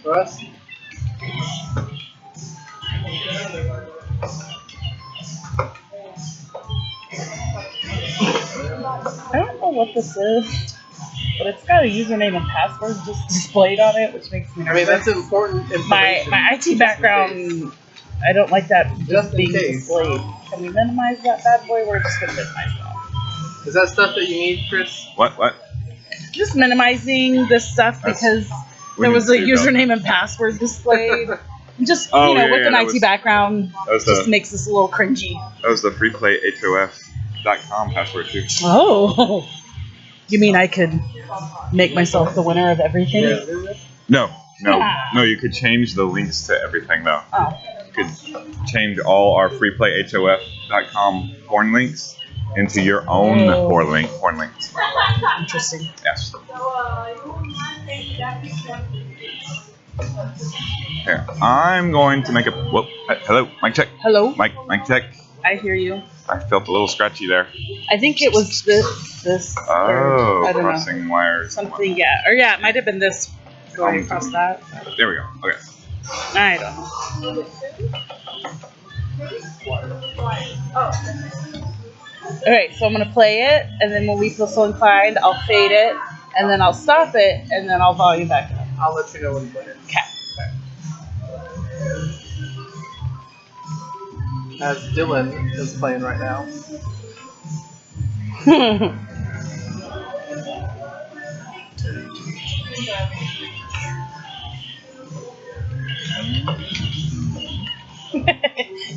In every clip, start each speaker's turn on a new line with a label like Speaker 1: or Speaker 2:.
Speaker 1: Russ?
Speaker 2: I don't know what this is, but it's got a username and password just displayed on it, which makes me nervous.
Speaker 1: I mean, that's important information.
Speaker 2: My IT background, I don't like that just being displayed. Can we minimize that bad boy? We're just going to minimize that.
Speaker 1: Is that stuff that you need, Chris?
Speaker 3: What?
Speaker 2: Just minimizing this stuff because there was a username and password displayed. Just, with an IT background, just makes this a little cringy.
Speaker 3: That was the FreePlayTNF.com password too.
Speaker 2: Oh. You mean I could make myself the winner of everything?
Speaker 3: No. You could change the links to everything though.
Speaker 2: Oh.
Speaker 3: You could change all our FreePlayHOF.com porn links into your own porn links.
Speaker 2: Interesting.
Speaker 3: Yes. Here, I'm going to make a. Whoop. Hello, mic check.
Speaker 2: Hello.
Speaker 3: Mic check.
Speaker 2: I hear you.
Speaker 3: I felt a little scratchy there.
Speaker 2: I think it was this.
Speaker 3: Oh,
Speaker 2: I don't
Speaker 3: crossing wires.
Speaker 2: Something, yeah. Or yeah, it might have been this going across that.
Speaker 3: There we go. Okay.
Speaker 2: I don't know. Alright, so I'm going to play it, and then when we feel so inclined, I'll fade it, and then I'll stop it, and then I'll volume back up.
Speaker 1: I'll let you know when you play it.
Speaker 2: Okay.
Speaker 1: As Dylan is playing right now.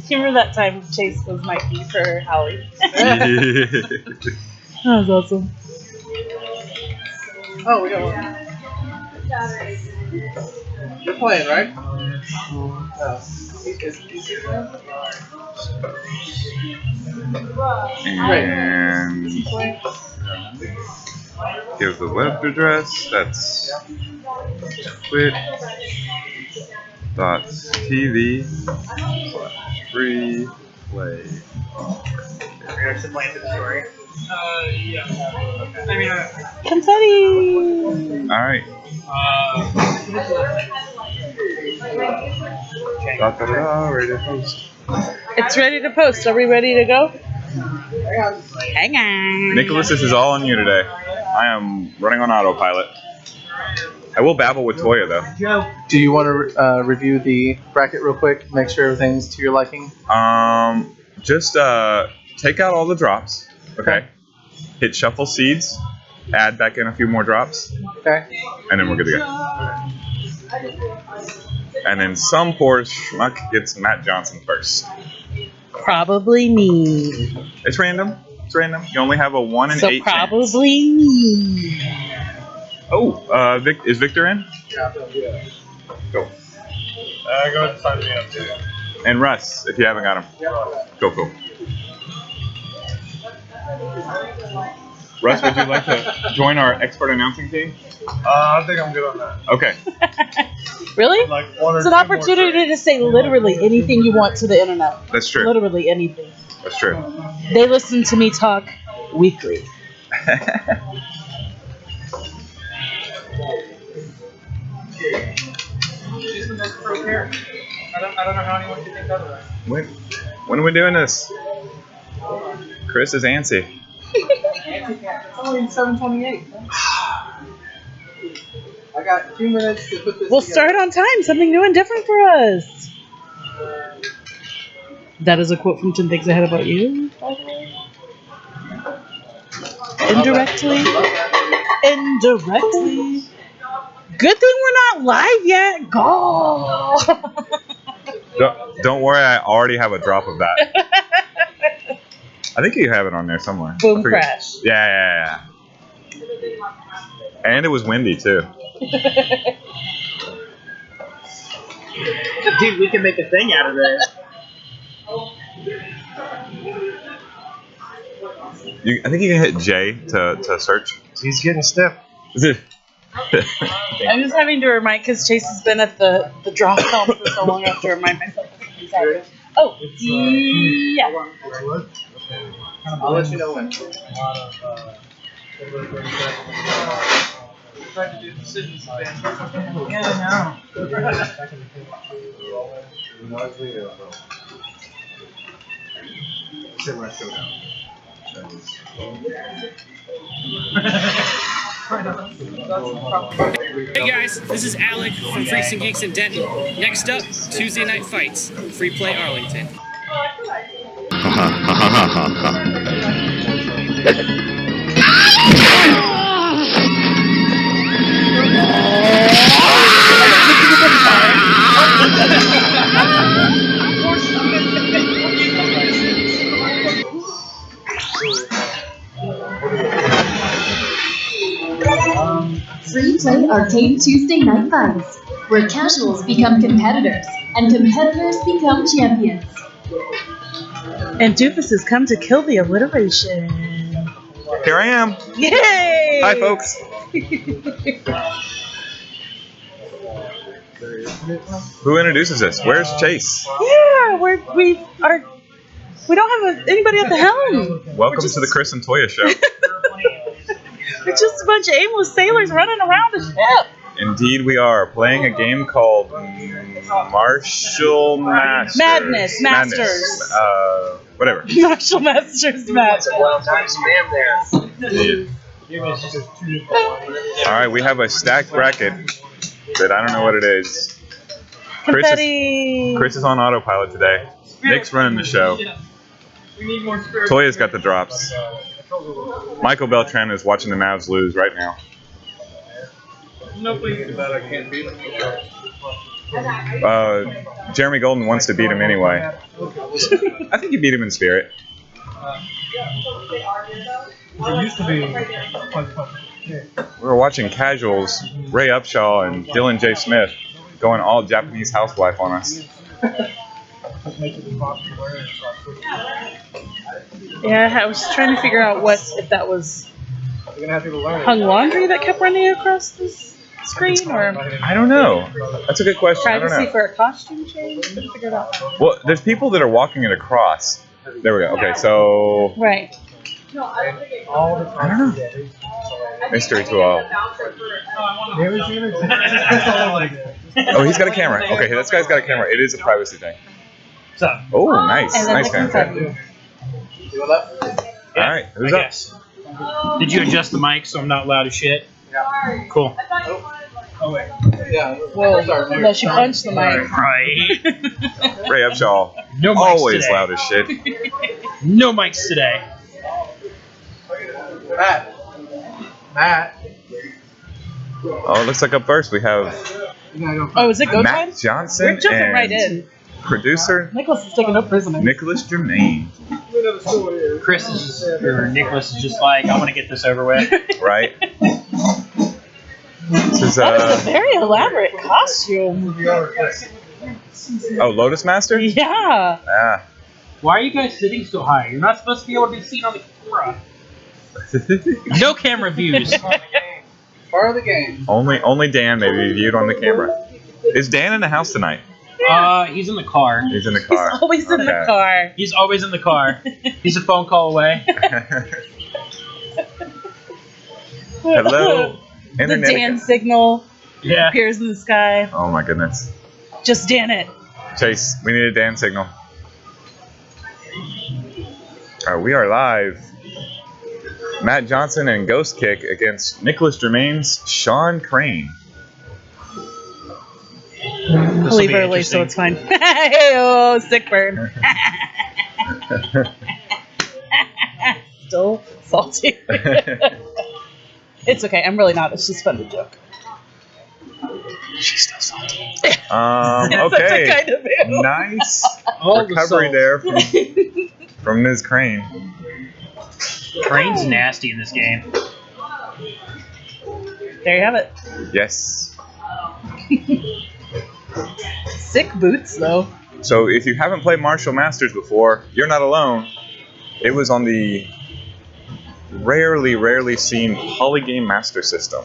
Speaker 2: You remember that time Chase was my key for Holly? That was awesome.
Speaker 1: Oh, we got one. You're playing, right? Oh.
Speaker 3: And give the web address. That's twitch.tv/freeplay.
Speaker 1: You're actually playing through the story? Yeah. I mean,
Speaker 2: Confetti!
Speaker 3: Alright. Ready to post.
Speaker 2: It's ready to post. Are we ready to go? Hang on.
Speaker 3: Nicholas, this is all on you today. I am running on autopilot. I will babble with Toya though.
Speaker 1: Do you want to review the bracket real quick? Make sure everything's to your liking?
Speaker 3: Just take out all the drops. Okay. Hit shuffle seeds. Add back in a few more drops.
Speaker 1: Okay.
Speaker 3: And then we're good to go. And then some poor schmuck gets Matt Johnson first.
Speaker 2: Probably me.
Speaker 3: It's random. It's random. You only have a 1 in 8 chance.
Speaker 2: So probably me.
Speaker 3: Oh, is Victor in?
Speaker 1: Yeah.
Speaker 3: Go.
Speaker 1: Go ahead and sign me up too.
Speaker 3: And Russ, if you haven't got him. Go. Russ, would you like to join our expert announcing team?
Speaker 1: I think I'm good on that.
Speaker 3: Okay.
Speaker 2: Really?
Speaker 1: Like one or
Speaker 2: It's an
Speaker 1: two
Speaker 2: opportunity to say literally anything you want to the internet.
Speaker 3: That's true.
Speaker 2: Literally anything.
Speaker 3: That's true.
Speaker 2: They listen to me talk weekly.
Speaker 1: She's the most pro parent. I don't know how anyone can think otherwise.
Speaker 3: When are we doing this? Chris is antsy.
Speaker 1: It's only 7:28. I got 2 minutes to put this
Speaker 2: We'll
Speaker 1: together.
Speaker 2: start on time. Something new and different for us. That is a quote from 10 Things I Hate About You, by the way. Indirectly. Indirectly. Good thing we're not live yet. Go.
Speaker 3: Don't worry, I already have a drop of that. I think you have it on there somewhere.
Speaker 2: Boom crash.
Speaker 3: Yeah. And it was windy too.
Speaker 1: Dude, we can make a thing out of this.
Speaker 3: I think you can hit J to search.
Speaker 1: He's getting stiff.
Speaker 3: Is it?
Speaker 2: I'm just having to remind, because Chase has been at the drop comp for so long, I have to remind myself that something's happening. Oh, yeah.
Speaker 1: I'll let you know when.
Speaker 4: Tried to do decisions. Yeah, I know.
Speaker 5: Hey guys, this is Alec from Freaks and Geeks in Denton. Next up, Tuesday Night Fights, Free Play Arlington.
Speaker 6: Free Play Arcade Tuesday Night Fights, where casuals become competitors and competitors become champions.
Speaker 2: And doofuses come to kill the alliteration.
Speaker 3: Here I am.
Speaker 2: Yay!
Speaker 3: Hi, folks. Who introduces us? Where's Chase?
Speaker 2: Yeah, we don't have anybody at the helm.
Speaker 3: Welcome to the Chris and Toya show.
Speaker 2: We're just a bunch of aimless sailors running around a ship.
Speaker 3: Indeed, we are playing a game called MartialMasters.
Speaker 2: Madness Masters.
Speaker 3: Whatever.
Speaker 2: MartialMasters match.
Speaker 3: All right, we have a stacked bracket that I don't know what it is.
Speaker 2: Confetti.
Speaker 3: Chris is on autopilot today. Nick's running the show. Toya's got the drops. Michael Beltran is watching the Mavs lose right now. Jeremy Golden wants to beat him anyway. I think you beat him in spirit. We were watching casuals, Ray Upshaw and Dylan J. Smith, going all Japanese housewife on us.
Speaker 2: Yeah, I was trying to figure out if that was hung laundry that kept running across this screen, or
Speaker 3: I don't know. That's a good question. I don't
Speaker 2: privacy
Speaker 3: know.
Speaker 2: for a costume change. Couldn't figure it out.
Speaker 3: Well, there's people that are walking it across. There we go. Okay, so
Speaker 2: Right.
Speaker 3: I don't know. Mystery to all. Oh, he's got a camera. Okay, this guy's got a camera. It is a privacy thing. Oh, nice.
Speaker 2: And then
Speaker 3: Nice
Speaker 2: the
Speaker 3: camera.
Speaker 2: confetti.
Speaker 3: All right, who's up?
Speaker 4: Did you adjust the mic so I'm not loud as shit? Yeah. Cool.
Speaker 2: Well, unless you punch the mic.
Speaker 4: Right.
Speaker 3: Ray Upshaw.
Speaker 4: No mics
Speaker 3: Always
Speaker 4: today.
Speaker 3: loud as shit.
Speaker 4: No mics today.
Speaker 1: Matt.
Speaker 3: Oh, it looks like up first we have
Speaker 2: Oh, is it go time?
Speaker 3: Matt Johnson
Speaker 2: We're jumping
Speaker 3: and
Speaker 2: right in.
Speaker 3: producer
Speaker 2: Nicholas is taking no prisoner.
Speaker 3: Nicholas Germain.
Speaker 4: Nicholas is just like, I want to get this over with.
Speaker 3: Right? This is
Speaker 2: That is a very elaborate costume.
Speaker 3: oh, Lotus Master?
Speaker 2: Yeah.
Speaker 3: Ah.
Speaker 4: Why are you guys sitting so high? You're not supposed to be able to be seen on the camera. No camera views.
Speaker 1: Part of the game.
Speaker 3: Only Dan may be viewed on the camera. Is Dan in the house tonight?
Speaker 4: He's in the car.
Speaker 3: He's in the car.
Speaker 2: He's always in the
Speaker 3: Okay.
Speaker 2: car.
Speaker 4: He's always in the car. He's a phone call away.
Speaker 3: Hello,
Speaker 2: The
Speaker 3: internet.
Speaker 2: Dan signal
Speaker 4: Yeah.
Speaker 2: appears in the sky.
Speaker 3: Oh my goodness.
Speaker 2: Just Dan it.
Speaker 3: Chase, we need a Dan signal. We are live. Matt Johnson and Ghost Kick against Nicholas Germain's Sean Crane.
Speaker 2: I'll leave early, so it's fine. Oh, sick burn. Still salty. It's okay. I'm really not. It's just fun to joke. She's still salty.
Speaker 3: Okay.
Speaker 2: That's a kind of animal.
Speaker 3: Nice
Speaker 4: All the
Speaker 3: recovery
Speaker 4: salt.
Speaker 3: there from Ms. Crane.
Speaker 4: Crane's nasty in this game.
Speaker 2: There you have it.
Speaker 3: Yes.
Speaker 2: Sick boots, though.
Speaker 3: So if you haven't played MartialMasters before, you're not alone. It was on the rarely seen Polygame Master System.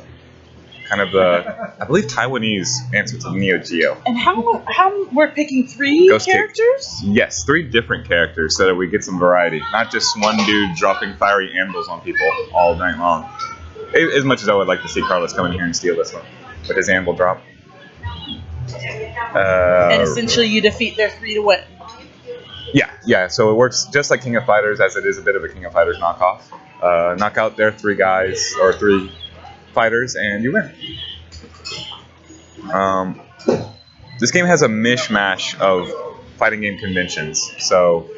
Speaker 3: Kind of the, I believe, Taiwanese answer to Neo Geo.
Speaker 2: And how we're picking 3
Speaker 3: Ghost Kick.
Speaker 2: characters?
Speaker 3: Yes, 3 different characters so that we get some variety. Not just one dude dropping fiery anvils on people all night long. As much as I would like to see Carlos come in here and steal this one with his anvil drop.
Speaker 2: And essentially you defeat their 3 to win.
Speaker 3: Yeah. So it works just like King of Fighters, as it is a bit of a King of Fighters knockoff. Knock out their 3 guys or 3 fighters, and you win. This game has a mishmash of fighting game conventions. So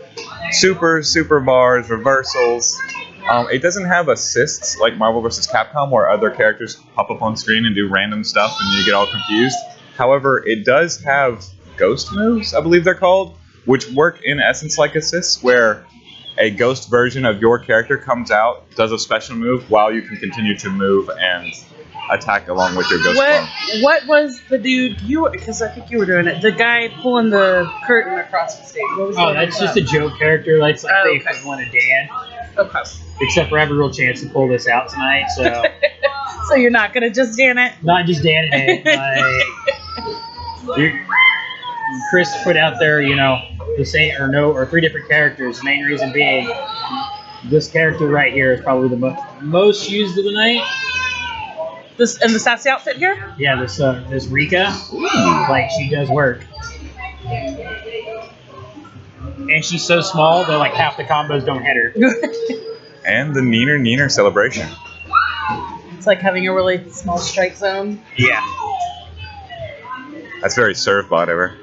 Speaker 3: super bars, reversals. It doesn't have assists like Marvel vs. Capcom, where other characters pop up on screen and do random stuff and you get all confused. However, it does have ghost moves, I believe they're called, which work in essence like assists, where a ghost version of your character comes out, does a special move, while you can continue to move and attack along with your ghost form.
Speaker 2: What was the dude because I think you were doing it, the guy pulling the curtain across the stage? What was
Speaker 4: that's just a joke character. That's like the equivalent of Dan.
Speaker 2: Okay.
Speaker 4: Except for I have a real chance to pull this out tonight, so...
Speaker 2: So you're not gonna just Dan it?
Speaker 4: Not just Dan it. Chris put out there, the same or 3 different characters. Main reason being, this character right here is probably the most used of the night.
Speaker 2: This and the sassy outfit here?
Speaker 4: Yeah, this Rika, like she does work. And she's so small that like half the combos don't hit her.
Speaker 3: And the Neener celebration.
Speaker 2: It's like having a really small strike zone.
Speaker 4: Yeah.
Speaker 3: That's very serve-bot ever.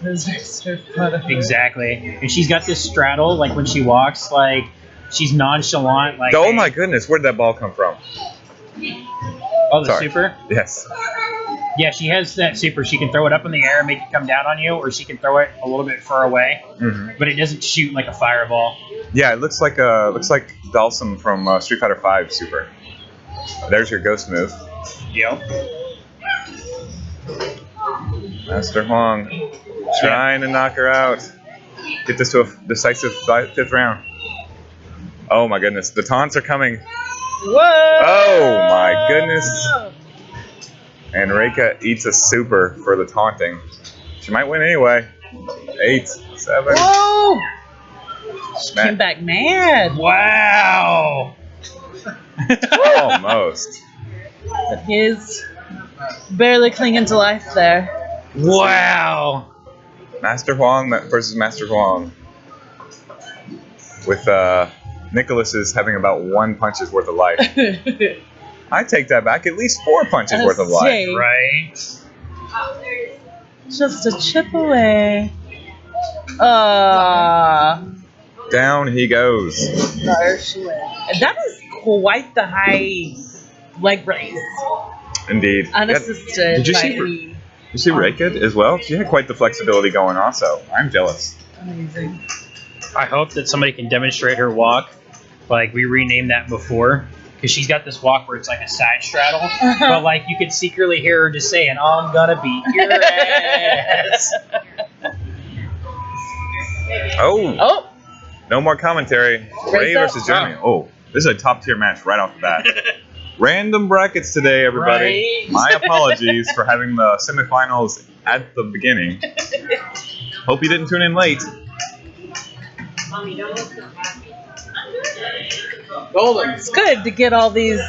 Speaker 2: That's very serve-bot.
Speaker 4: Exactly. And she's got this straddle, like when she walks, like she's nonchalant. Like,
Speaker 3: oh my goodness, where'd that ball come from?
Speaker 4: Oh, the super?
Speaker 3: Yes.
Speaker 4: Yeah, she has that super. She can throw it up in the air and make it come down on you, or she can throw it a little bit far away. Mm-hmm. But it doesn't shoot like a fireball. Yeah,
Speaker 3: it looks like Dalsum from Street Fighter V super. There's your ghost move.
Speaker 4: Yep.
Speaker 3: Master Huang trying to knock her out. Get this to a decisive 5th round. Oh my goodness, the taunts are coming.
Speaker 2: Whoa!
Speaker 3: Oh my goodness. And Reika eats a super for the taunting. She might win anyway. 8, 7.
Speaker 2: Whoa! She came back mad.
Speaker 4: Wow!
Speaker 3: Almost.
Speaker 2: But he's barely clinging to life there.
Speaker 4: Wow!
Speaker 3: Master Huang versus Master Huang. With Nicholas is having about 1 punch's worth of life. I take that back. At least 4 punches worth of life.
Speaker 4: Right?
Speaker 2: Just a chip away.
Speaker 3: Down he goes.
Speaker 2: That is quite the high leg raise.
Speaker 3: Indeed.
Speaker 2: Unassisted.
Speaker 3: Did you see Reika as well? She had quite the flexibility going also. I'm jealous.
Speaker 2: Amazing.
Speaker 4: I hope that somebody can demonstrate her walk. Like we renamed that before. Because she's got this walk where it's like a side straddle. But like you could secretly hear her just saying, I'm gonna beat your ass.
Speaker 3: Oh. No more commentary. Ray versus Jeremy. Oh, this is a top tier match right off the bat. Random brackets today, everybody.
Speaker 2: Right.
Speaker 3: My apologies for having the semifinals at the beginning. Hope you didn't tune in late.
Speaker 2: It's good to get all these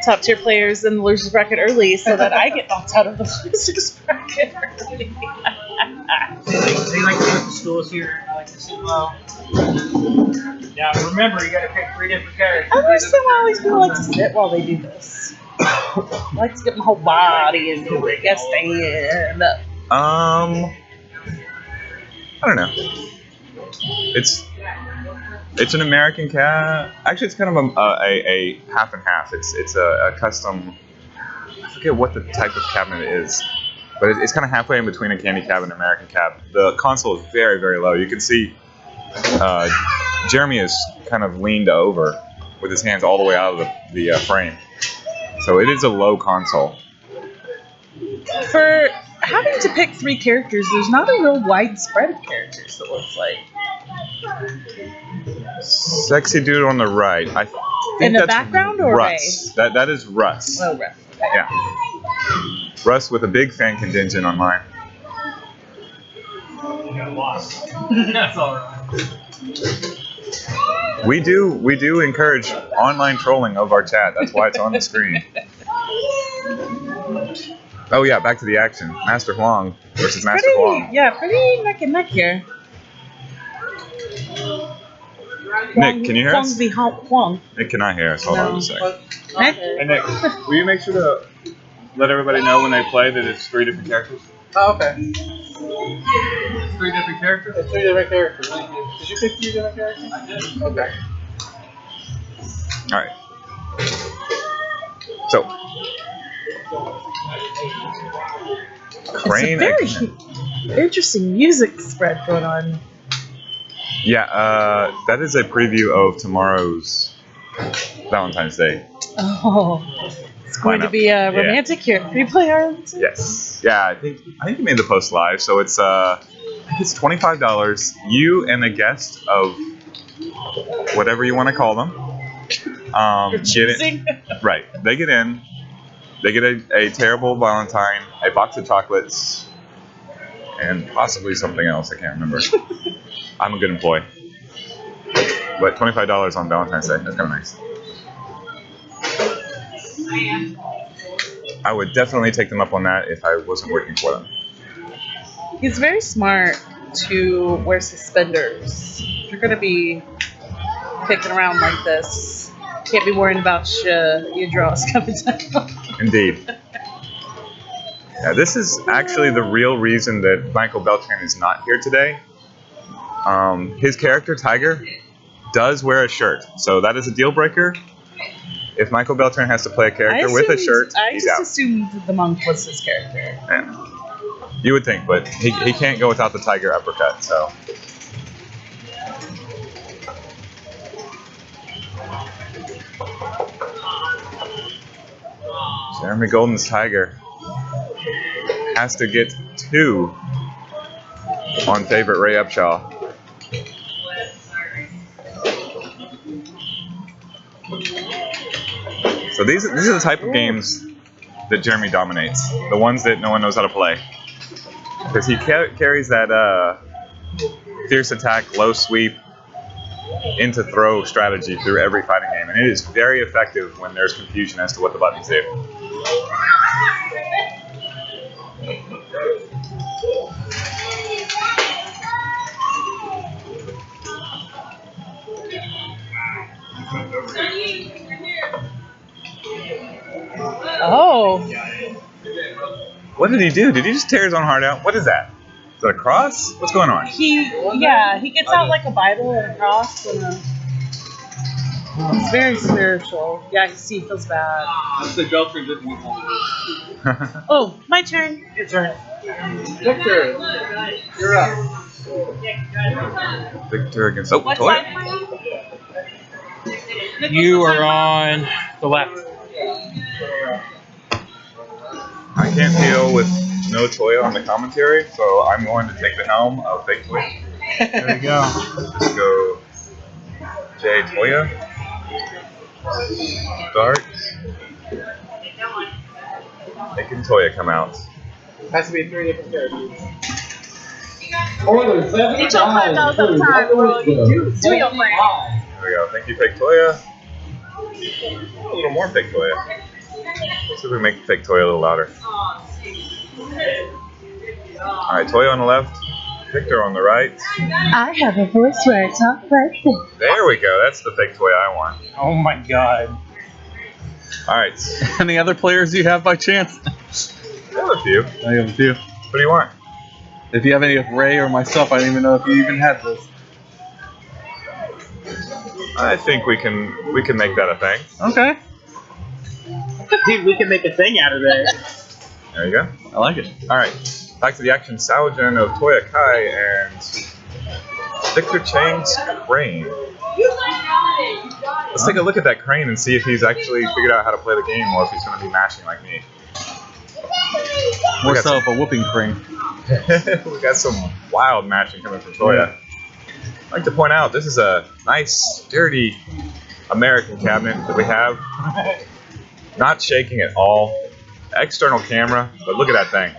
Speaker 2: top tier players in the losers bracket early so that I get knocked out of the losers bracket early.
Speaker 4: They like to the schools here. I like to see well. Now remember, you gotta pick 3 different characters.
Speaker 2: I understand why all these people like to sit while they do this. I like to get my whole body into it. Yes, stand up.
Speaker 3: I don't know. It's an American cab. Actually, it's kind of a half and half. It's a custom. I forget what the type of cabinet is, but it's kind of halfway in between a candy cab and an American cab. The console is very, very low. You can see Jeremy is kind of leaned over with his hands all the way out of the frame. So it is a low console.
Speaker 2: For having to pick 3 characters, there's not a real wide spread of characters, it looks like.
Speaker 3: Sexy dude on the right. I think
Speaker 2: in the
Speaker 3: that's
Speaker 2: background or
Speaker 3: Russ. That is Russ.
Speaker 2: Oh, Russ. Okay.
Speaker 3: Yeah. Russ with a big fan contingent on mine.
Speaker 4: You got lost. That's all right.
Speaker 3: We do encourage online trolling of our chat. That's why it's on the screen. Oh yeah, back to the action. Master Huang versus Master Huang.
Speaker 2: Yeah, pretty neck and neck here.
Speaker 3: Nick, can you hear us?
Speaker 2: Huang.
Speaker 3: Nick cannot hear us. Hold on a second.
Speaker 2: Nick?
Speaker 3: Hey Nick, will you make sure to let everybody know when they play that it's 3 different characters?
Speaker 1: Oh, okay. 3 different characters? It's 3 different characters. Did you pick 3 different characters? I did. Okay.
Speaker 3: Alright. So. Crane.
Speaker 2: It's a very interesting music spread going on.
Speaker 3: Yeah, that is a preview of tomorrow's Valentine's Day.
Speaker 2: Oh. It's going to be romantic here at FreePlay Arlington?
Speaker 3: Yes. Yeah, I think you made the post live, so it's $25. You and a guest of whatever you want to call them. Get it. Right. They get in. They get a terrible Valentine, a box of chocolates, and possibly something else. I can't remember. I'm a good employee. But $25 on Valentine's Day. That's kind of nice. I would definitely take them up on that if I wasn't working for them.
Speaker 2: He's very smart to wear suspenders. If you're going to be kicking around like this, can't be worrying about your drawers coming down.
Speaker 3: Indeed. Yeah, this is actually the real reason that Michael Beltran is not here today. His character, Tiger, does wear a shirt, so that is a deal breaker. If Michael Beltran has to play a character with a shirt, he's out.
Speaker 2: I just assumed the monk was his character.
Speaker 3: Yeah. You would think, but he can't go without the Tiger uppercut, so. Jeremy Golden's Tiger has to get 2 on favorite Ray Upshaw. So these are the type of games that Jeremy dominates. The ones that no one knows how to play. Because he carries that fierce attack, low sweep, into throw strategy through every fighting game. And it is very effective when there's confusion as to what the buttons do.
Speaker 2: Oh.
Speaker 3: What did he do? Did he just tear his own heart out? What is that? Is that a cross? What's going on?
Speaker 2: He gets out like a Bible and a cross and a... It's very spiritual. Yeah, he feels bad.
Speaker 1: That's the Beltran didn't want.
Speaker 2: Oh, my turn.
Speaker 1: Your turn. Victor, you're up.
Speaker 3: Victor against... Oh,
Speaker 2: What's
Speaker 3: Toya.
Speaker 4: You are on the left.
Speaker 3: I can't deal with no Toya on the commentary, so I'm going to take the helm of Fake Toya.
Speaker 1: There you go.
Speaker 3: Just go J Toya. Start. Making Toya come out.
Speaker 1: Has to be 3 different characters.
Speaker 6: Order 7
Speaker 2: It's your $5 bro. You do your thing.
Speaker 3: There we go. Thank you, Fake Toya. A little more Fake Toya. Let's see if we make Fake Toya a little louder. Alright, Toya on the left. Victor on the right.
Speaker 6: I have a voice where I talk like this.
Speaker 3: There we go. That's the Fake Toya I want.
Speaker 4: Oh my god.
Speaker 3: Alright.
Speaker 1: Any other players you have by chance?
Speaker 3: I have a few.
Speaker 1: I have a few.
Speaker 3: What do you want?
Speaker 1: If you have any of Ray or myself, I don't even know if you even had this.
Speaker 3: I think we can make that a thing.
Speaker 1: Okay.
Speaker 4: Dude, we can make a thing out of that.
Speaker 3: There you go.
Speaker 1: I like it.
Speaker 3: Alright. Back to the action. Saojen of Toya Kai and Victor Chang's crane. Let's take a look at that crane and see if he's actually figured out how to play the game or if he's going to be mashing like me.
Speaker 1: More so of a whooping crane.
Speaker 3: We got some wild mashing coming from Toya. I'd like to point out, this is a nice, sturdy American cabinet that we have. Not shaking at all. External camera, but look at that thing.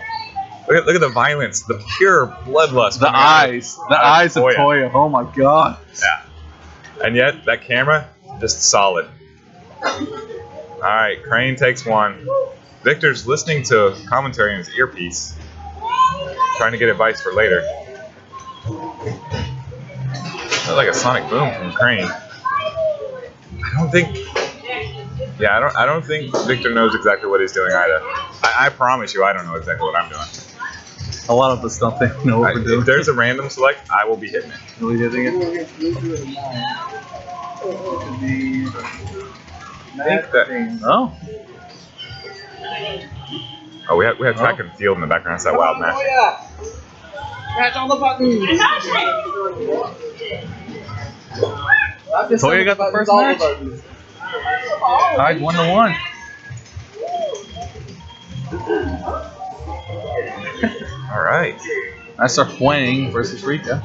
Speaker 3: Look at the violence, the pure bloodlust.
Speaker 1: The eyes of Toya. Oh my god.
Speaker 3: Yeah. And yet, that camera, just solid. Alright, Crane takes one. Victor's listening to commentary in his earpiece. Trying to get advice for later. That's like a sonic boom from Crane. I don't think... Yeah, I don't think Victor knows exactly what he's doing either. I promise you I don't know exactly what I'm doing.
Speaker 1: A lot of us don't think know what we're doing.
Speaker 3: If there's a random select, I will be hitting it.
Speaker 1: Are we hitting it?
Speaker 3: I think that...
Speaker 1: Oh.
Speaker 3: Oh, we have track and field in the background. That's that wild match.
Speaker 2: Press all the buttons.
Speaker 1: Toya got the first match. Tied 1-1.
Speaker 3: All right.
Speaker 1: That's our Huang versus Rika.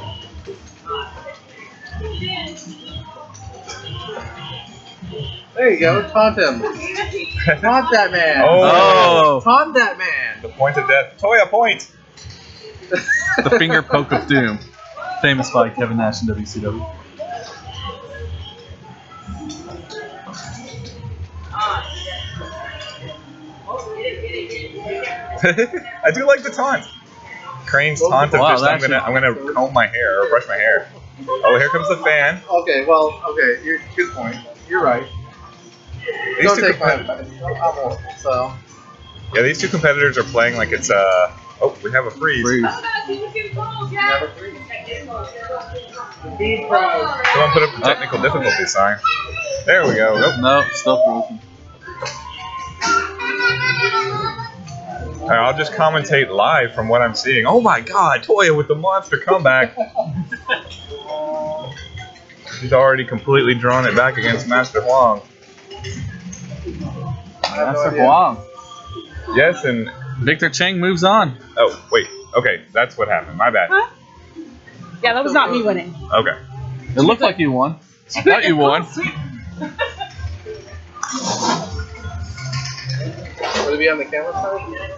Speaker 1: There you go. Taunt him. Taunt that man.
Speaker 3: Oh.
Speaker 1: Taunt that man.
Speaker 3: The point of death. Toya point.
Speaker 1: The finger poke of doom. Famous by Kevin Nash in WCW.
Speaker 3: I do like the taunt. Crane's taunt of just I'm gonna comb my hair or brush my hair. Oh, here comes the fan.
Speaker 1: Okay, well, okay, good point. You're right.
Speaker 3: These two
Speaker 1: So.
Speaker 3: Yeah, these two competitors are playing like it's oh, we have a freeze.
Speaker 1: Freeze.
Speaker 3: Someone put up the technical difficulty sign. There we go. Nope.
Speaker 1: No, still frozen.
Speaker 3: Alright, I'll just commentate live from what I'm seeing. Oh my god, Toya with the monster comeback. She's already completely drawn it back against Master Huang.
Speaker 1: Master Huang.
Speaker 3: Yes, and
Speaker 1: Victor Cheng moves on.
Speaker 3: oh wait, okay, that's what happened. My bad.
Speaker 2: Huh? Yeah, that was not me winning.
Speaker 3: Okay.
Speaker 1: It looked like you won. I thought you won. Would it be on the camera side?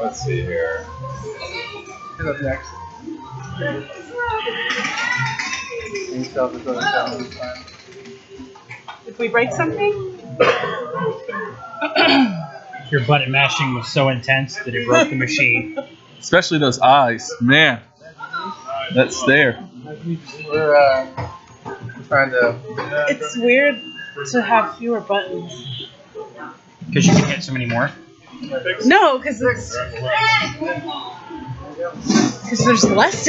Speaker 3: Let's see here.
Speaker 1: Who's up next?
Speaker 2: If we break something?
Speaker 4: Your button mashing was so intense that it broke the machine.
Speaker 1: Especially those eyes. Man. That stare. We're trying to...
Speaker 2: It's weird to have fewer buttons.
Speaker 4: Because you can hit so many more.
Speaker 2: No, because there's less.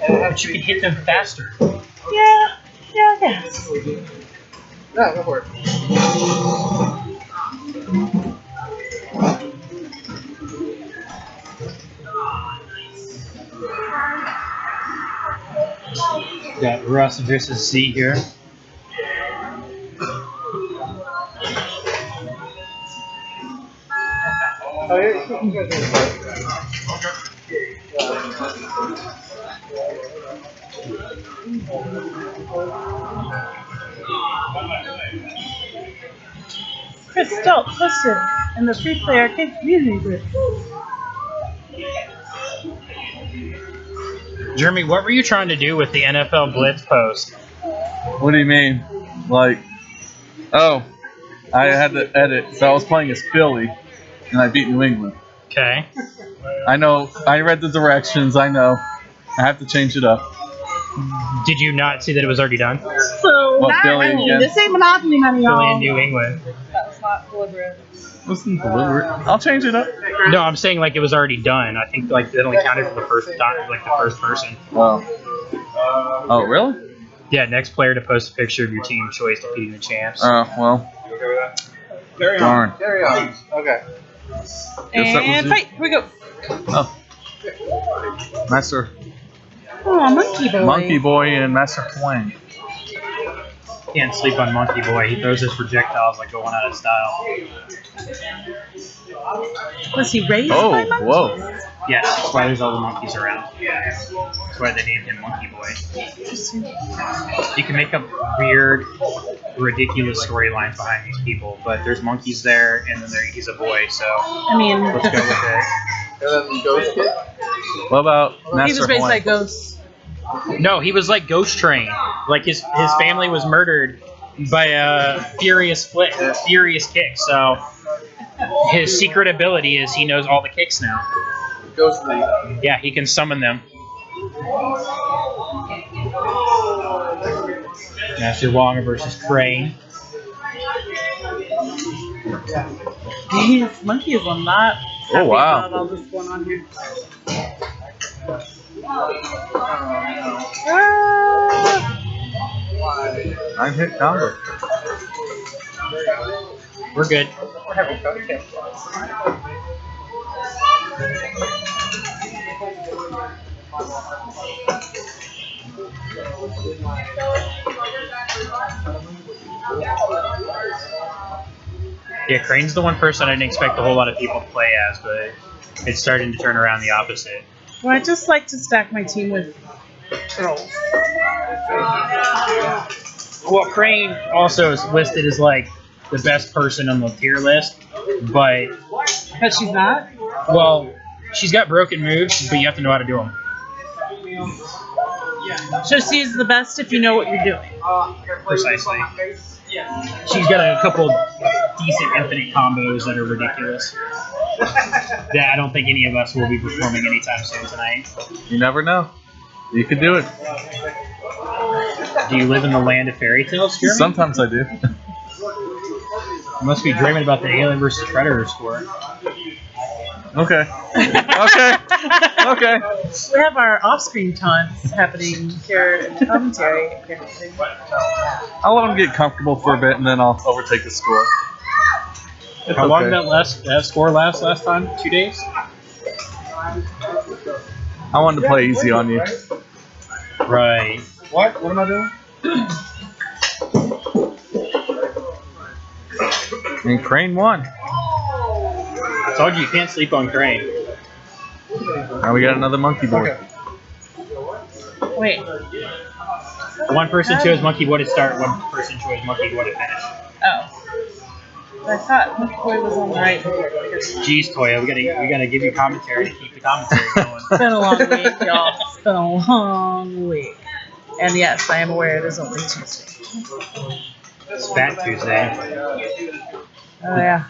Speaker 4: But you can hit them faster.
Speaker 2: Yeah, I guess.
Speaker 1: No, go for it.
Speaker 4: Got Russ versus Z here.
Speaker 1: Oh, you guys
Speaker 2: Chris Stoltz posted in the Free Play Arcade community group.
Speaker 4: Jeremy, what were you trying to do with the NFL Blitz post?
Speaker 1: What do you mean? Like, oh, I had to edit, so I was playing as Philly, and I beat New England.
Speaker 4: Okay.
Speaker 1: I know, I read the directions, I know. I have to change it up.
Speaker 4: Did you not see that it was already done?
Speaker 2: So,
Speaker 1: What, Philly again?
Speaker 2: this ain't Monopoly money,
Speaker 4: Philly
Speaker 2: y'all.
Speaker 4: and New England.
Speaker 2: That's not deliberate.
Speaker 1: Wasn't deliberate. I'll change it up.
Speaker 4: No, I'm saying like it was already done. I think like it only counted for the first time, like the first person.
Speaker 1: Wow. Oh, really?
Speaker 4: Yeah, next player to post a picture of your team choice defeating the champs.
Speaker 1: Oh, well.
Speaker 3: You okay with that?
Speaker 1: Darn.
Speaker 7: Carry on. Okay.
Speaker 2: And fight. Here we go.
Speaker 1: Oh. Master
Speaker 2: Oh, Monkey Boy.
Speaker 1: Monkey Boy and Master Twang.
Speaker 4: Can't sleep on Monkey Boy. He throws his projectiles like going out of style.
Speaker 2: Was he raised by
Speaker 1: Oh,
Speaker 2: monkeys?
Speaker 1: whoa.
Speaker 4: Yes, that's why there's all the monkeys around. That's why they named him Monkey Boy. You can make up weird, ridiculous storylines behind these people, but there's monkeys there, and then he's a boy, so
Speaker 2: I mean,
Speaker 4: let's go with it.
Speaker 7: And then Ghost Kid?
Speaker 1: What about
Speaker 2: He
Speaker 1: Master
Speaker 2: was raised
Speaker 1: Hawaiian?
Speaker 2: by ghosts.
Speaker 4: No, he was like Ghost Train. Like his family was murdered by a furious kick. So his secret ability is he knows all the kicks now.
Speaker 7: Ghost League.
Speaker 4: Yeah, he can summon them. Master Wong versus Crane.
Speaker 2: These monkeys are not happy
Speaker 1: Oh, wow.
Speaker 2: about all this going on here. Ah!
Speaker 1: 9-hit combo.
Speaker 4: We're good.
Speaker 7: We're having fun.
Speaker 4: Yeah, Crane's the one person I didn't expect a whole lot of people to play as, but it's starting to turn around the opposite.
Speaker 2: Well, I just like to stack my team with trolls.
Speaker 4: Well, Crane also is listed as like the best person on the tier list, but
Speaker 2: But she's not?
Speaker 4: well, she's got broken moves, but you have to know how to do them.
Speaker 2: So she's the best if you know what you're doing.
Speaker 4: Precisely. She's got a couple decent infinite combos that are ridiculous. That I don't think any of us will be performing anytime soon tonight.
Speaker 1: You never know. You could do it.
Speaker 4: Do you live in the land of fairy tales, Jeremy?
Speaker 1: Sometimes I do.
Speaker 4: You must be dreaming about the Alien vs. Predator score.
Speaker 1: Okay. Okay. Okay.
Speaker 2: We have our off-screen taunts happening here in commentary. Apparently.
Speaker 1: I'll let them get comfortable for a bit, and then I'll overtake the score. It's
Speaker 4: How long did
Speaker 1: okay.
Speaker 4: that score last time? 2 days?
Speaker 1: I wanted to play easy on you.
Speaker 4: Right.
Speaker 7: What? What am I doing?
Speaker 1: And Crane won.
Speaker 4: I told you can't sleep on Crane.
Speaker 1: Now we got another monkey boy.
Speaker 7: Okay.
Speaker 2: Wait.
Speaker 4: One person chose Monkey Boy to start, one person chose Monkey Boy to finish.
Speaker 2: Oh. I thought Monkey Boy was on the right.
Speaker 4: Jeez, Toya, we gotta give you commentary to keep the commentary going.
Speaker 2: It's been a long week, y'all. It's been a long week. And yes, I am aware it is only Tuesday.
Speaker 4: It's Fat Tuesday.
Speaker 2: Oh, yeah.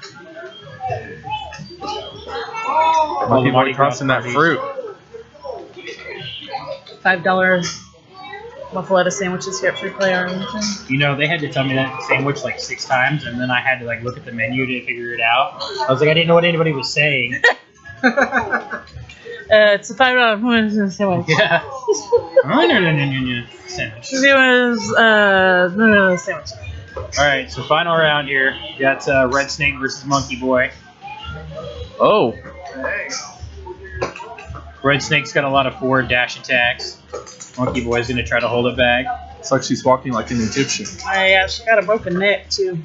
Speaker 1: Monkey
Speaker 4: Mardi
Speaker 1: boy
Speaker 4: Gras
Speaker 1: tossing that
Speaker 4: parties.
Speaker 1: fruit.
Speaker 2: $5 muffaletta sandwiches here at FreePlay Arlington.
Speaker 4: You know, they had to tell me that sandwich like 6 times, and then I had to like look at the menu to figure it out. I was like, I didn't know what anybody was saying.
Speaker 2: It's a $5 sandwich.
Speaker 4: Yeah. Sandwich.
Speaker 2: Sandwich.
Speaker 4: Alright, so final round here. We got Red Snake versus Monkey Boy.
Speaker 1: Oh.
Speaker 4: Red Snake's got a lot of forward dash attacks. Monkey Boy's gonna try to hold it back.
Speaker 1: It's like she's walking like an Egyptian.
Speaker 2: Yeah, she got a broken neck, too.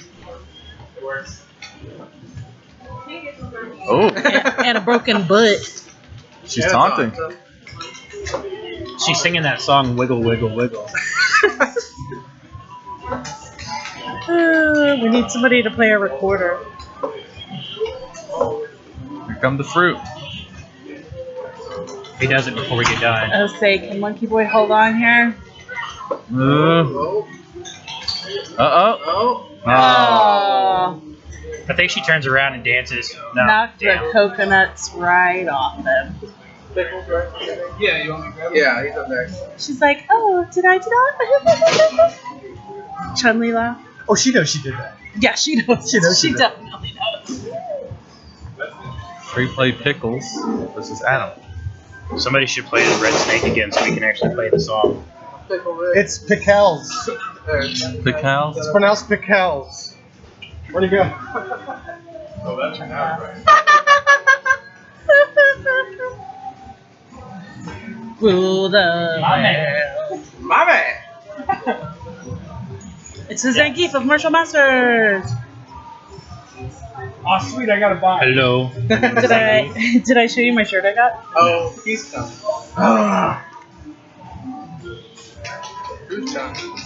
Speaker 1: Oh.
Speaker 2: And a broken butt.
Speaker 1: She's taunting.
Speaker 4: She's singing that song, Wiggle, Wiggle, Wiggle.
Speaker 2: We need somebody to play a recorder.
Speaker 1: Here come the fruit.
Speaker 4: He does it before we get done.
Speaker 2: I was saying, can Monkey Boy hold on here?
Speaker 1: Uh-oh.
Speaker 7: Oh.
Speaker 2: Oh,
Speaker 4: I think she turns around and dances. No,
Speaker 2: knocked the
Speaker 4: damn.
Speaker 2: coconuts right off them.
Speaker 7: Yeah, you want me to grab it? Yeah, he's up next.
Speaker 2: She's like, oh, did I do that? Chun-Li laugh.
Speaker 7: Oh, she knows she did that.
Speaker 2: Yeah, she knows.
Speaker 7: She knows she
Speaker 2: She
Speaker 7: did.
Speaker 2: definitely knows.
Speaker 1: Free play Pickles versus Adam.
Speaker 4: Somebody should play the Red Snake again so we can actually play the song.
Speaker 7: It's Pickels.
Speaker 1: Pickles.
Speaker 7: It's pronounced Pickels. Where'd he go? Oh, that turned out right.
Speaker 2: Rule the world.
Speaker 7: My man.
Speaker 2: It's the Zangief of MartialMasters.
Speaker 7: Oh, sweet, I got a box.
Speaker 4: Hello.
Speaker 2: Did I show you my shirt I got?
Speaker 7: Oh, he's coming. Ah. Who's coming?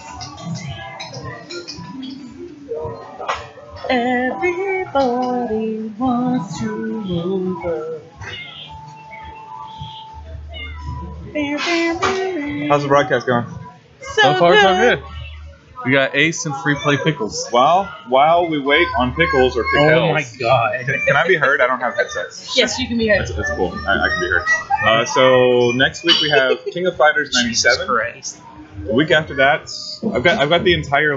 Speaker 2: Everybody wants to move up.
Speaker 3: How's the broadcast going?
Speaker 1: So far, so good. We got Ace and Free Play Pickles.
Speaker 3: Well, while we wait on pickles or pickles,
Speaker 4: Oh my god.
Speaker 3: can I be heard? I don't have headsets.
Speaker 2: Yes, you can be heard.
Speaker 3: That's cool. I can be heard. So next week we have King of Fighters 97.
Speaker 4: Christ.
Speaker 3: The week after that, I've got the entire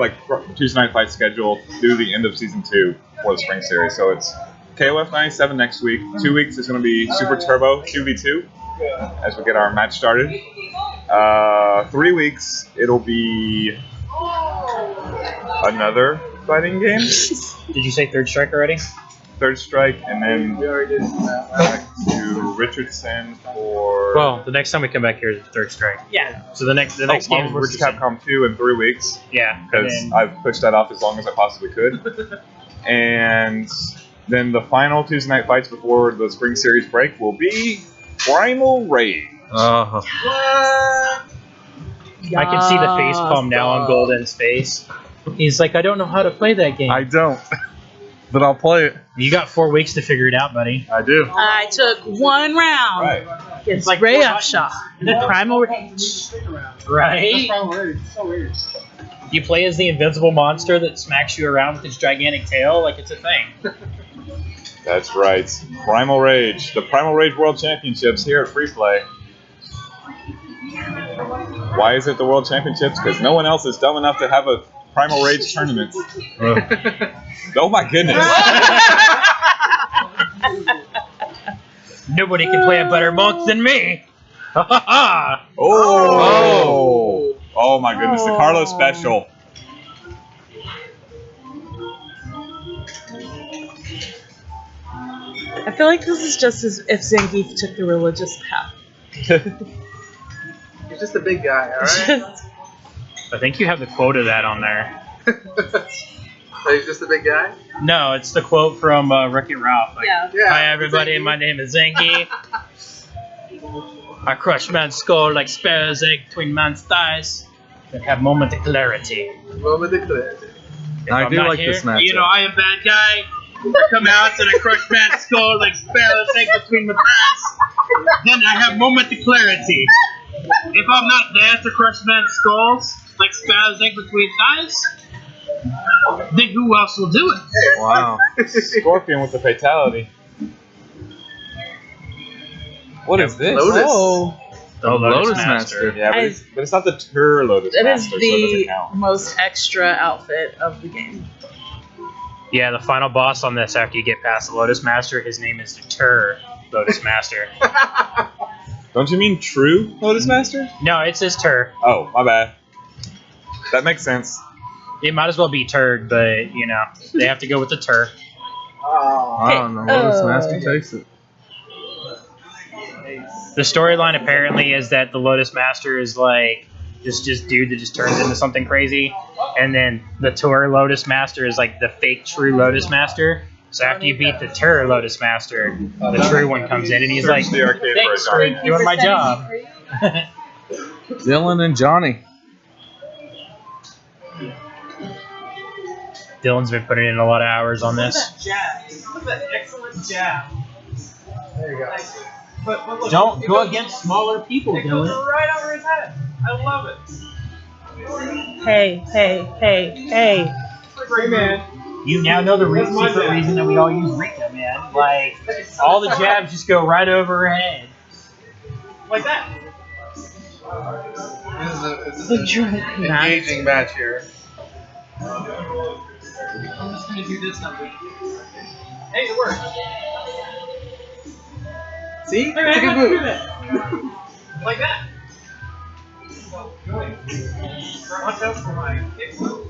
Speaker 3: Tuesday night fight schedule through the end of season 2 for the spring series. So it's KOF 97 next week. 2 weeks is going to be Super Turbo 2v2 as we get our match started. 3 weeks it'll be another fighting game.
Speaker 4: Did you say Third Strike already?
Speaker 3: Third Strike, and then back to Richardson for.
Speaker 4: Well, the next time we come back here is Third Strike.
Speaker 2: Yeah.
Speaker 4: So the next game is
Speaker 3: Marvel vs.
Speaker 4: Richardson.
Speaker 3: Capcom 2 in 3 weeks.
Speaker 4: Yeah.
Speaker 3: Because
Speaker 4: and then-
Speaker 3: I've pushed that off as long as I possibly could. And then the final Tuesday night fights before the spring series break will be Primal Rage.
Speaker 1: Oh.
Speaker 4: I can see the face palm now on Golden's face. He's like, I don't know how to play that game.
Speaker 1: I don't. But I'll play it.
Speaker 4: You got 4 weeks to figure it out, buddy.
Speaker 1: I do.
Speaker 2: I took 1 round.
Speaker 3: Right.
Speaker 2: It's like Ray Upshaw. Primal Rage.
Speaker 4: Right?
Speaker 7: It's so weird.
Speaker 4: You play as the invincible monster that smacks you around with its gigantic tail like it's a thing.
Speaker 3: That's right. Primal Rage. The Primal Rage World Championships here at Free Play. Why is it the World Championships? Because no one else is dumb enough to have a Primal Rage tournament. Oh my goodness.
Speaker 4: Nobody can play a better monk than me. Ha ha ha!
Speaker 3: Oh my goodness. The Carlos special.
Speaker 2: I feel like this is just as if Zangief took the religious path.
Speaker 7: He's just a big guy, alright?
Speaker 4: I think you have the quote of that on there.
Speaker 7: So he's just a big guy?
Speaker 4: No, it's the quote from Wreck-It Ralph. Like,
Speaker 2: Yeah.
Speaker 4: Hi everybody, my name is Zangief. I crush man's skull like sparrow's egg between man's thighs. Then have moment of clarity.
Speaker 7: Moment of clarity.
Speaker 4: If
Speaker 1: I
Speaker 4: I'm
Speaker 1: do
Speaker 4: not
Speaker 1: like
Speaker 4: here,
Speaker 1: this matchup.
Speaker 4: You know, I am bad guy. I come out and I crush man's skull like sparrow's egg between my thighs. Then I have moment of clarity. If I'm not there to crush man's skulls like sparrow's egg between thighs, then who else will do it?
Speaker 1: Wow.
Speaker 3: Scorpion with the fatality.
Speaker 1: What is this?
Speaker 7: Lotus.
Speaker 2: Oh.
Speaker 4: The
Speaker 1: Lotus Master.
Speaker 3: Yeah, but it's not the Tur Lotus
Speaker 2: It is
Speaker 3: Master, so it doesn't
Speaker 2: the
Speaker 3: count.
Speaker 2: most extra outfit of the game.
Speaker 4: Yeah, the final boss on this after you get past the Lotus Master, his name is the Tur Lotus Master.
Speaker 3: Don't you mean true Lotus Master?
Speaker 4: No, it's his Tur.
Speaker 3: Oh, my bad. That makes sense.
Speaker 4: It might as well be Turd, but, you know, they have to go with the Tur.
Speaker 1: I don't know. Lotus Master takes it.
Speaker 4: The storyline apparently is that the Lotus Master is like just dude that just turns into something crazy, and then the Tur Lotus Master is like the fake true Lotus Master. So after you beat the Tur Lotus Master, the true one comes in and he's like,
Speaker 3: Search the arcade for
Speaker 4: "Thanks
Speaker 3: a
Speaker 4: for
Speaker 3: giant.
Speaker 4: doing my job."
Speaker 1: Dylan and Johnny.
Speaker 4: Dylan's been putting in a lot of hours on this.
Speaker 7: Look at that excellent jab. There you go. But
Speaker 4: Don't go against smaller people,
Speaker 7: it goes
Speaker 4: Dylan.
Speaker 7: right over his head. I love it.
Speaker 2: Hey, hey, hey, hey.
Speaker 7: Great man.
Speaker 4: You now know the secret reason that we all use Rika, man. Like, all the jabs just go right over her head.
Speaker 7: Like that. This is an engaging match here. I'm just gonna do this now. Hey, it worked. See? It's a good move. Like that. Watch out for my kick move.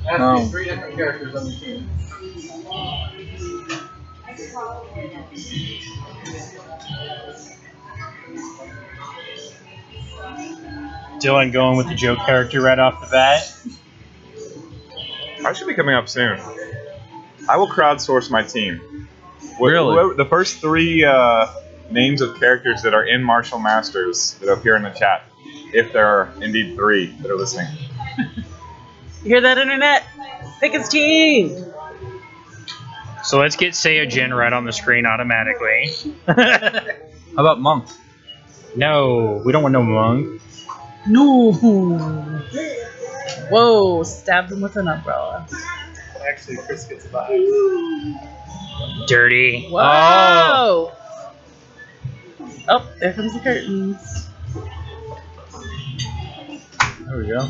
Speaker 7: Has to be 3 different characters on the team.
Speaker 4: Dylan going with the joke character right off the bat.
Speaker 3: I should be coming up soon. I will crowdsource my team.
Speaker 1: Really?
Speaker 3: The first 3 names of characters that are in Martial Masters that appear in the chat, if there are indeed 3 that are listening.
Speaker 2: You hear that, internet? Pick his team.
Speaker 4: So let's get Seiyajin right on the screen automatically.
Speaker 1: How about Monk?
Speaker 4: No, we don't want no monk.
Speaker 2: No. Whoa! Stabbed him with an umbrella.
Speaker 7: Actually, Chris gets a vibe.
Speaker 4: Dirty.
Speaker 2: Whoa! Oh, there comes the curtains.
Speaker 1: There we go.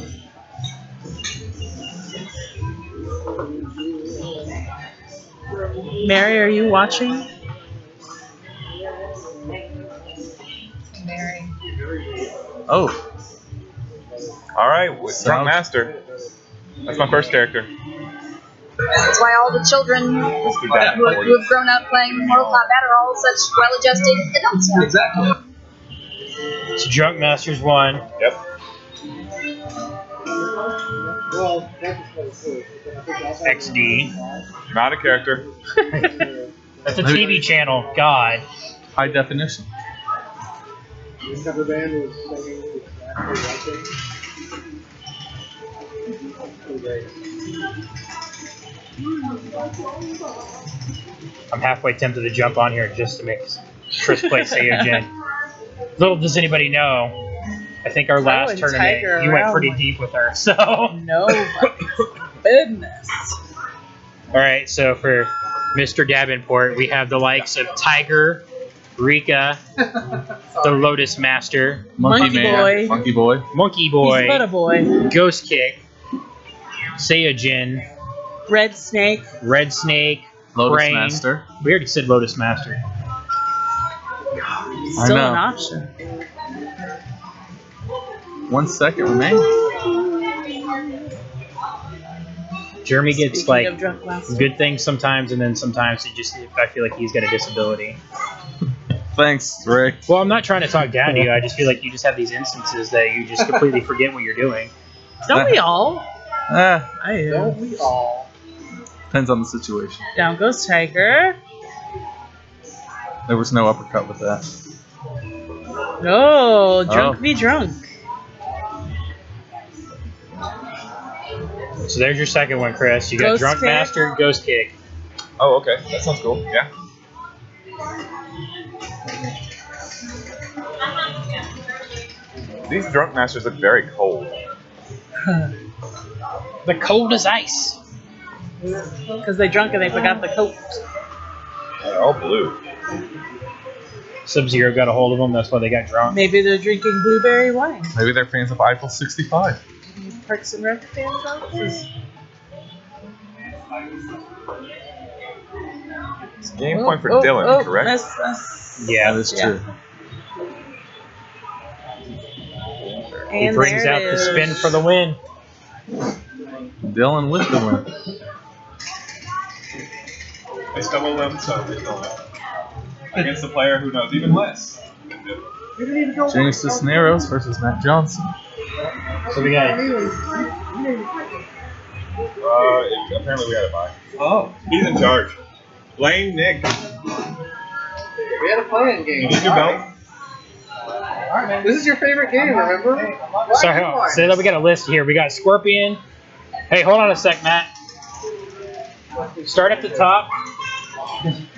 Speaker 2: Mary, are you watching? Mary.
Speaker 1: Oh.
Speaker 3: All right, with Drunk Master. That's my first character.
Speaker 8: That's why all the children who have grown up playing Mortal Kombat are all such well-adjusted adults now.
Speaker 1: Exactly.
Speaker 4: It's Drunk Masters 1.
Speaker 3: Yep.
Speaker 7: Well, that's what it's for.
Speaker 4: XD.
Speaker 3: Not a character.
Speaker 4: That's a TV channel. God.
Speaker 1: High definition.
Speaker 7: The cover band was singing exactly like it. Great.
Speaker 4: I'm halfway tempted to jump on here just to make Chris play Saiyajin. Little does anybody know, I think our last tournament, you went pretty deep with her, so.
Speaker 2: No, goodness.
Speaker 4: Alright, so for Mr. Davenport, we have the likes of Tiger, Rika, the Lotus Master,
Speaker 2: Monkey
Speaker 1: Man,
Speaker 2: Boy.
Speaker 1: Monkey Boy.
Speaker 4: Monkey Boy,
Speaker 2: He's but a boy.
Speaker 4: Ghost Kick, Saiyajin,
Speaker 2: Red Snake.
Speaker 4: Red Snake,
Speaker 1: Lotus
Speaker 4: Brain.
Speaker 1: Master.
Speaker 4: We already said Lotus Master.
Speaker 2: Still
Speaker 1: know.
Speaker 2: an option.
Speaker 1: 1 second remaining.
Speaker 4: Jeremy gets
Speaker 2: Speaking
Speaker 4: like
Speaker 2: of Drunk Master.
Speaker 4: good things sometimes, and then sometimes I feel like he's got a disability.
Speaker 1: Thanks, Rick.
Speaker 4: Well, I'm not trying to talk down to you. I just feel like you just have these instances that you just completely forget what you're doing.
Speaker 2: Don't we all?
Speaker 1: I am.
Speaker 7: Don't we all?
Speaker 1: Depends on the situation.
Speaker 2: Down goes Tiger.
Speaker 1: There was no uppercut with that.
Speaker 2: No, drunk be drunk.
Speaker 4: So there's your second one, Chris. You got
Speaker 2: Ghost
Speaker 4: Drunk
Speaker 2: Kick.
Speaker 4: Master, Ghost Kick.
Speaker 3: Oh, okay. That sounds cool. Yeah. These Drunk Masters look very cold.
Speaker 4: The cold as ice.
Speaker 2: Because they drunk and they forgot the coat.
Speaker 3: They're all blue.
Speaker 4: Sub-Zero got a hold of them. That's why they got drunk.
Speaker 2: Maybe they're drinking blueberry wine.
Speaker 1: Maybe they're fans of Eiffel 65.
Speaker 2: Parks and Rec fans out there?
Speaker 3: It's game point for Dylan, correct?
Speaker 4: Yeah,
Speaker 1: That is true.
Speaker 4: He
Speaker 2: And
Speaker 4: brings
Speaker 2: there
Speaker 4: out
Speaker 2: it
Speaker 4: the
Speaker 2: is.
Speaker 4: spin for the win.
Speaker 1: Dylan with the win.
Speaker 3: They stumble them, so they don't against the player who knows even less.
Speaker 1: James Cisneros versus Matt Johnson.
Speaker 4: So we got
Speaker 3: Apparently we had a bye.
Speaker 7: Oh.
Speaker 3: He's in charge. Blame Nick.
Speaker 7: We had a playing game.
Speaker 3: You need your belt.
Speaker 7: Alright, man. This is your favorite game, remember?
Speaker 4: so that we got a list here. We got Scorpion. Hey, hold on a sec, Matt. Start at the top.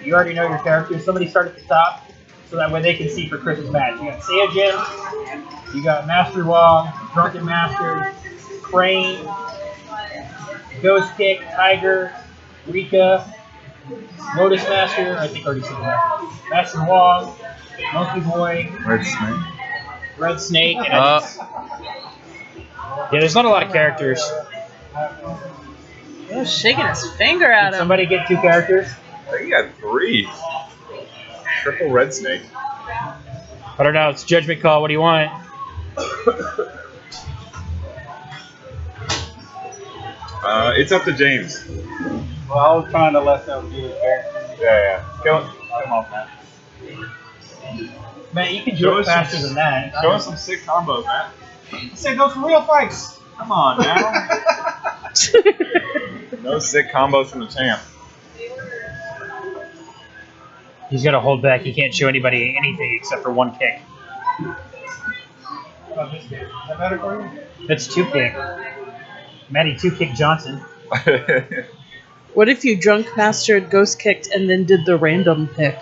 Speaker 4: You already know your characters. Somebody start at the top so that way they can see for Chris's match. You got Saiyajin. You got Master Wall, Drunken Master, Crane, Ghost Kick, Tiger, Rika, Lotus Master. I think I already said that. Master Wall, Monkey Boy,
Speaker 1: Red Snake.
Speaker 4: Red Snake, and I think yeah, there's not a lot of characters.
Speaker 2: He was shaking his finger at
Speaker 4: Did
Speaker 2: him.
Speaker 4: somebody get 2 characters?
Speaker 3: I think he got 3. Triple Red Snake.
Speaker 4: I don't know. It's a judgment call. What do you want?
Speaker 3: It's up to James.
Speaker 7: Well, I was trying to let them do it there.
Speaker 3: Yeah. Come on, man.
Speaker 4: Man, you can
Speaker 3: Show
Speaker 4: do it
Speaker 3: us
Speaker 4: faster
Speaker 3: some-
Speaker 4: than that.
Speaker 3: Show us some sick combos, Matt.
Speaker 7: I said go for real fights.
Speaker 3: Come on now. No sick combos from the champ.
Speaker 4: He's got to hold back. He can't show anybody anything except for 1 kick.
Speaker 7: Is that better for you?
Speaker 4: That's 2 kick. Matty 2 kick Johnson.
Speaker 2: What if you drunk mastered, ghost kicked, and then did the random pick?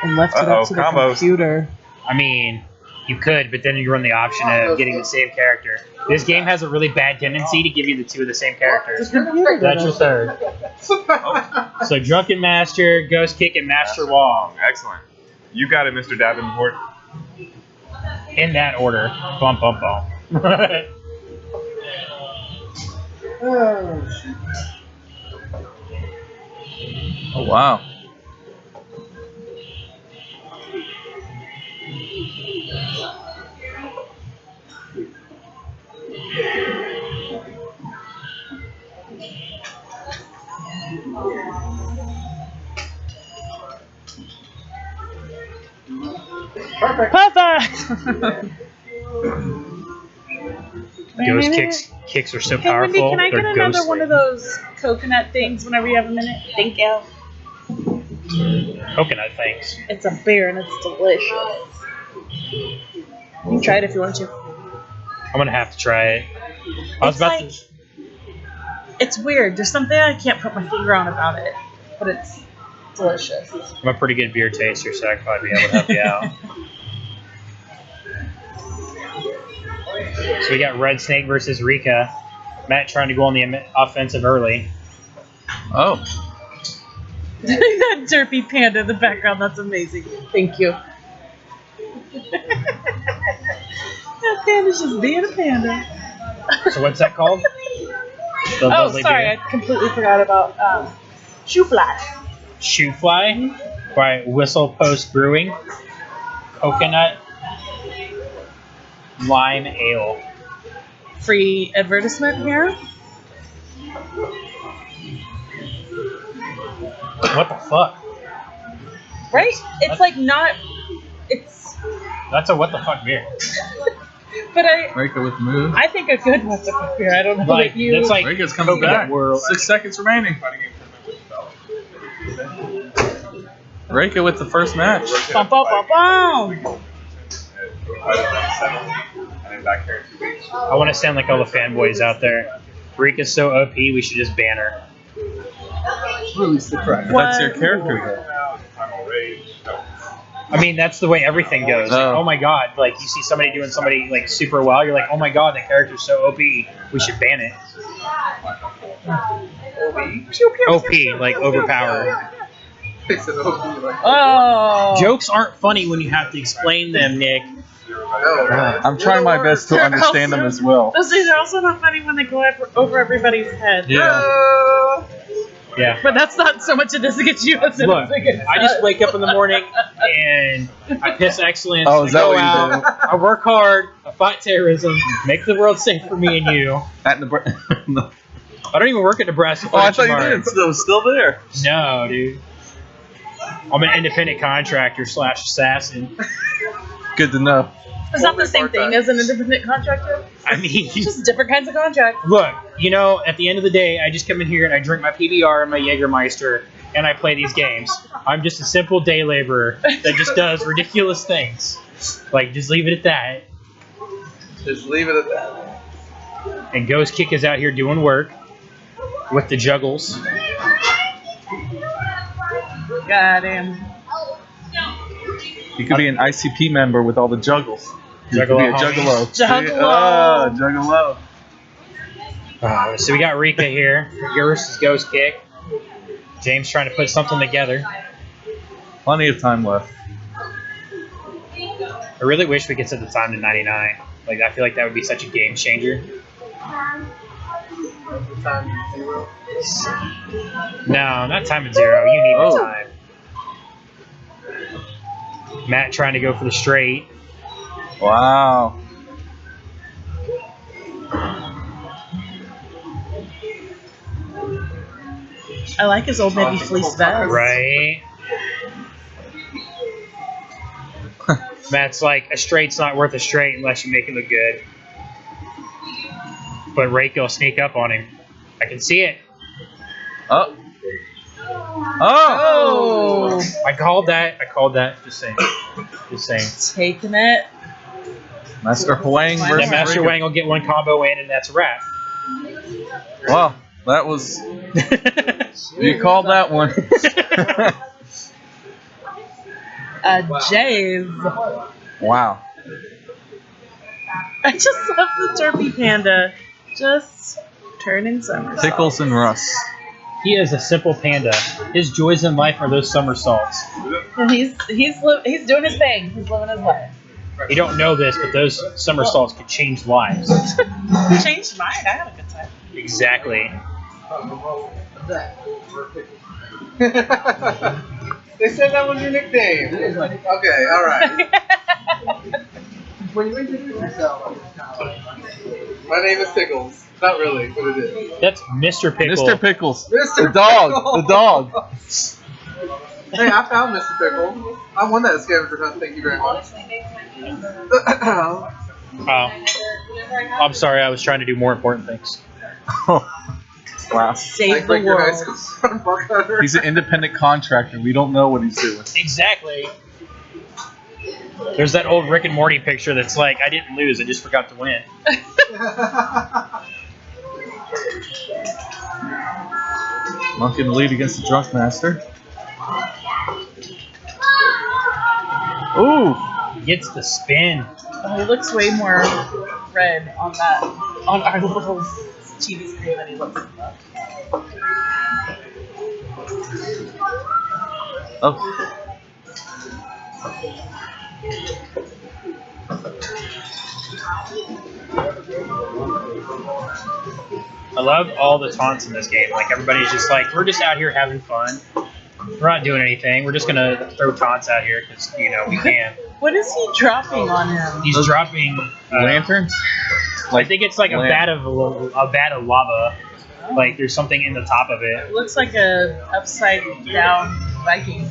Speaker 2: and left it up to the
Speaker 3: combos.
Speaker 2: computer.
Speaker 4: I mean, you could, but then you run the option of getting the same character. This game has a really bad tendency to give you the two of the same characters. That's your third. So Drunken Master, Ghost Kick, and Master Wall.
Speaker 3: Excellent. You got it, Mr. Davenport.
Speaker 4: In that order. Bum, bum, bum.
Speaker 1: Oh wow.
Speaker 2: Perfect!
Speaker 4: Ghost kicks are so
Speaker 2: Hey, Wendy,
Speaker 4: powerful.
Speaker 2: can I get
Speaker 4: They're
Speaker 2: another
Speaker 4: ghostly.
Speaker 2: one of those coconut things whenever you have a minute? Thank you.
Speaker 4: Coconut things.
Speaker 2: It's a beer and it's delicious. You can try it if you want to.
Speaker 4: I'm gonna have to try it. I was
Speaker 2: It's
Speaker 4: about
Speaker 2: like,
Speaker 4: to.
Speaker 2: it's weird. There's something I can't put my finger on about it, but it's delicious.
Speaker 4: I'm a pretty good beer taster, so I could probably be able to help you out. So we got Red Snake versus Rika. Matt trying to go on the offensive early.
Speaker 1: Oh.
Speaker 2: That derpy panda in the background, that's amazing. Thank you. That panda's just being a panda.
Speaker 4: So what's that called? The
Speaker 2: Oh,
Speaker 4: lovely
Speaker 2: sorry,
Speaker 4: beer.
Speaker 2: I completely forgot about shoe fly.
Speaker 4: Shoe Fly by Whistle Post Brewing. Coconut Lime Ale.
Speaker 2: Free advertisement here.
Speaker 4: What the fuck?
Speaker 2: Right? It's like not. It's.
Speaker 4: That's a what the fuck beer.
Speaker 2: But
Speaker 1: Rika with the move.
Speaker 2: I think a good one's a good beer. I don't know
Speaker 4: Like
Speaker 2: that you.
Speaker 4: that's like
Speaker 1: Rika's coming
Speaker 4: Coconut
Speaker 1: back.
Speaker 4: World.
Speaker 1: 6 seconds remaining. Rika with the first match.
Speaker 2: Bum, bum, bum, bum.
Speaker 4: I want to sound like all the fanboys out there. Rika's so OP, we should just ban her.
Speaker 1: That's your character.
Speaker 4: I mean, that's the way everything goes. Like,
Speaker 1: Oh.
Speaker 4: oh my god, like you see somebody doing somebody like super well, you're like, oh my god, that character's so OP, we should ban it. OP, like overpowered.
Speaker 2: Oh.
Speaker 4: Jokes aren't funny when you have to explain them, Nick.
Speaker 1: I'm trying my best to understand them as well.
Speaker 2: Those things are also not funny when they go over everybody's head.
Speaker 1: Yeah.
Speaker 4: Yeah.
Speaker 2: But that's not so much a diss against you as it
Speaker 4: Look,
Speaker 2: is against
Speaker 4: I just
Speaker 2: us.
Speaker 4: wake up in the morning and I piss excellence.
Speaker 1: Oh, is
Speaker 4: I
Speaker 1: that
Speaker 4: go
Speaker 1: what you
Speaker 4: out, I work hard, I fight terrorism, make the world safe for me and you.
Speaker 1: At Nebraska.
Speaker 4: I don't even work at Nebraska.
Speaker 1: Oh, I thought you
Speaker 4: Furniture
Speaker 1: did. So it was still there.
Speaker 4: Mart. No, dude. I'm an independent contractor / assassin.
Speaker 1: Good to know.
Speaker 2: It's not the same thing as an independent contractor.
Speaker 4: I mean,
Speaker 2: It's just different kinds of contracts.
Speaker 4: look, you know, at the end of the day, I just come in here and I drink my PBR and my Jägermeister and I play these games. I'm just a simple day laborer that just does ridiculous things. Like, just leave it at that.
Speaker 1: Just leave it at that.
Speaker 4: And Ghost Kick is out here doing work with the juggles.
Speaker 2: Goddamn.
Speaker 1: You could be an ICP member with all the juggles. You could be
Speaker 4: Juggalo
Speaker 1: a
Speaker 4: homies.
Speaker 1: juggalo.
Speaker 2: Juggalo.
Speaker 1: Juggalo.
Speaker 4: So we got Rika here versus Ghost Kick. James trying to put something together.
Speaker 1: Plenty of time left.
Speaker 4: I really wish we could set the time to 99. Like, I feel like that would be such a game changer. No, not time at 0. You need the time. Matt trying to go for the straight.
Speaker 1: Wow.
Speaker 2: I like his old navy fleece vest.
Speaker 4: Right. Matt's like, a straight's not worth a straight unless you make it look good. But Reiko will sneak up on him. I can see it.
Speaker 1: Oh. Oh.
Speaker 4: I called that. Just saying. Just saying.
Speaker 2: Taking it.
Speaker 1: Master Huang
Speaker 4: Then
Speaker 1: versus
Speaker 4: Master
Speaker 1: Rika.
Speaker 4: Wang will get one combo in, and that's a wrap.
Speaker 1: Wow. That was... You called that one.
Speaker 2: Jays.
Speaker 1: Wow.
Speaker 2: I just love the Derpy Panda. Just turning somersaults.
Speaker 1: Pickles and Russ.
Speaker 4: He is a simple panda. His joys in life are those somersaults.
Speaker 2: And he's doing his thing. He's living his life.
Speaker 4: You don't know this, but those somersaults could change lives.
Speaker 2: Changed mine. I had a good time.
Speaker 4: Exactly.
Speaker 7: They said that was your nickname. Okay, all right. When you introduce yourself, my name is Pickles. Not really, but it is.
Speaker 4: That's Mr. Pickle.
Speaker 1: Mr. Pickles.
Speaker 7: Mr.
Speaker 1: The dog.
Speaker 7: Pickle.
Speaker 1: The dog.
Speaker 7: Hey, I found Mr. Pickle. I won that scavenger hunt. Thank you very much.
Speaker 4: I'm sorry, I was trying to do more important things.
Speaker 1: Wow.
Speaker 2: Save the
Speaker 7: Like your high
Speaker 2: world.
Speaker 7: school son, Buck Hunter.
Speaker 1: He's an independent contractor. We don't know what he's doing.
Speaker 4: Exactly. There's that old Rick and Morty picture that's like, I didn't lose, I just forgot to win.
Speaker 1: Monk in the lead against the Drunk Master. Ooh!
Speaker 4: He gets the spin.
Speaker 2: Oh, he looks way more red on our little TV screen than he looks in that.
Speaker 1: Oh.
Speaker 4: I love all the taunts in this game. Like, everybody's just like, we're just out here having fun. We're not doing anything. We're just gonna throw taunts out here because, you know, we can.
Speaker 2: What is he dropping on him?
Speaker 4: He's dropping
Speaker 1: Lanterns?
Speaker 4: I think it's like a vat of lava. Like there's something in the top of it.
Speaker 2: It looks like a upside down Viking.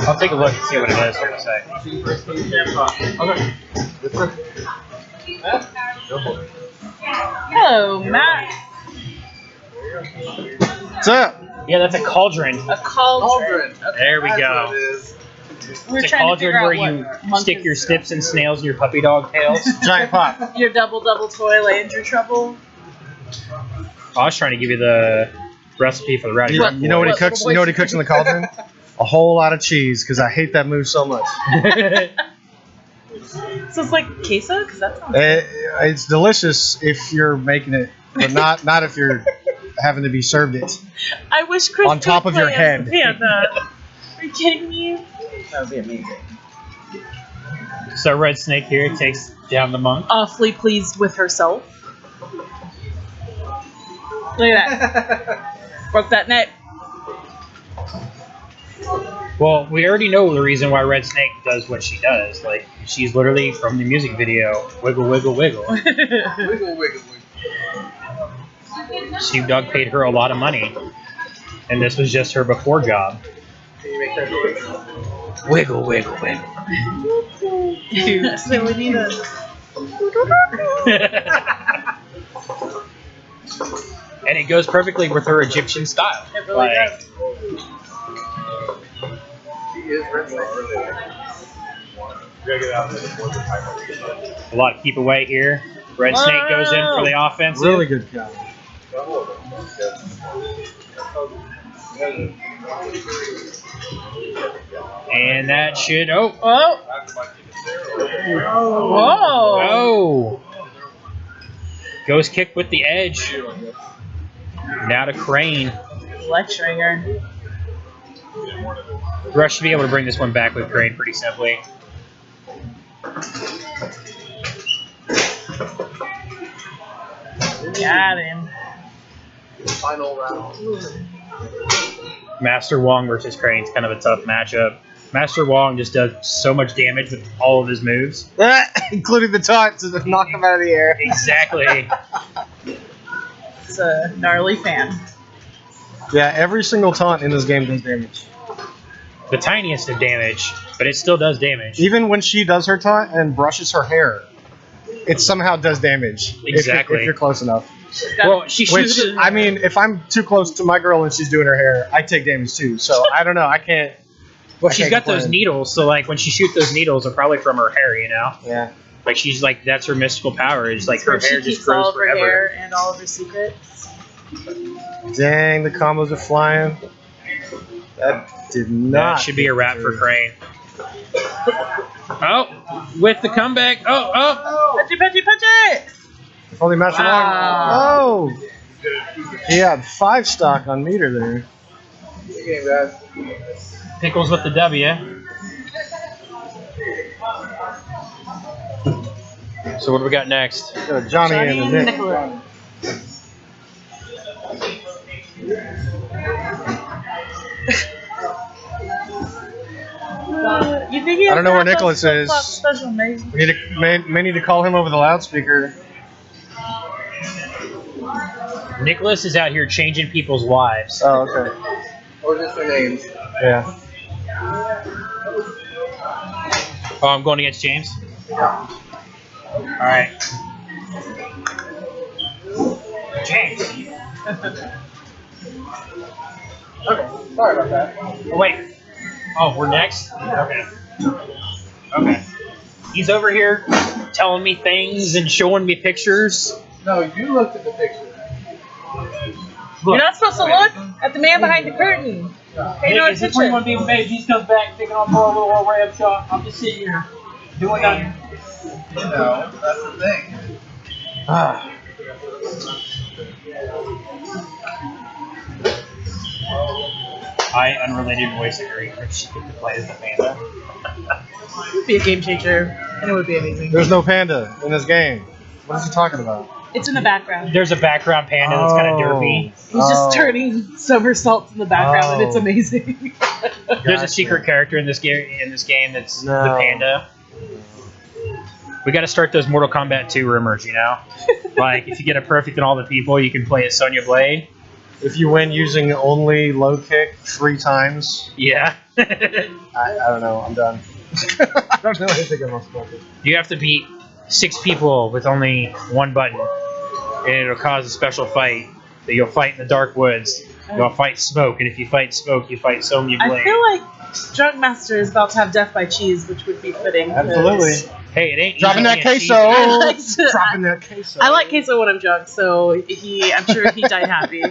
Speaker 4: I'll take a look and see what it is. Hold on a sec.
Speaker 2: Hello, Matt.
Speaker 1: What's up?
Speaker 4: Yeah, that's a cauldron.
Speaker 2: A cauldron. Okay.
Speaker 4: There we
Speaker 7: That's
Speaker 4: go.
Speaker 7: what it is.
Speaker 2: We're
Speaker 4: It's a
Speaker 2: trying to
Speaker 4: cauldron
Speaker 2: figure out
Speaker 4: where
Speaker 2: what
Speaker 4: you
Speaker 2: monk
Speaker 4: stick
Speaker 2: is-
Speaker 4: your snips and snails in your puppy dog tails.
Speaker 1: Giant pop.
Speaker 2: Your double toy Landry trouble.
Speaker 4: I was trying to give you the recipe for the rowdy.
Speaker 2: What-
Speaker 9: You know what he
Speaker 2: what
Speaker 9: cooks?
Speaker 2: little
Speaker 9: You know what he
Speaker 2: boys-
Speaker 9: cooks in the cauldron? A whole lot of cheese, because I hate that move so much.
Speaker 2: So it's like queso? Because that sounds
Speaker 9: It's delicious if you're making it, but not if you're having to be served it.
Speaker 2: I wish Chris
Speaker 9: On top
Speaker 2: could
Speaker 9: of your
Speaker 2: play
Speaker 9: head.
Speaker 2: as the panda. Are you kidding me?
Speaker 7: That would be amazing.
Speaker 4: So Red Snake here takes down the monk.
Speaker 2: Awfully pleased with herself. Look at that. Broke that neck.
Speaker 4: Well, we already know the reason why Red Snake does what she does. Like, she's literally from the music video. Wiggle, wiggle, wiggle.
Speaker 7: Wiggle, wiggle, wiggle.
Speaker 4: Snoop Dogg paid her a lot of money. And this was just her before job.
Speaker 7: Can you make that noise?
Speaker 4: Wiggle, wiggle, wiggle.
Speaker 2: So we need a...
Speaker 4: And it goes perfectly with her Egyptian style.
Speaker 2: It really does.
Speaker 7: She is red snake.
Speaker 4: A lot of keep away here. Red Snake goes in for the offensive.
Speaker 9: Really good count.
Speaker 4: And that should... Oh!
Speaker 2: Whoa.
Speaker 4: Oh! Ghost kick with the edge. Now to Crane.
Speaker 2: Lecturing her.
Speaker 4: Rush should be able to bring this one back with Crane pretty simply.
Speaker 2: Got him.
Speaker 7: Final round.
Speaker 4: Master Wong versus Crane is kind of a tough matchup. Master Wong just does so much damage with all of his moves.
Speaker 9: Including the taunt to knock him out of the air.
Speaker 4: Exactly.
Speaker 2: It's a gnarly fan.
Speaker 9: Yeah, every single taunt in this game does damage.
Speaker 4: The tiniest of damage, but it still does damage.
Speaker 9: Even when she does her taunt and brushes her hair, it somehow does damage.
Speaker 4: Exactly.
Speaker 9: If you're close enough.
Speaker 4: Well, she
Speaker 9: Which,
Speaker 4: shoots it.
Speaker 9: I mean, if I'm too close to my girl and she's doing her hair, I take damage too. So, I don't know. I can't...
Speaker 4: Well,
Speaker 9: I
Speaker 4: she's
Speaker 9: can't
Speaker 4: got those
Speaker 9: complain.
Speaker 4: needles, so like when she shoots those needles, they're probably from her hair, you know?
Speaker 9: Yeah.
Speaker 4: Like she's like, that's her mystical power. Is like
Speaker 2: It's
Speaker 4: her
Speaker 2: where she
Speaker 4: hair just
Speaker 2: keeps all
Speaker 4: grows
Speaker 2: of her
Speaker 4: forever.
Speaker 2: hair and all of her secrets.
Speaker 9: Dang, the combos are flying. That did not...
Speaker 4: That should be a
Speaker 9: hit
Speaker 4: wrap for
Speaker 9: through.
Speaker 4: Crane. Oh, with the comeback. Oh.
Speaker 2: Punch it, punch it, punch it!
Speaker 9: If only Master
Speaker 2: Wow.
Speaker 9: Long. Oh! He had 5 stock on meter there.
Speaker 7: Good game, guys.
Speaker 4: Pickles with the W. So what do we got next?
Speaker 9: Got a Johnny and a Nick.
Speaker 2: Nicholas. You think he
Speaker 9: I don't know where Nicholas
Speaker 2: has
Speaker 9: is.
Speaker 2: special name?
Speaker 9: We may need to call him over the loudspeaker.
Speaker 4: Nicholas is out here changing people's wives.
Speaker 9: Oh, okay.
Speaker 7: Or just their names.
Speaker 9: Yeah.
Speaker 4: Oh, I'm going against James?
Speaker 7: Yeah.
Speaker 4: Alright. James.
Speaker 7: Okay, sorry about that.
Speaker 4: Oh, wait. Oh, we're next? Okay. Okay. He's over here telling me things and showing me pictures.
Speaker 7: No, you looked at the picture.
Speaker 2: You're not supposed to look at the man behind the curtain. Pay no
Speaker 4: Is this where you want
Speaker 2: attention.
Speaker 4: to be with me? He comes back, taking on more little old ramp shot. I'm just sitting here doing nothing.
Speaker 7: No, that's the thing.
Speaker 9: Ah.
Speaker 4: I, unrelated voice agree. If she get to play as the panda.
Speaker 2: It would be a game changer, and it would be amazing.
Speaker 9: There's no panda in this game. What is he talking about?
Speaker 2: It's in the background.
Speaker 4: There's a background panda that's kind of derpy.
Speaker 2: He's just turning somersaults in the background, and it's amazing.
Speaker 4: There's a secret character in this game that's the panda. We got to start those Mortal Kombat 2 rumors, you know? Like, if you get a perfect in all the people, you can play as Sonya Blade.
Speaker 9: If you win using only low kick 3 times.
Speaker 4: Yeah.
Speaker 9: I don't know. I'm done. I don't know anything about smoking.
Speaker 4: You have to beat 6 people with only 1 button, and it'll cause a special fight that you'll fight in the dark woods. You'll fight Smoke, and if you fight Smoke, you fight Sonya Blade.
Speaker 2: I feel like Drunk Master is about to have death by cheese, which would be fitting.
Speaker 9: Absolutely.
Speaker 4: Hey, it ain't
Speaker 9: Dropping that
Speaker 4: easy
Speaker 9: queso.
Speaker 2: I
Speaker 9: Dropping that queso.
Speaker 2: I like queso when I'm drunk, so I'm sure he died happy.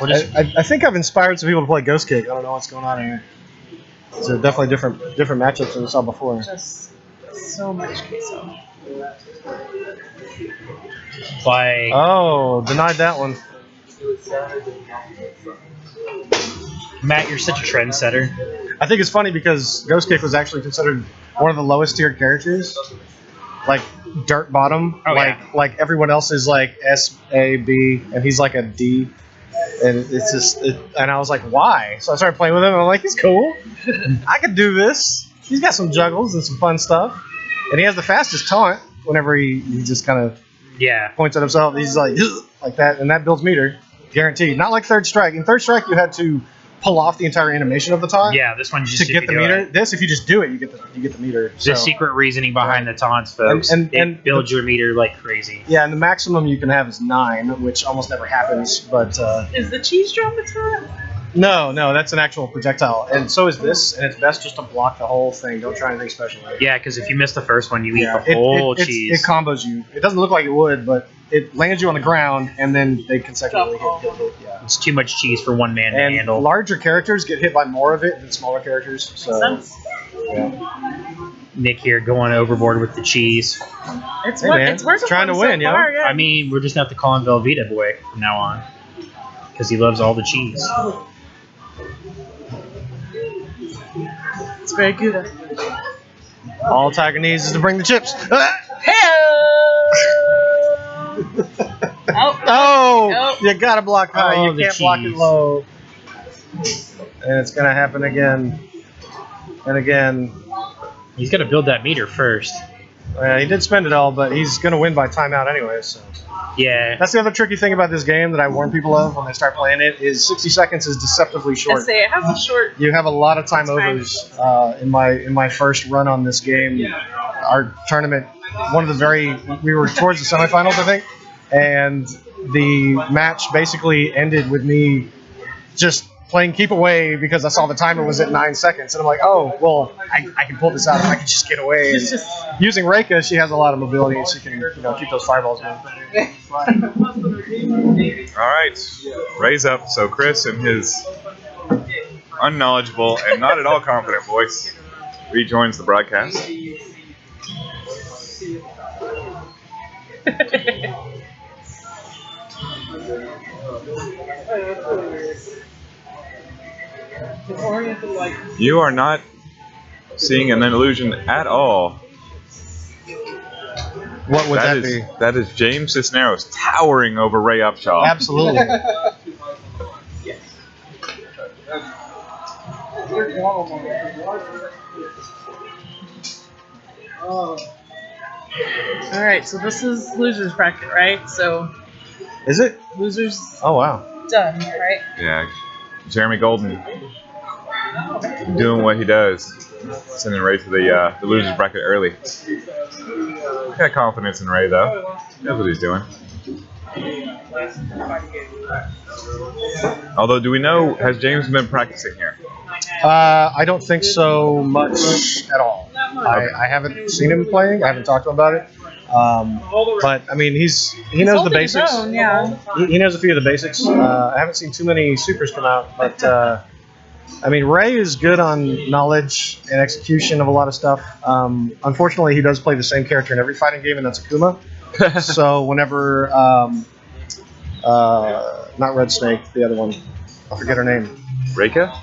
Speaker 9: I think I've inspired some people to play Ghost Kick. I don't know what's going on here. It's definitely different matchups than we saw before.
Speaker 2: Just so much queso.
Speaker 4: Like,
Speaker 9: Oh, denied that one.
Speaker 4: Matt, you're such a trendsetter.
Speaker 9: I think it's funny because Ghost Kick was actually considered one of the lowest tier characters, like dirt bottom.
Speaker 4: Oh,
Speaker 9: like everyone else is like S, A, B, and he's like a D. And it's just, and I was like, why? So I started playing with him, and I'm like, he's cool. I could do this. He's got some juggles and some fun stuff, and he has the fastest taunt. Whenever he just kind of points at himself, he's like that, and that builds meter, guaranteed. Not like Third Strike. In Third Strike, you had to pull off the entire animation of the taunt.
Speaker 4: Yeah, this one just
Speaker 9: to get the meter. This, if you just do it, you get the meter.
Speaker 4: The secret reasoning behind the taunts, folks. And builds your meter like crazy.
Speaker 9: Yeah, and the maximum you can have is 9, which almost never happens. But
Speaker 2: is the cheese drum a taunt?
Speaker 9: No, that's an actual projectile, and so is this. And it's best just to block the whole thing. Don't try anything special.
Speaker 4: Yeah, because if you miss the first one, you eat the whole cheese.
Speaker 9: It combos you. It doesn't look like it would, but it lands you on the ground, and then they consecutively hit. Yeah.
Speaker 4: It's too much cheese for one man to handle.
Speaker 9: And larger characters get hit by more of it than smaller characters. So,
Speaker 2: yeah.
Speaker 4: Nick here going overboard with the cheese.
Speaker 2: It's working.
Speaker 9: Trying to win,
Speaker 2: so far, yeah.
Speaker 4: I mean, we're just going to have to call him Velveeta Boy from now on. Because he loves all the cheese.
Speaker 2: It's very good.
Speaker 9: All Tiger needs is to bring the chips. Oh, you gotta block high. You can't block it low. And it's gonna happen again and again.
Speaker 4: He's gonna build that meter first.
Speaker 9: He did spend it all, but he's gonna win by timeout anyway. So
Speaker 4: yeah,
Speaker 9: that's the other tricky thing about this game that I warn people of when they start playing it is 60 seconds is deceptively short.
Speaker 2: I say it has a short.
Speaker 9: You have a lot of time overs. In my first run on this game, our tournament, we were towards the semifinals, I think, and the match basically ended with me just playing keep away because I saw the timer was at 9 seconds, and I'm like, oh, well, I can pull this out if I can just get away. And using Reika, she has a lot of mobility, and she can keep those fireballs moving.
Speaker 3: All right, Ray's up. So Chris and his unknowledgeable and not at all confident voice rejoins the broadcast. You are not seeing an illusion at all.
Speaker 9: What would that be?
Speaker 3: That is James Cisneros towering over Ray Upshaw.
Speaker 9: Absolutely.
Speaker 2: All right, so this is losers bracket, right? So
Speaker 9: Is it?
Speaker 2: losers
Speaker 9: Oh, wow.
Speaker 2: done, right?
Speaker 3: Yeah, Jeremy Golden doing what he does, sending Ray to the losers bracket early. Got confidence in Ray though. Knows what he's doing. Although, do we know, has James been practicing here?
Speaker 9: I don't think so much at all. I haven't seen him playing. I haven't talked to him about it. But I mean, he knows the basics.
Speaker 2: Own, yeah.
Speaker 9: He knows a few of the basics. I haven't seen too many supers come out, but I mean, Ray is good on knowledge and execution of a lot of stuff. Unfortunately, he does play the same character in every fighting game, and that's Akuma. So whenever, not Red Snake, the other one, I forget her name.
Speaker 3: Reika?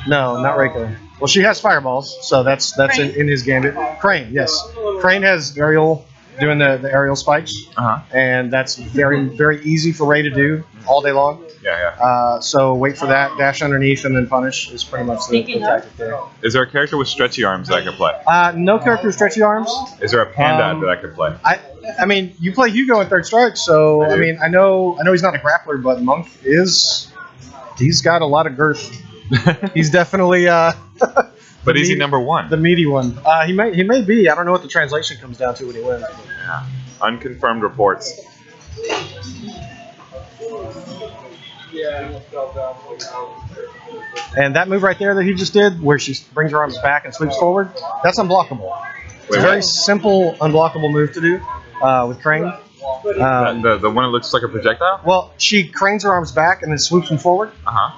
Speaker 9: No, not Reika. Well, she has fireballs, so that's in his gambit. Crane, yes. Crane has aerial, doing the aerial spikes, and that's very, very easy for Ray to do all day long.
Speaker 3: Yeah.
Speaker 9: So wait for that, dash underneath, and then punish is pretty much the tactic there.
Speaker 3: Is there a character with stretchy arms that I could play?
Speaker 9: No character with stretchy arms.
Speaker 3: Is there a panda that I could play?
Speaker 9: I mean, you play Hugo in Third Strike, so I mean, I know he's not a grappler, but Monk is. He's got a lot of girth. He's definitely.
Speaker 3: But is he number one?
Speaker 9: The meaty one. He may be. I don't know what the translation comes down to when he wins.
Speaker 3: Yeah. Unconfirmed reports.
Speaker 9: And that move right there that he just did, where she brings her arms back and sweeps forward, that's unblockable. It's a very simple unblockable move to do with Crane.
Speaker 3: The one that looks like a projectile?
Speaker 9: Well, she cranes her arms back and then swoops them forward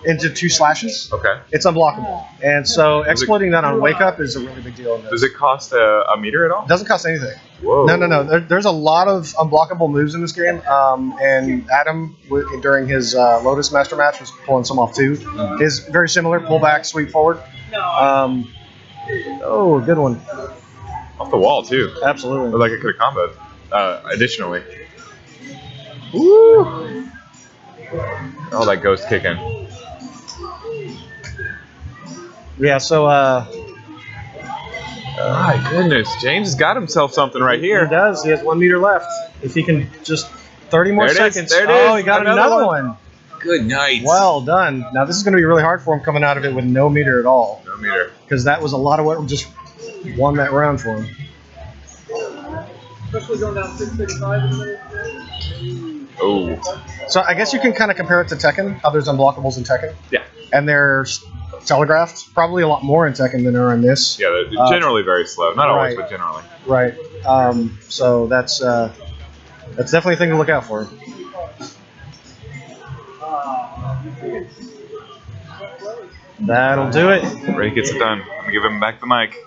Speaker 9: into 2 slashes.
Speaker 3: Okay.
Speaker 9: It's unblockable. And so exploiting that on Wake Up is a really big deal. In this.
Speaker 3: Does it cost a meter at all?
Speaker 9: It doesn't cost anything.
Speaker 3: Whoa.
Speaker 9: No. There's a lot of unblockable moves in this game. And Adam, during his Lotus Master match, was pulling some off too. Is very similar. Pull back, sweep forward. Oh, good one.
Speaker 3: Off the wall, too.
Speaker 9: Absolutely.
Speaker 3: Like it could have comboed. Additionally.
Speaker 9: Woo!
Speaker 3: Oh, that ghost kicking.
Speaker 9: Yeah, so,
Speaker 3: my goodness, James has got himself something right here.
Speaker 9: He does. He has 1 meter left. If he can just 30 more seconds.
Speaker 3: There it is.
Speaker 9: Oh, he got another one.
Speaker 3: Good night.
Speaker 9: Well done. Now, this is going to be really hard for him coming out of it with no meter at all.
Speaker 3: No meter.
Speaker 9: Because that was a lot of what just won that round for him.
Speaker 7: Especially going down 635 in the middle.
Speaker 3: Oh.
Speaker 9: So I guess you can kind of compare it to Tekken, how there's unblockables in Tekken.
Speaker 3: Yeah.
Speaker 9: And they're telegraphed, probably a lot more in Tekken than are in this.
Speaker 3: Yeah, they're generally very slow. Not always, but generally.
Speaker 9: Right. So that's definitely a thing to look out for. That'll do it.
Speaker 3: Ray gets it done. I'm going to give him back the mic.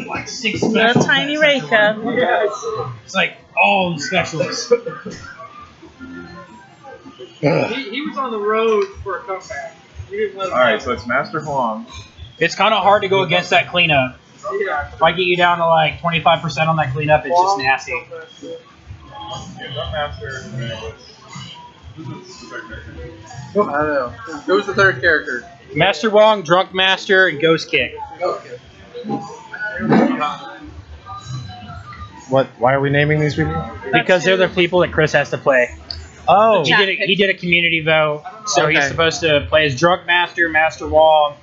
Speaker 4: Like 6
Speaker 2: The
Speaker 4: specials.
Speaker 2: tiny Reika.
Speaker 4: It's like all the specials.
Speaker 7: He was on the road for a comeback. You didn't let him
Speaker 3: Alright, so it's Master Huang.
Speaker 4: It's kind of hard to go against that cleanup.
Speaker 7: Yeah.
Speaker 4: If I get you down to like 25% on that cleanup, it's just nasty.
Speaker 7: I don't know. Who's the third character?
Speaker 4: Master Wong, Drunk Master, and Ghost Kick.
Speaker 7: Okay.
Speaker 9: What? Why are we naming these people?
Speaker 4: Because they're the people that Chris has to play.
Speaker 9: Oh.
Speaker 4: He did a community vote, so he's
Speaker 9: Okay.
Speaker 4: supposed to play as Drunk Master, Master Wong,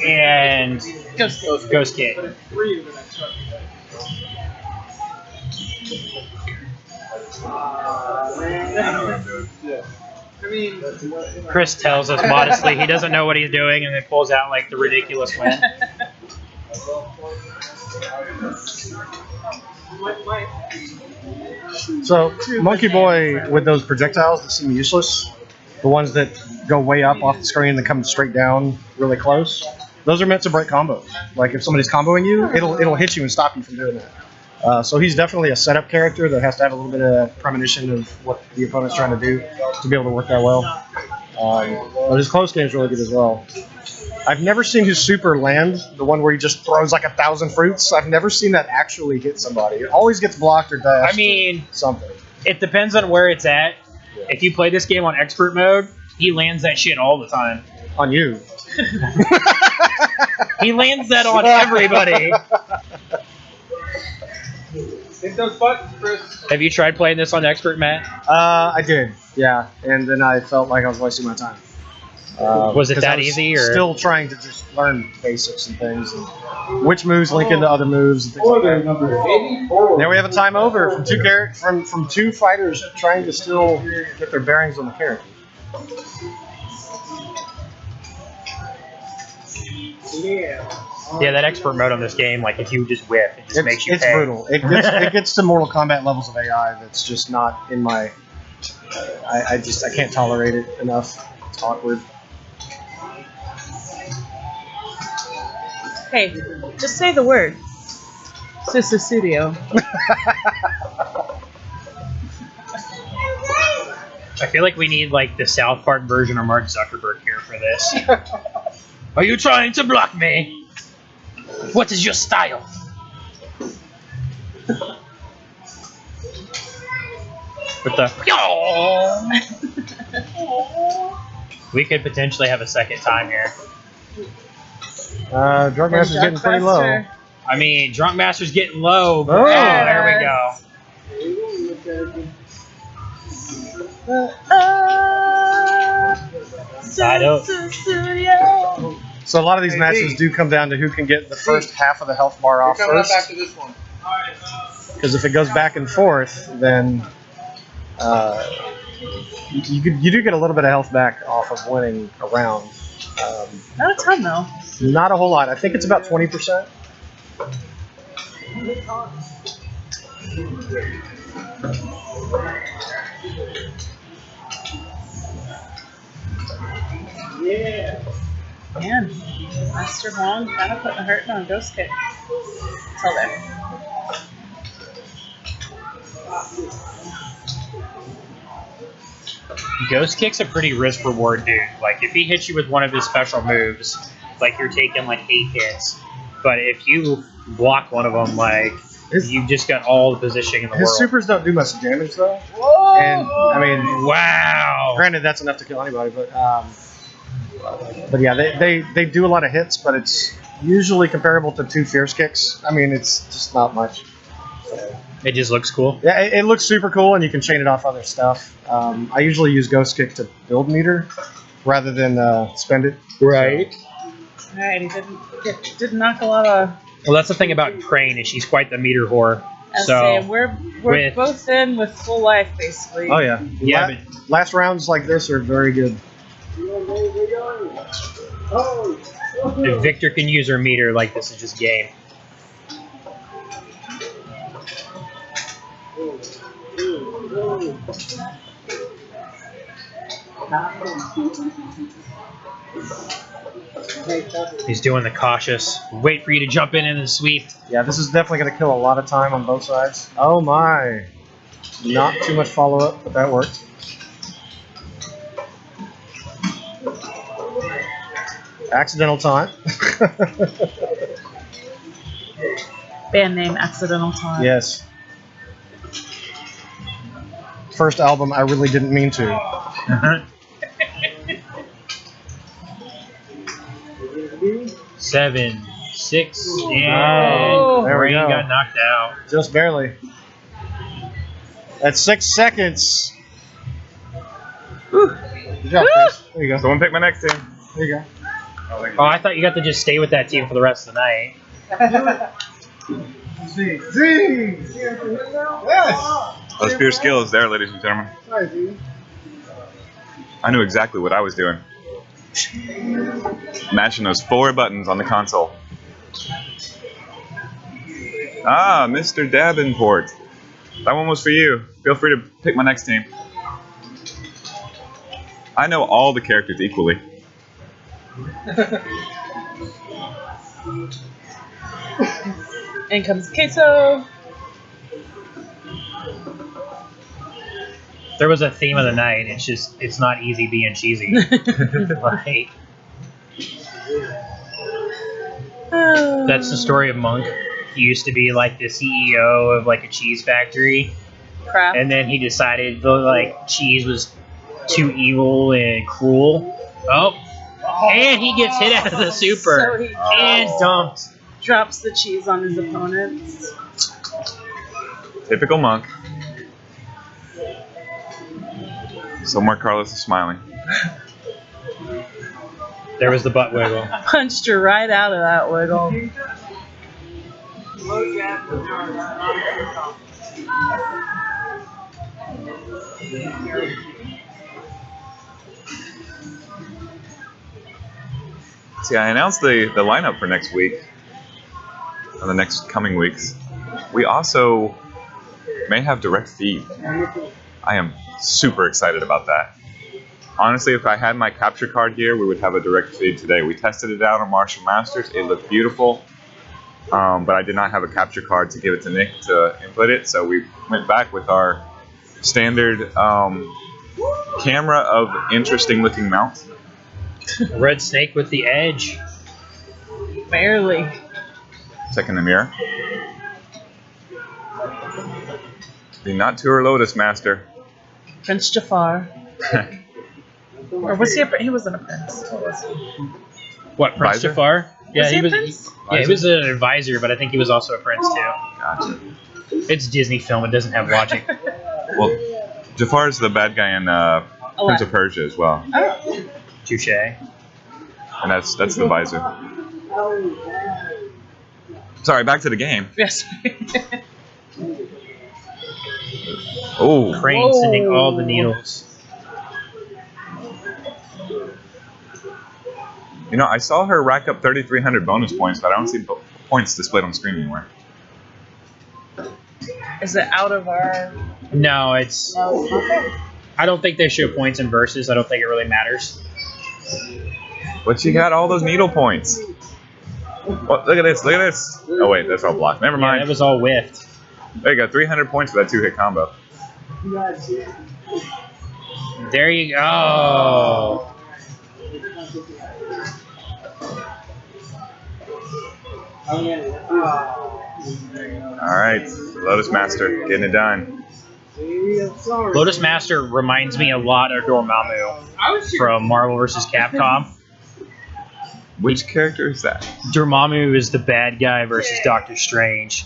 Speaker 4: and Ghost Kick.
Speaker 7: Three of the next one. Yeah.
Speaker 4: Chris tells us modestly he doesn't know what he's doing and then pulls out like the ridiculous win.
Speaker 9: So, Monkey Boy with those projectiles that seem useless, the ones that go way up off the screen and come straight down really close, those are meant to break combos. Like if somebody's comboing you, it'll hit you and stop you from doing that. So he's definitely a setup character that has to have a little bit of premonition of what the opponent's trying to do to be able to work that well. But his close game is really good as well. I've never seen his super land, the one where he just throws like 1,000 fruits. I've never seen that actually hit somebody. It always gets blocked or dashed.
Speaker 4: I mean,
Speaker 9: something.
Speaker 4: It depends on where it's at. If you play this game on expert mode, he lands that shit all the time.
Speaker 9: On you.
Speaker 4: He lands that on everybody.
Speaker 7: Hit those buttons, Chris.
Speaker 4: Have you tried playing this on expert, Matt?
Speaker 9: I did, yeah. And then I felt like I was wasting my time.
Speaker 4: Was it that
Speaker 9: I was
Speaker 4: easy, or
Speaker 9: still trying to just learn basics and things, and which moves link into other moves and things like that. Now we have a time over from two fighters trying to still get their bearings on the character.
Speaker 4: Yeah, that expert mode on this game, like if you just whiff, it just makes you
Speaker 9: It's
Speaker 4: pay.
Speaker 9: brutal. It gets to Mortal Kombat levels of AI that's just not in my. I can't tolerate it enough. It's awkward.
Speaker 2: Hey, just say the word. Sister Studio.
Speaker 4: I feel like we need like the South Park version of Mark Zuckerberg here for this. Are you trying to block me? What is your style? With the we could potentially have a second time here.
Speaker 9: Drunk Master's getting pretty low.
Speaker 4: I mean, Drunk Master's getting low.
Speaker 9: Oh,
Speaker 4: there we go.
Speaker 9: So a lot of these matches do come down to who can get the first half of the health bar off
Speaker 7: Coming up
Speaker 9: first.
Speaker 7: after this one.
Speaker 9: Because if it goes back and forth, then you do get a little bit of health back off of winning a round.
Speaker 2: Not a ton, though.
Speaker 9: Not a whole lot. I think it's about 20%.
Speaker 7: Yeah.
Speaker 2: Man, Master Wong kind of putting a hurt on a ghost kick. Till there.
Speaker 4: Ghost Kick's a pretty risk reward dude. Like if he hits you with one of his special moves, like you're taking like 8 hits. But if you block one of them, like you just got all the positioning in the
Speaker 9: His
Speaker 4: world.
Speaker 9: supers don't do much damage though.
Speaker 2: Whoa!
Speaker 9: And I mean,
Speaker 4: wow.
Speaker 9: Granted, that's enough to kill anybody, but yeah, they do a lot of hits, but it's usually comparable to 2 fierce kicks. I mean, it's just not much. So.
Speaker 4: It just looks cool.
Speaker 9: Yeah, it looks super cool, and you can chain it off other stuff. I usually use Ghost Kick to build meter rather than spend it.
Speaker 4: Right.
Speaker 2: Alright, he didn't knock a lot of.
Speaker 4: Well, that's the thing about Crane is she's quite the meter whore.
Speaker 2: So we're both in with full life, basically.
Speaker 9: Oh yeah,
Speaker 4: Yeah. But
Speaker 9: last rounds like this are very good.
Speaker 4: if Victor can use her meter, like this is just game. He's doing the cautious. Wait for you to jump in and then sweep.
Speaker 9: Yeah, this is definitely going to kill a lot of time on both sides. Oh my. Not too much follow-up, but that worked. Accidental taunt.
Speaker 2: Band name Accidental Time.
Speaker 9: Yes. First album I really didn't mean to.
Speaker 4: 7, 6, and
Speaker 9: there we
Speaker 4: Rain
Speaker 9: go.
Speaker 4: got knocked out.
Speaker 9: Just barely. That's 6 seconds. Good job, Chris. There you go.
Speaker 3: Someone pick my next team.
Speaker 9: There you go.
Speaker 4: Oh, I thought you got to just stay with that team for the rest of the night.
Speaker 3: Those pure skills there, ladies and gentlemen. I knew exactly what I was doing. Mashing those 4 buttons on the console. Ah, Mr. Davenport. That one was for you. Feel free to pick my next team. I know all the characters equally.
Speaker 2: In comes Queso.
Speaker 4: There was a theme of the night. It's not easy being cheesy. Like, that's the story of Monk. He used to be like the CEO of like a cheese factory,
Speaker 2: Crap.
Speaker 4: and then he decided like cheese was too evil and cruel. Oh, and he gets hit out of the super
Speaker 2: So he
Speaker 4: and dumped.
Speaker 2: drops the cheese on his opponents.
Speaker 3: Typical Monk. Somewhere Carlos is smiling.
Speaker 4: There was the butt wiggle.
Speaker 2: Punched her right out of that wiggle.
Speaker 3: See, I announced the lineup for next week, or the next coming weeks. We also may have direct feed. I am super excited about that. Honestly, if I had my capture card here, we would have a direct feed today. We tested it out on MartialMasters. It looked beautiful, but I did not have a capture card to give it to Nick to input it, so we went back with our standard camera of interesting looking mount.
Speaker 4: Red snake with the edge.
Speaker 2: Barely.
Speaker 3: Checking the mirror. The Not Tour Lotus Master.
Speaker 2: Prince Jafar. Or was he a prince? He wasn't a prince. What was he?
Speaker 4: What, Prince
Speaker 3: Advisor?
Speaker 4: Jafar? Yeah,
Speaker 2: Was he
Speaker 4: he
Speaker 2: a
Speaker 4: was.
Speaker 2: prince?
Speaker 4: Yeah, he was an advisor, but I think he was also a prince too.
Speaker 3: Gotcha.
Speaker 4: It's Disney film; it doesn't have logic.
Speaker 3: Well, Jafar is the bad guy in Prince of Persia as well,
Speaker 2: Oh.
Speaker 4: Touche.
Speaker 3: and that's the visor. Sorry, back to the game.
Speaker 2: Yes.
Speaker 3: Oh,
Speaker 4: Crane sending all the needles.
Speaker 3: you know, I saw her rack up 3,300 bonus points, but I don't see points displayed on screen anywhere.
Speaker 2: Is it out of our...
Speaker 4: No, it's.
Speaker 2: No, it's not there.
Speaker 4: I don't think they show points in versus. I don't think it really matters.
Speaker 3: But she got all those needle points. Oh, look at this! Look at this! Oh wait, that's all blocked. Never
Speaker 4: Yeah,
Speaker 3: mind.
Speaker 4: it was all whiffed.
Speaker 3: There you go, 300 points for that 2-hit combo.
Speaker 4: There you go.
Speaker 3: All right, Lotus Master getting it done.
Speaker 4: Lotus Master reminds me a lot of Dormammu from Marvel vs. Capcom.
Speaker 3: Which character is that?
Speaker 4: Dormammu is the bad guy versus Doctor Strange.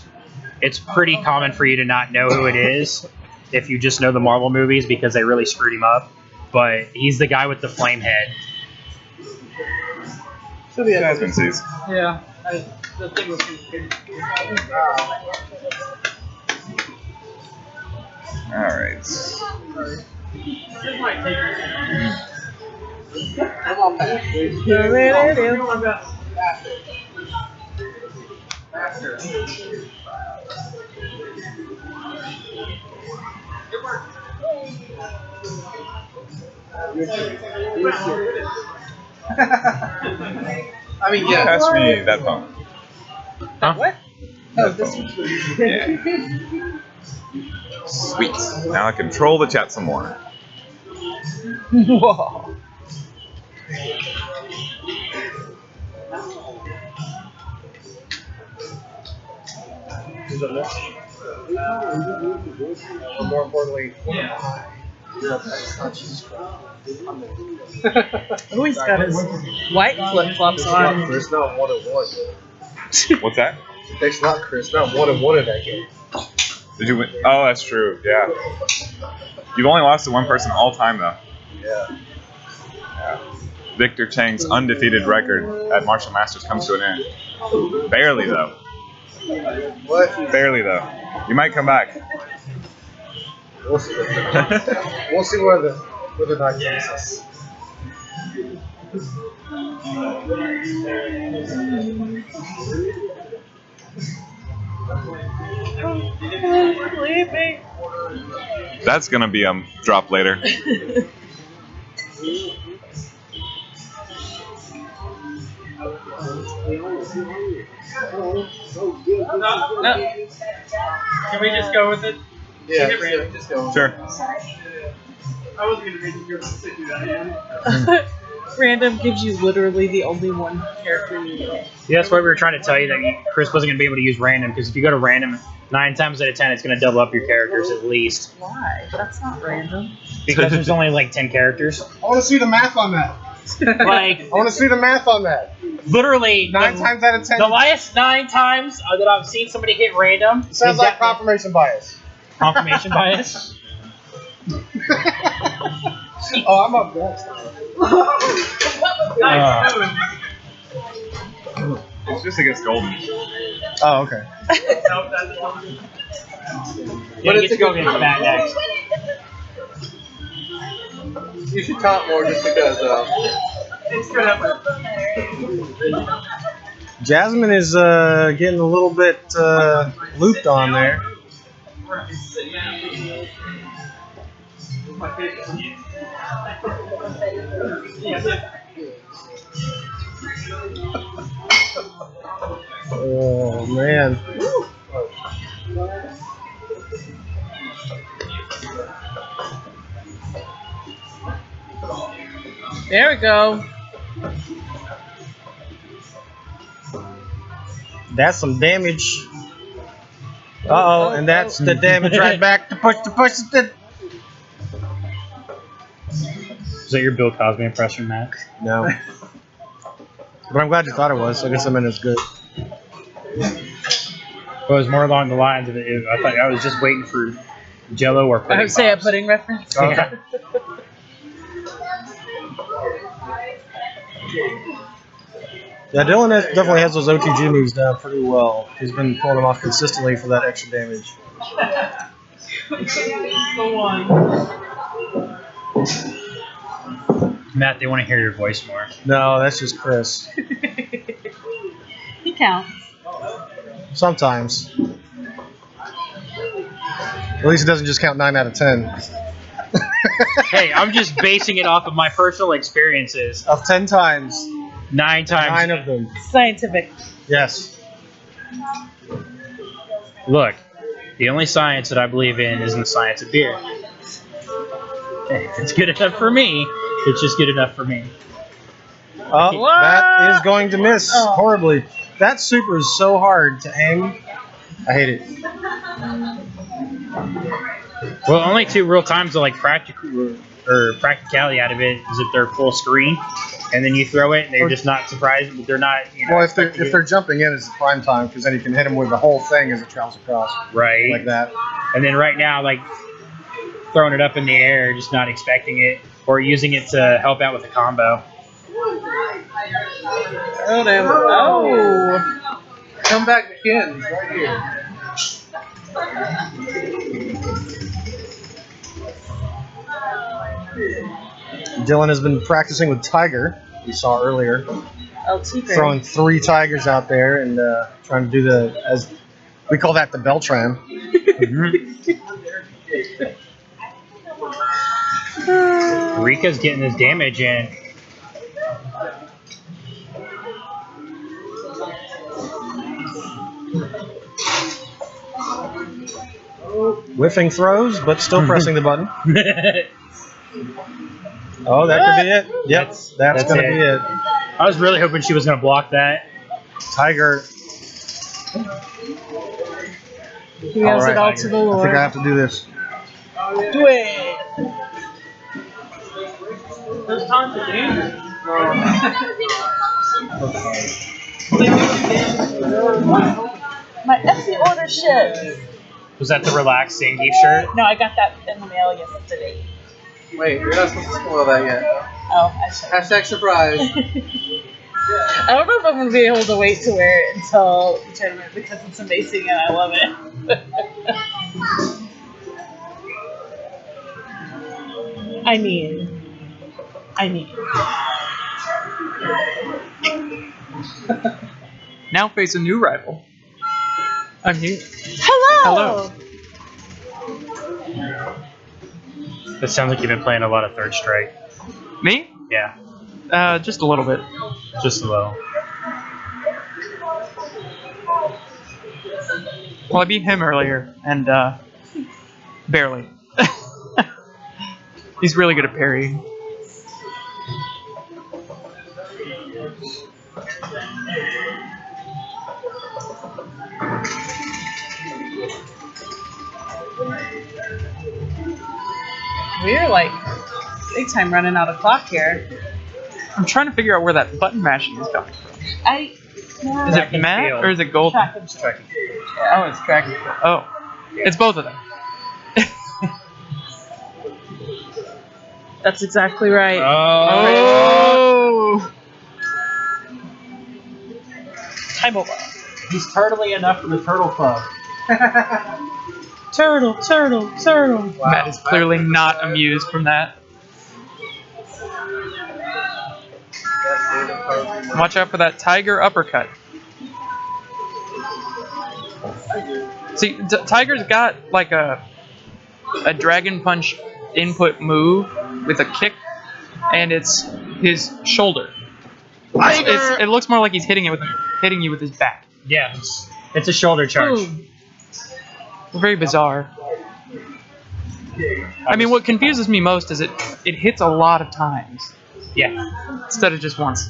Speaker 4: It's pretty common for you to not know who it is if you just know the Marvel movies because they really screwed him up. But he's the guy with the flame head.
Speaker 3: Jasmine sees.
Speaker 2: Yeah. The thing was...
Speaker 3: All right.
Speaker 7: I mean, yeah.
Speaker 3: Pass me that phone.
Speaker 4: Huh?
Speaker 2: What? Oh, this one.
Speaker 3: Yeah. Sweet. Now I control the chat some more.
Speaker 2: Whoa.
Speaker 9: More importantly,
Speaker 2: Oh, he's got his white flip-flops on.
Speaker 9: Chris not 1-1.
Speaker 3: What's that?
Speaker 9: It's not Chris, not 1-1 in that game.
Speaker 3: Did you win? Oh, that's true. Yeah. You've only lost to one person all time, though.
Speaker 9: Yeah.
Speaker 3: Victor Chang's undefeated record at MartialMasters comes to an end. Barely, though.
Speaker 9: What?
Speaker 3: Barely, though. You might come back.
Speaker 9: We'll see. We'll see where the night takes us.
Speaker 2: Sleeping.
Speaker 3: That's gonna be a drop later.
Speaker 4: No. Can we just go with it?
Speaker 7: Yeah, just go.
Speaker 3: Sure.
Speaker 7: I wasn't gonna make you do that.
Speaker 2: Random gives you literally the only one character you get.
Speaker 4: Yeah, that's why we were trying to tell you that Chris wasn't going to be able to use random, because if you go to random, 9 times out of 10, it's going to double up your characters at least.
Speaker 2: Why? That's not random.
Speaker 4: Because there's only like 10 characters.
Speaker 9: I want to see the math on that.
Speaker 4: Like,
Speaker 9: I want to see the math on that.
Speaker 4: literally,
Speaker 9: 9 times out of 10.
Speaker 4: the last 9 times that I've seen somebody hit random,
Speaker 9: Sounds like confirmation bias.
Speaker 4: confirmation bias.
Speaker 9: Oh, I'm up next.
Speaker 3: It's just against Golden.
Speaker 9: Oh, okay.
Speaker 4: Yeah, you get to go against Matt next.
Speaker 7: You should taunt more just because.
Speaker 9: Jasmine is getting a little bit looped on there. Oh man.
Speaker 2: There we go.
Speaker 9: That's some damage. Uh-oh, and that's the damage right back to push.
Speaker 4: Is that your Bill Cosby impression, Matt?
Speaker 9: No. But I'm glad you thought it was. I guess I meant it's good.
Speaker 4: It was more along the lines of it. I thought I was just waiting for Jello or pudding.
Speaker 2: I would say a
Speaker 4: pops.
Speaker 2: pudding reference.
Speaker 4: Okay.
Speaker 9: Yeah, Dylan definitely has those OTG moves down pretty well. He's been pulling them off consistently for that extra damage.
Speaker 4: Matt, they want to hear your voice more.
Speaker 9: No, that's just Chris.
Speaker 2: He counts.
Speaker 9: Sometimes. At least it doesn't just count 9 out of 10.
Speaker 4: Hey, I'm just basing it off of my personal experiences.
Speaker 9: Of 10 times,
Speaker 4: 9 times.
Speaker 9: 9 of them.
Speaker 2: Scientific.
Speaker 9: Yes.
Speaker 4: Look, the only science that I believe in is in the science of beer. If it's good enough for me, it's just good enough for me.
Speaker 9: Oh, that is going to miss horribly. That super is so hard to aim. I hate it.
Speaker 4: Well, only 2 real times of like practicality out of it is if they're full screen, and then you throw it and they're just not surprised, but they're not. You know,
Speaker 9: Well, if they're jumping in, it's the prime time because then you can hit them with the whole thing as it travels across.
Speaker 4: right,
Speaker 9: Like that.
Speaker 4: and then right now, like throwing it up in the air, just not expecting it, or using it to help out with a combo.
Speaker 7: Oh damn!
Speaker 2: Oh.
Speaker 7: Come back again. He's right here.
Speaker 9: Dylan has been practicing with Tiger. We saw earlier.
Speaker 2: LT
Speaker 9: Throwing 3 tigers out there and trying to do as we call that the Beltran.
Speaker 4: Rika's getting this damage in.
Speaker 9: Whiffing throws, but still pressing the button. Oh, that could be it. Yep, that's going to be it.
Speaker 4: I was really hoping she was going to block that.
Speaker 9: Tiger.
Speaker 2: He has it all to the Lord.
Speaker 9: I think I have to do this.
Speaker 2: Do it.
Speaker 4: Those times are dangerous.
Speaker 2: My Etsy order shipped.
Speaker 4: Was that the relaxed Zangief shirt?
Speaker 2: No, I got that in the mail yesterday.
Speaker 7: Wait, you're not supposed to spoil that yet.
Speaker 2: Oh, I should.
Speaker 7: Hashtag surprise.
Speaker 2: I don't know if I'm going to be able to wait to wear it until the tournament because it's amazing and I love it. I mean.
Speaker 10: Now face a new rival. I'm here.
Speaker 2: Hello.
Speaker 4: It sounds like you've been playing a lot of Third Strike.
Speaker 10: Me?
Speaker 4: Yeah,
Speaker 10: Just a little bit.
Speaker 4: just a little.
Speaker 10: Well, I beat him earlier, and barely. He's really good at parrying.
Speaker 2: We're like big time running out of clock here.
Speaker 10: I'm trying to figure out where that button mashing is coming from. Is
Speaker 4: Track
Speaker 10: it
Speaker 4: and
Speaker 10: matte
Speaker 4: field.
Speaker 10: or is it gold?
Speaker 2: Track and field.
Speaker 4: Tracking.
Speaker 10: Oh, it's track and field. Oh, it's both of them.
Speaker 2: That's exactly right.
Speaker 10: Oh!
Speaker 2: Time over.
Speaker 4: He's turtly enough for the Turtle Club.
Speaker 2: Turtle, turtle, turtle.
Speaker 7: Wow.
Speaker 10: Matt is clearly not amused from that. Watch out for that tiger uppercut. See, Tiger's got like a dragon punch input move with a kick, and it's his shoulder. It looks more like he's hitting you with his back.
Speaker 4: Yeah, it's a shoulder charge.
Speaker 2: Boom.
Speaker 10: Very bizarre. I mean, what confuses me most is it hits a lot of times
Speaker 4: Yeah.
Speaker 10: instead of just once.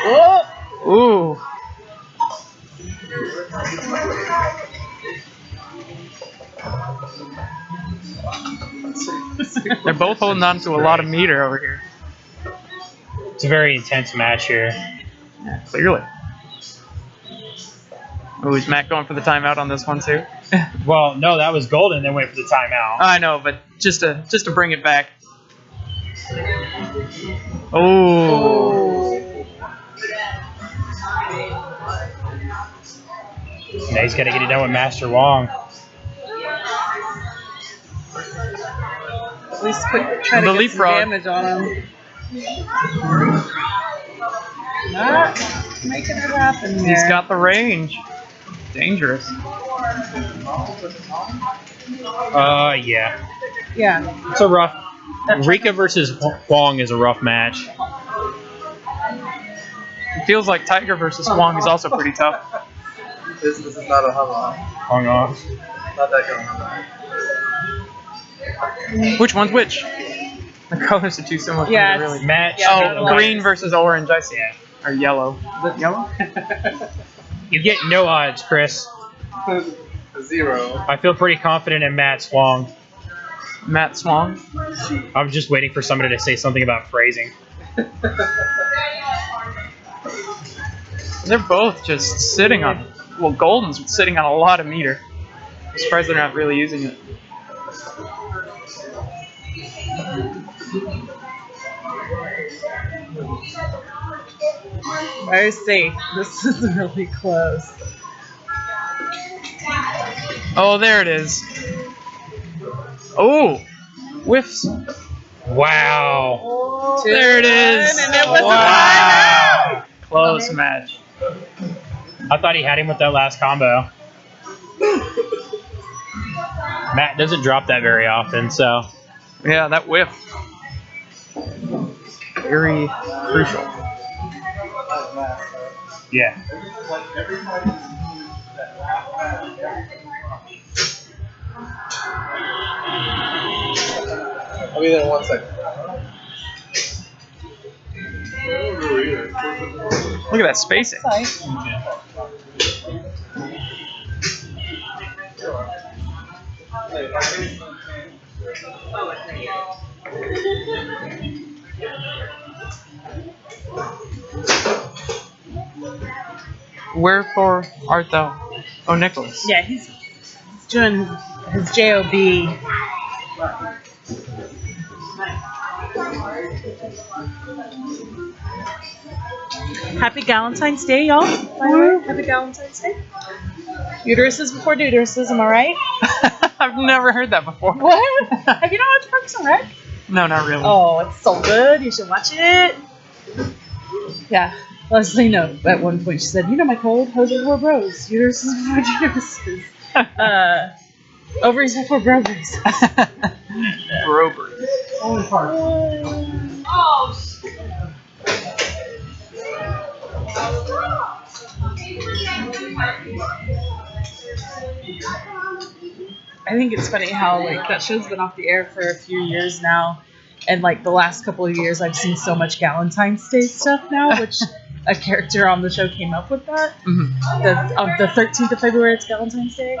Speaker 2: Oh!
Speaker 10: Ooh. They're both holding on to a lot of meter over here.
Speaker 4: It's a very intense match here.
Speaker 10: Yeah, clearly. Ooh, is Matt going for the timeout on this one too?
Speaker 4: Well, no, that was Golden, then went for the timeout.
Speaker 10: I know, but just to bring it back. Oh.
Speaker 4: Now he's got to get it done with Master Wong.
Speaker 2: At least try to
Speaker 10: The
Speaker 2: get
Speaker 10: leapfrog.
Speaker 2: some damage on him. Not making it happen here.
Speaker 10: He's got the range. Dangerous.
Speaker 4: Yeah.
Speaker 2: Yeah.
Speaker 4: It's a rough. Rika versus Wong is a rough match.
Speaker 10: It feels like Tiger versus Wong is also pretty tough.
Speaker 7: This is not a hung
Speaker 4: Hung off.
Speaker 7: Not that kind of hung
Speaker 10: Which one's which? The colors are too similar. for me
Speaker 2: Yeah,
Speaker 10: to really.
Speaker 4: Match.
Speaker 2: Yeah,
Speaker 10: Oh,
Speaker 2: like-
Speaker 10: green versus orange. I see.
Speaker 4: Yeah.
Speaker 10: Or yellow. Is it yellow?
Speaker 4: You get no odds, Chris.
Speaker 7: Zero.
Speaker 4: I feel pretty confident in Matt Wong.
Speaker 10: Matt Swan.
Speaker 4: I'm just waiting for somebody to say something about phrasing.
Speaker 10: They're both just sitting on. Well, Golden's sitting on a lot of meter. I'm surprised they're not really using it.
Speaker 2: Very safe. This is really close.
Speaker 10: Oh, there it is. Oh, whiffs.
Speaker 4: Wow.
Speaker 10: There it is.
Speaker 2: And it was
Speaker 4: Wow.
Speaker 10: Close match.
Speaker 4: I thought he had him with that last combo. Matt doesn't drop that very often, so.
Speaker 10: Yeah, that whiff. Very crucial.
Speaker 4: Yeah.
Speaker 7: I'll be there in 1 second.
Speaker 10: Look at that spacing. Wherefore art thou, O Nicholas?
Speaker 2: Yeah, he's doing his job. Happy Valentine's Day, y'all. By the way, happy Valentine's Day. Uteruses before deuteruses, am I right?
Speaker 10: I've never heard that before.
Speaker 2: What? Have you not watched Parks and Rec?
Speaker 10: No, not really.
Speaker 2: Oh, it's so good. You should watch it. Yeah. Leslie, no. At one point, she said, "You know my code. Hoes before bros. Uteruses before uteruses. Ovaries before brothers."
Speaker 10: Brobers.
Speaker 2: Oh, I think it's funny how like that show's been off the air for a few years now, and like the last couple of years I've seen so much Valentine's Day stuff now, which a character on the show came up with that.
Speaker 10: Mm-hmm.
Speaker 2: The 13th of February, it's Valentine's Day.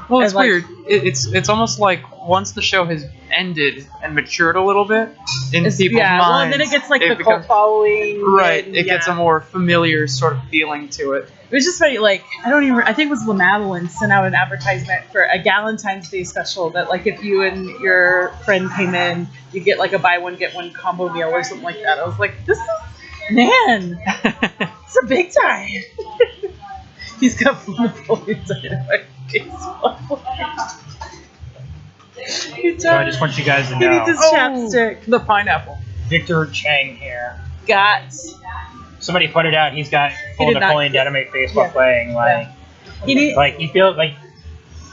Speaker 10: Well, it's
Speaker 2: And, like,
Speaker 10: weird. It's almost like once the show has ended and matured a little bit in people's
Speaker 2: Well,
Speaker 10: minds,
Speaker 2: and then it gets like the
Speaker 10: becomes,
Speaker 2: cult following.
Speaker 10: right.
Speaker 2: And,
Speaker 10: It gets a more familiar sort of feeling to it.
Speaker 2: It was just very like I think it was La Madeline sent out an advertisement for a Valentine's Day special that like if you and your friend came in, you get like a buy one get one combo meal or something like that. I was like, this is it's a big time. He's got Napoleon Dynamite face.
Speaker 4: So I just want you guys to
Speaker 2: He
Speaker 4: know.
Speaker 2: needs his chapstick.
Speaker 10: The pineapple.
Speaker 4: Victor Chang here.
Speaker 2: Got.
Speaker 4: Somebody put it out. He's got full
Speaker 2: did not-
Speaker 4: Napoleon Dynamite face while playing. Like,
Speaker 2: He did.
Speaker 4: like you feel like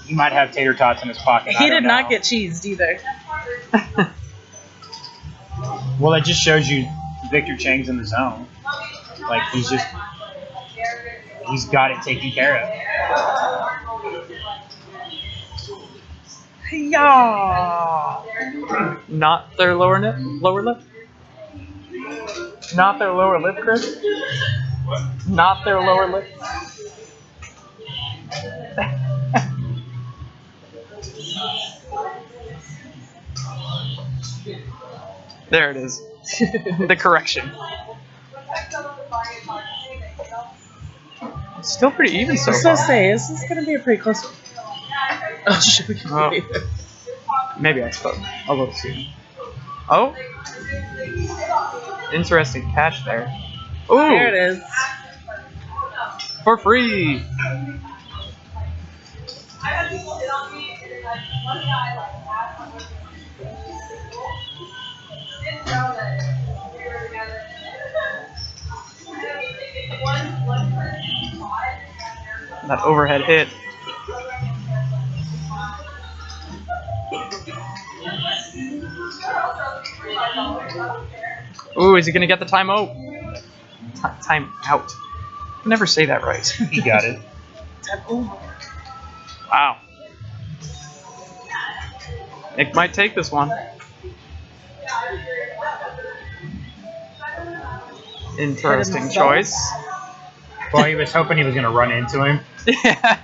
Speaker 4: he might have tater tots in his pocket.
Speaker 2: He did not get cheesed either.
Speaker 4: Well, it just shows you Victor Chang's in the zone. Like he's got it taken care of.
Speaker 2: Yeah.
Speaker 10: Not their lower lip. Not their lower lip, Chris. Not their lower lip. There it is. The correction. It's still pretty even so
Speaker 2: I was
Speaker 10: far.
Speaker 2: gonna say, this is gonna be a pretty close one. Oh, should we
Speaker 10: Oh. Maybe I spoke a little soon. Oh, interesting catch there. Ooh,
Speaker 2: There it is.
Speaker 10: for free. That overhead hit. Ooh, is he gonna get the time out? Time out. I can never say that right.
Speaker 4: He got it.
Speaker 10: Wow. Nick might take this one. Interesting choice.
Speaker 4: Well, he was hoping he was gonna run into him.
Speaker 10: Yeah.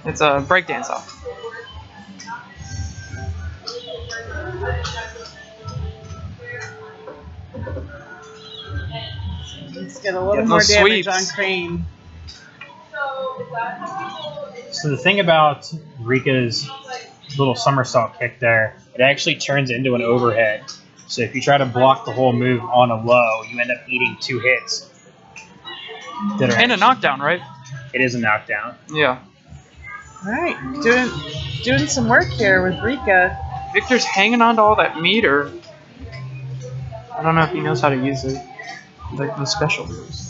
Speaker 10: It's a breakdance off.
Speaker 2: Let's get a little
Speaker 10: Get
Speaker 2: more
Speaker 10: those
Speaker 2: damage
Speaker 10: sweeps.
Speaker 2: on Crane.
Speaker 4: So the thing about Rika's little somersault kick there, it actually turns into an overhead. So if you try to block the whole move on a low, you end up eating 2 hits. That are
Speaker 10: And a knockdown, right?
Speaker 4: It is a knockdown.
Speaker 10: Yeah.
Speaker 2: Alright, doing some work here with Rika.
Speaker 10: Victor's hanging on to all that meter. I don't know if he knows how to use it. The special moves.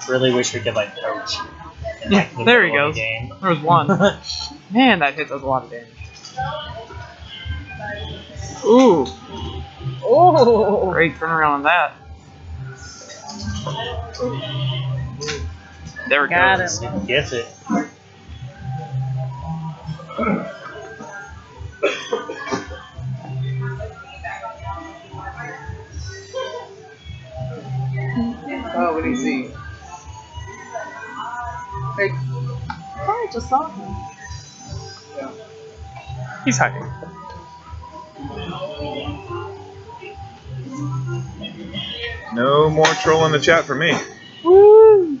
Speaker 4: Really wish we could like coach. And,
Speaker 10: Yeah,
Speaker 4: like, the
Speaker 10: there he
Speaker 4: middle of
Speaker 10: goes.
Speaker 4: the game.
Speaker 10: There was one. Man, that hit does a lot of damage. Ooh.
Speaker 2: Oh,
Speaker 10: Great turnaround on that. There it
Speaker 2: got
Speaker 10: goes.
Speaker 2: him.
Speaker 4: Gets it.
Speaker 7: Oh, what do you see? Hey.
Speaker 2: Oh, I just saw him.
Speaker 10: He's hiding.
Speaker 3: No more troll in the chat for me.
Speaker 2: Woo!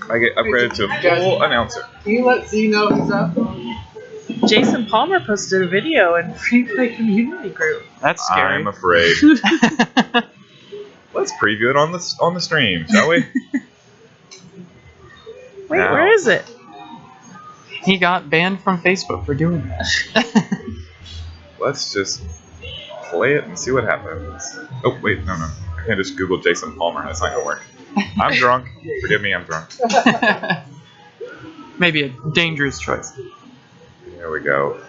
Speaker 3: I get upgraded to a full announcer.
Speaker 7: Can you let Z know who's up?
Speaker 2: Jason Palmer posted a video in Free Play community group.
Speaker 10: That's scary.
Speaker 3: I'm afraid. Let's preview it on the stream, shall we?
Speaker 2: Wait,
Speaker 3: Now.
Speaker 2: where is it?
Speaker 10: He got banned from Facebook for doing that.
Speaker 3: Let's just play it and see what happens. Oh, wait, no. I can't just Google Jason Palmer. That's not going to work. I'm drunk. Forgive me, I'm drunk.
Speaker 10: Maybe a dangerous choice.
Speaker 3: There we go.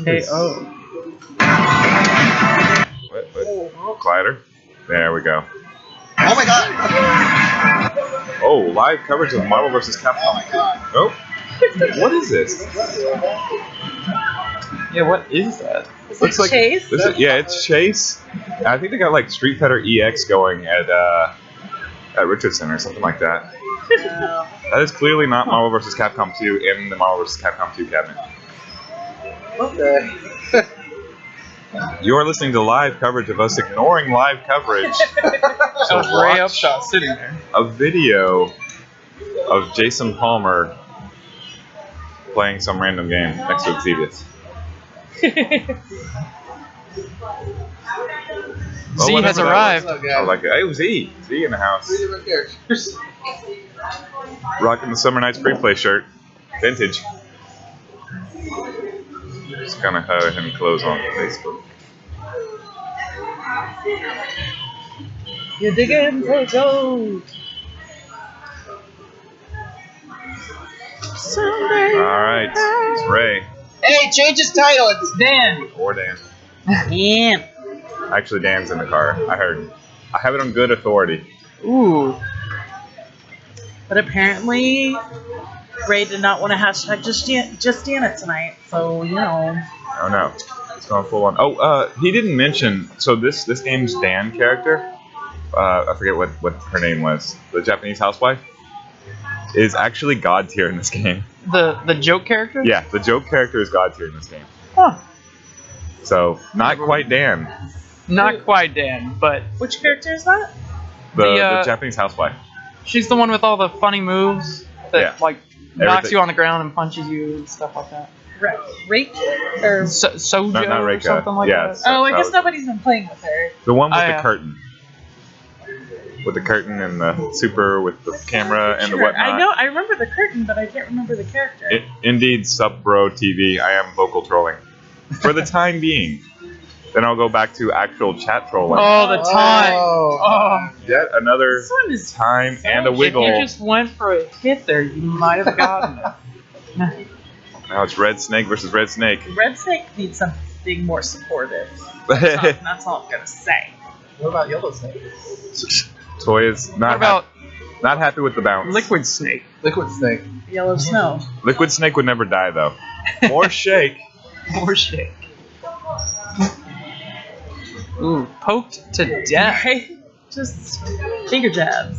Speaker 10: KO.
Speaker 3: What? Glider. There we go.
Speaker 7: Oh my god!
Speaker 3: Oh, live coverage of Marvel vs. Capcom 2. Oh, what is this?
Speaker 10: Yeah, what is that?
Speaker 2: Is
Speaker 3: Looks
Speaker 2: it
Speaker 3: like
Speaker 2: Chase?
Speaker 3: Yeah, it's Chase. I think they got like Street Fighter EX going at Richardson or something like that. That is clearly not Marvel vs. Capcom 2 in the Marvel vs. Capcom 2 cabinet.
Speaker 7: Okay.
Speaker 3: You are listening to live coverage of us ignoring live coverage. So
Speaker 10: Of Ray
Speaker 3: watch
Speaker 10: Upshaw sitting there.
Speaker 3: a video of Jason Palmer playing some random game next to Xevious.
Speaker 10: Z has arrived.
Speaker 7: What's up,
Speaker 3: I
Speaker 7: guys?
Speaker 3: like it. Hey, Z. Z in the house.
Speaker 7: 3 different characters.
Speaker 3: Rocking the Summer Nights Free Play shirt. Vintage. Just gonna have him close on Facebook.
Speaker 2: You're digging for gold. Someday.
Speaker 3: Alright, it's Ray.
Speaker 7: Hey, change his title. It's Dan.
Speaker 3: Or Dan.
Speaker 2: Damn.
Speaker 3: Actually, Dan's in the car. I heard. I have it on good authority.
Speaker 10: Ooh.
Speaker 2: But apparently, Ray did not want to hashtag just Janet tonight. So, you know.
Speaker 3: Oh no. It's going full on. Oh, he didn't mention. So this game's Dan character, I forget what her name was. The Japanese housewife is actually God tier in this game.
Speaker 10: The joke character?
Speaker 3: Yeah, the joke character is God tier in this game.
Speaker 10: Huh.
Speaker 3: So not quite Dan.
Speaker 10: Not quite Dan, but
Speaker 2: Which character is that?
Speaker 3: The Japanese housewife.
Speaker 10: she's the one with all the funny moves that
Speaker 3: Yeah.
Speaker 10: like knocks
Speaker 3: Everything.
Speaker 10: you on the ground and punches you and stuff like that.
Speaker 2: Rake? Or...
Speaker 10: Sojo
Speaker 3: Not
Speaker 10: or
Speaker 3: Reika.
Speaker 10: something like
Speaker 3: Yeah,
Speaker 10: that.
Speaker 2: Oh, I guess
Speaker 3: was-
Speaker 2: nobody's been playing with her.
Speaker 3: The one with
Speaker 10: I
Speaker 3: the
Speaker 10: have.
Speaker 3: curtain. With the curtain and the super with the camera and the
Speaker 2: Sure,
Speaker 3: whatnot.
Speaker 2: I know, I remember the curtain, but I can't remember the character.
Speaker 3: Indeed, Sup Bro TV, I am vocal trolling. For the time being. Then I'll go back to actual chat trolling.
Speaker 10: Oh, the time.
Speaker 7: Oh.
Speaker 10: Oh.
Speaker 3: Yet another
Speaker 2: This one is
Speaker 3: time
Speaker 2: so
Speaker 3: and a
Speaker 10: If
Speaker 3: wiggle.
Speaker 10: you just went for a hit there, you might have gotten it.
Speaker 3: Now it's Red Snake versus Red Snake.
Speaker 2: Red Snake needs something more supportive. That's all I'm gonna say.
Speaker 7: What about Yellow Snake?
Speaker 3: Toy is
Speaker 10: What
Speaker 3: not
Speaker 10: about
Speaker 3: not happy with the bounce.
Speaker 10: Liquid Snake?
Speaker 7: Liquid Snake.
Speaker 2: Yellow Snow.
Speaker 3: Liquid Snake would never die though. More shake.
Speaker 10: More shake. Ooh, poked to death.
Speaker 2: Right? Just finger jabs.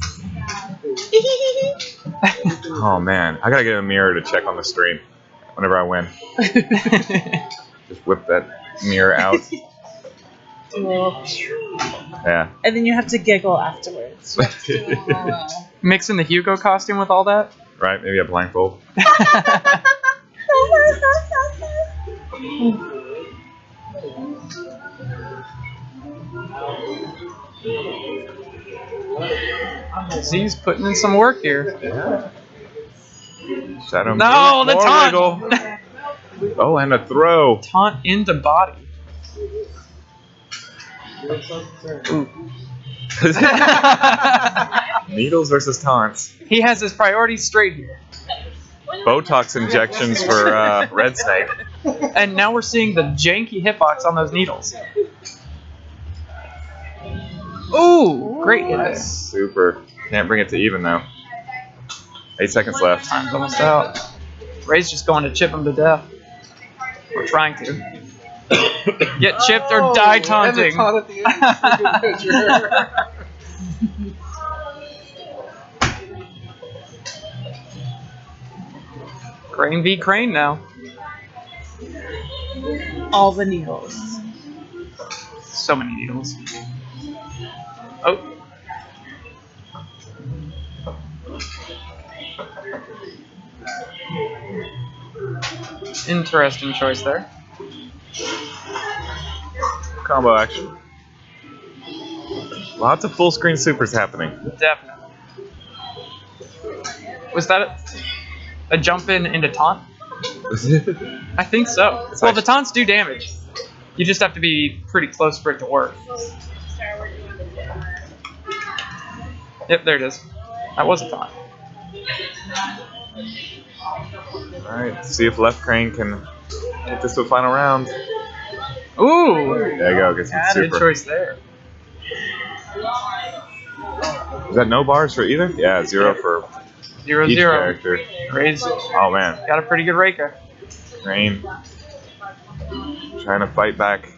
Speaker 3: Oh man, I gotta get a mirror to check on the stream whenever I win. Just whip that mirror out. Yeah.
Speaker 2: And then you have to giggle afterwards.
Speaker 10: Mixing the Hugo costume with all that?
Speaker 3: Right, maybe a blindfold.
Speaker 10: Z's putting in some work here.
Speaker 3: Yeah. Shadow
Speaker 10: No,
Speaker 3: move,
Speaker 10: the
Speaker 3: more
Speaker 10: taunt!
Speaker 3: wiggle. Oh, and a throw.
Speaker 10: Taunt into body. Ooh.
Speaker 3: Needles versus taunts.
Speaker 10: He has his priorities straight here.
Speaker 3: Botox injections for Red Snake.
Speaker 10: And now we're seeing the janky hitbox on those needles. Ooh, great hit there.
Speaker 3: That's super. Can't bring it to even though. 8 seconds left.
Speaker 10: Time's almost out. Ray's just going to chip him to death. Or trying to. Get chipped or die taunting.
Speaker 7: And the taunt at the end.
Speaker 10: Crane v. Crane now.
Speaker 2: All the needles.
Speaker 10: So many needles. Oh. Interesting choice there.
Speaker 3: Combo action. Lots of full screen supers happening.
Speaker 10: Definitely. Was that a jump in into taunt? I think so. Well, the taunts do damage. You just have to be pretty close for it to work. Yep, there it is. That was a taunt.
Speaker 3: Alright, see if left crane can get this to a final round.
Speaker 10: Ooh!
Speaker 3: There you go, get some
Speaker 10: Good
Speaker 3: super.
Speaker 10: choice there.
Speaker 3: Is that no bars for either? Yeah, 0 for
Speaker 10: 0-0.
Speaker 3: each character.
Speaker 10: Crazy.
Speaker 3: Oh man.
Speaker 10: Got a pretty good Reika.
Speaker 3: Crane trying to fight back.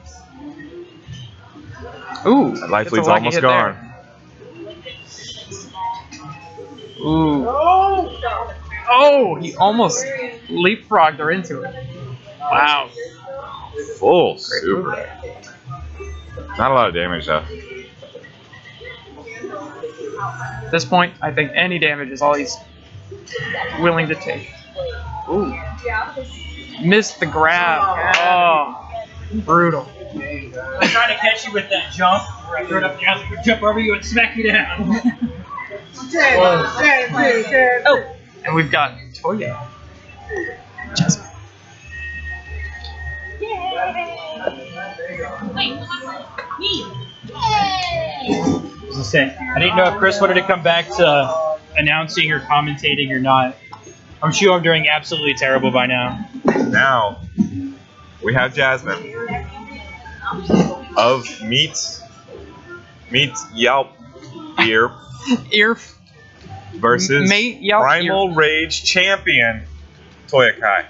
Speaker 10: Ooh,
Speaker 3: That life
Speaker 10: gets a
Speaker 3: lead's
Speaker 10: lucky
Speaker 3: almost
Speaker 10: hit
Speaker 3: gone.
Speaker 10: there. Ooh. Oh, he almost leapfrogged her into it. Wow.
Speaker 3: Full super. Not a lot of damage though.
Speaker 10: At this point, I think any damage is all he's willing to take. Ooh. Missed the grab. Oh, brutal.
Speaker 4: I'm trying to catch you with that jump. Where I throw it up the ass, I would jump over you and smack you down.
Speaker 10: Oh, and we've got Toya. Jasmine.
Speaker 4: I didn't know if Chris wanted to come back to announcing or commentating or not. I'm sure I'm doing absolutely terrible by now.
Speaker 3: Now we have Jasmine of Meat Yelp Ear versus
Speaker 10: Mate Yelp
Speaker 3: Primal Rage champion Toya Kai.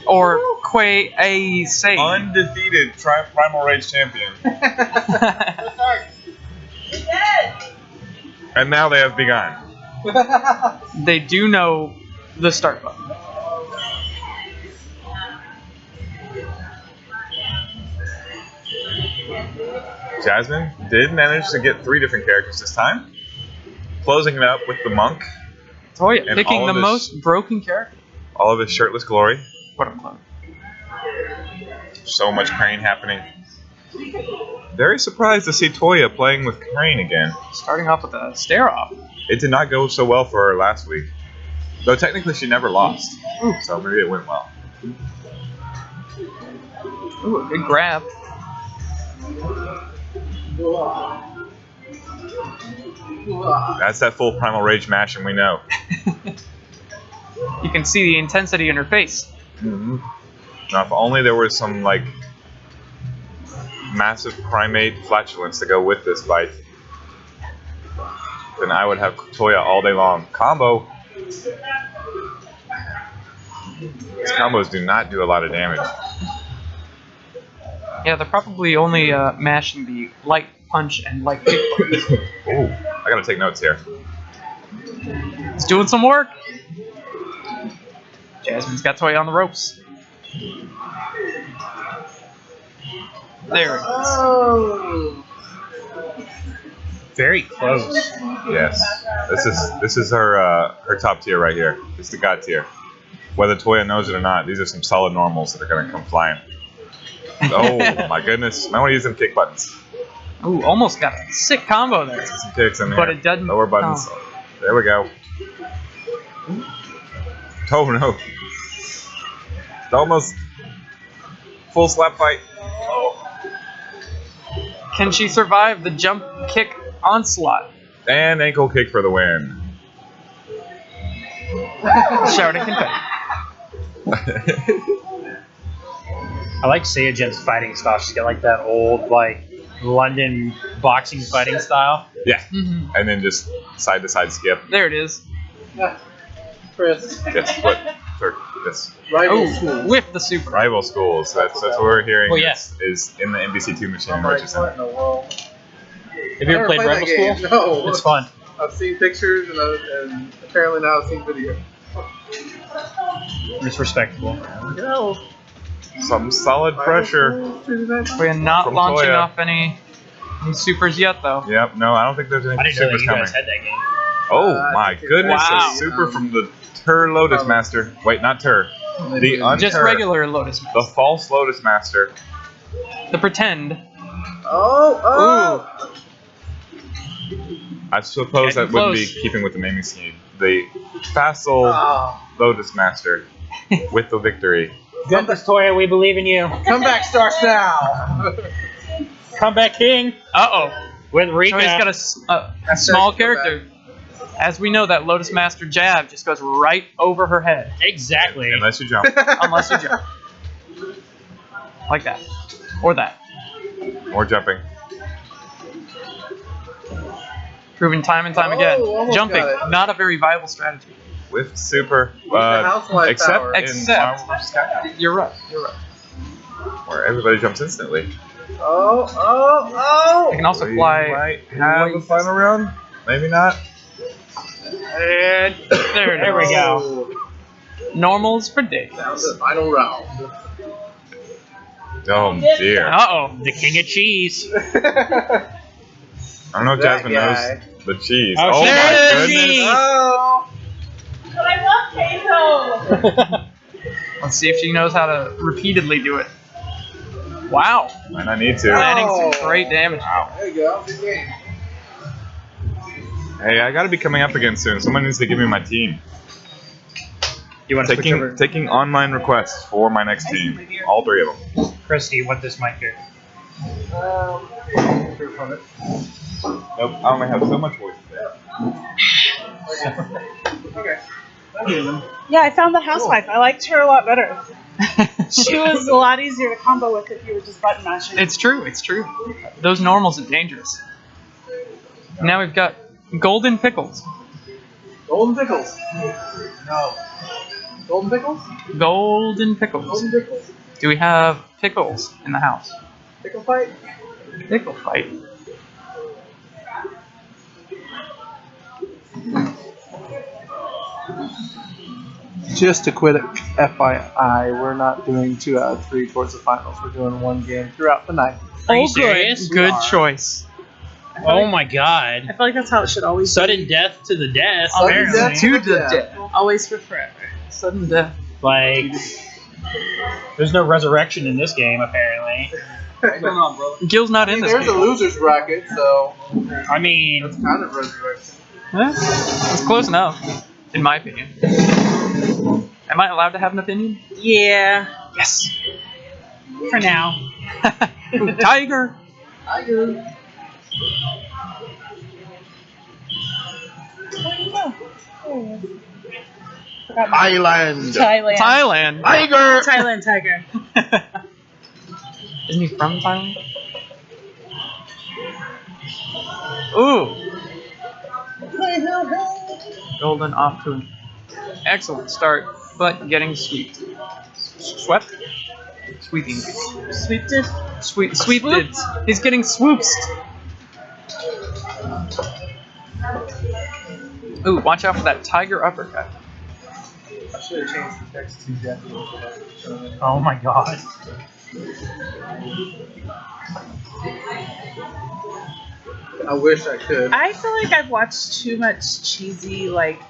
Speaker 10: Or Quay A. Say.
Speaker 3: Undefeated Primal Rage champion. And now they have begun.
Speaker 10: They do know the start button.
Speaker 3: Jasmine did manage to get 3 different characters this time. Closing it up with the monk.
Speaker 10: Toya
Speaker 3: And
Speaker 10: picking
Speaker 3: all
Speaker 10: the
Speaker 3: of his-
Speaker 10: most broken character.
Speaker 3: All of his shirtless glory.
Speaker 10: What a clone.
Speaker 3: So much Crane happening. Very surprised to see Toya playing with Crane again.
Speaker 10: Starting off with a stare off.
Speaker 3: It did not go so well for her last week. Though technically she never lost. So maybe it went well.
Speaker 10: Ooh, a good grab.
Speaker 3: That's that full Primal Rage mash, and we know.
Speaker 10: You can see the intensity in her face.
Speaker 3: Now, if only there was some, like, massive primate flatulence to go with this fight, then I would have Toya all day long. Combo. These combos do not do a lot of damage.
Speaker 10: Yeah, they're probably only mashing the light punch and light kick buttons.
Speaker 3: Ooh, I gotta take notes here.
Speaker 10: It's doing some work. Jasmine's got Toya on the ropes. There it is.
Speaker 2: Oh.
Speaker 4: Very close.
Speaker 3: Yes, this is her top tier right here. It's the god tier. Whether Toya knows it or not, these are some solid normals that are gonna come flying. Oh my goodness! I want to use them kick buttons.
Speaker 10: Ooh, almost got a sick combo there.
Speaker 3: Some kicks in there.
Speaker 10: But it doesn't.
Speaker 3: Lower buttons.
Speaker 10: Oh.
Speaker 3: There we go. Oh no! It's almost full slap fight.
Speaker 10: Can she survive the jump kick onslaught?
Speaker 3: And ankle kick for the win.
Speaker 10: Shouting confetti.
Speaker 4: I like Saiyajin's fighting style. She's got like that old like London boxing fighting style.
Speaker 3: Yeah.
Speaker 10: Mm-hmm.
Speaker 3: And then just side to side skip.
Speaker 10: There it is.
Speaker 7: Chris.
Speaker 3: Yes. What? Third. This.
Speaker 7: Rival
Speaker 10: Oh,
Speaker 7: schools.
Speaker 10: with the super.
Speaker 3: Rival schools. That's what we're hearing.
Speaker 4: Well, yeah.
Speaker 3: Is in the NBC2 machine in
Speaker 7: What
Speaker 3: Richardson.
Speaker 7: in the world?
Speaker 4: Have you ever played Rebel School?
Speaker 7: No.
Speaker 4: It's fun.
Speaker 7: I've seen pictures and apparently now I've seen video.
Speaker 4: It's respectable.
Speaker 2: Go.
Speaker 3: Some solid pressure.
Speaker 10: We're not
Speaker 3: From
Speaker 10: launching
Speaker 3: Toya.
Speaker 10: off any supers yet, though.
Speaker 3: Yep, no, I don't think there's any
Speaker 4: I didn't know that
Speaker 3: supers
Speaker 4: you
Speaker 3: coming.
Speaker 4: guys had that game.
Speaker 3: Oh my goodness,
Speaker 10: Wow.
Speaker 3: a super from the Tur Lotus Master. Wait, not Tur. The untur.
Speaker 10: Just regular Lotus
Speaker 3: The
Speaker 10: Master.
Speaker 3: false Lotus Master.
Speaker 10: The pretend.
Speaker 7: Oh!
Speaker 3: I suppose
Speaker 10: Getting
Speaker 3: that wouldn't
Speaker 10: close.
Speaker 3: be keeping with the naming scheme. The facile Lotus Master with the victory.
Speaker 4: Get this, Toya. We believe in you.
Speaker 7: Comeback starts now!
Speaker 4: Comeback king.
Speaker 10: Uh-oh.
Speaker 4: With Rika.
Speaker 10: So he's got a small character. As we know, that Lotus Master jab just goes right over her head.
Speaker 4: Exactly.
Speaker 3: Unless you jump.
Speaker 10: Unless you jump. Like that. Or that.
Speaker 3: Or jumping.
Speaker 10: Proven time and time again.
Speaker 7: almost
Speaker 10: Jumping,
Speaker 7: got it.
Speaker 10: not a very viable strategy.
Speaker 3: With super.
Speaker 7: housewife
Speaker 3: Except
Speaker 7: power.
Speaker 3: in
Speaker 10: Except-
Speaker 3: Marvel vs. Capcom,
Speaker 10: You're right. You're right.
Speaker 3: where everybody jumps instantly.
Speaker 7: Oh!
Speaker 10: I can also
Speaker 3: We
Speaker 10: fly.
Speaker 3: might have a final round. Maybe not.
Speaker 10: And there we go. Normals for days.
Speaker 7: Down to the final round.
Speaker 3: Oh dear.
Speaker 10: Uh-oh.
Speaker 4: The king of cheese.
Speaker 3: I don't know if
Speaker 7: That
Speaker 3: Jasmine
Speaker 7: guy.
Speaker 3: knows the cheese.
Speaker 4: Oh,
Speaker 3: Oh,
Speaker 4: there
Speaker 3: my
Speaker 4: it is.
Speaker 3: goodness.
Speaker 4: Cheese.
Speaker 7: Oh!
Speaker 2: But I love queso.
Speaker 10: Let's see if she knows how to repeatedly do it. Wow.
Speaker 3: Might not need to.
Speaker 10: Landing some great damage.
Speaker 7: There you go. Good game.
Speaker 3: Hey, I gotta be coming up again soon. Someone needs to give me my team.
Speaker 4: You want to switch over?
Speaker 3: Taking online requests for my next team. All three of them.
Speaker 4: Chris, do you want this mic here?
Speaker 3: Nope, I only have so much voice today.
Speaker 7: Okay.
Speaker 2: Yeah, I found the housewife. I liked her a lot better. She was a lot easier to combo with if you were just button mashing.
Speaker 10: It's true. It's true. Those normals are dangerous. Now we've got Golden Pickles.
Speaker 7: Golden pickles. No. Golden pickles?
Speaker 10: Golden Pickles.
Speaker 7: Golden pickles.
Speaker 10: Do we have pickles in the house?
Speaker 7: Pickle fight?
Speaker 10: Pickle fight.
Speaker 9: Just to quit it, FYI, we're not doing 2 out of 3 towards the finals. We're doing 1 game throughout the night.
Speaker 4: Are you
Speaker 10: Oh,
Speaker 4: serious?
Speaker 10: Good choice.
Speaker 4: Oh my god.
Speaker 2: I feel like that's how it should always
Speaker 4: Sudden
Speaker 2: be.
Speaker 4: death to the death,
Speaker 7: Sudden
Speaker 4: apparently.
Speaker 7: death.
Speaker 10: To the
Speaker 7: Yeah.
Speaker 10: death.
Speaker 2: Always for forever.
Speaker 10: Sudden death.
Speaker 4: Like, there's no resurrection in this game, apparently.
Speaker 7: What's going on, brother?
Speaker 10: Gil's not in this
Speaker 7: There's a
Speaker 10: game.
Speaker 7: loser's bracket, so
Speaker 4: I mean,
Speaker 7: that's kind of resurrection.
Speaker 10: It's close enough, in my opinion. Am I allowed to have an opinion?
Speaker 2: Yeah,
Speaker 10: Yes.
Speaker 2: for now.
Speaker 10: Ooh, Tiger.
Speaker 7: Tiger.
Speaker 9: Island!
Speaker 2: Thailand.
Speaker 10: Thailand.
Speaker 9: Tiger!
Speaker 2: Thailand tiger.
Speaker 10: Isn't he from Thailand? Ooh. Golden off to an excellent start, but getting swept. Swept? Sweeping.
Speaker 2: Sweeped it.
Speaker 10: Sweeped. He's getting swoops. Ooh, watch out for that tiger uppercut.
Speaker 7: I should have changed the text to Japanese.
Speaker 4: oh my god.
Speaker 7: I wish I could.
Speaker 2: I feel like I've watched too much cheesy, like,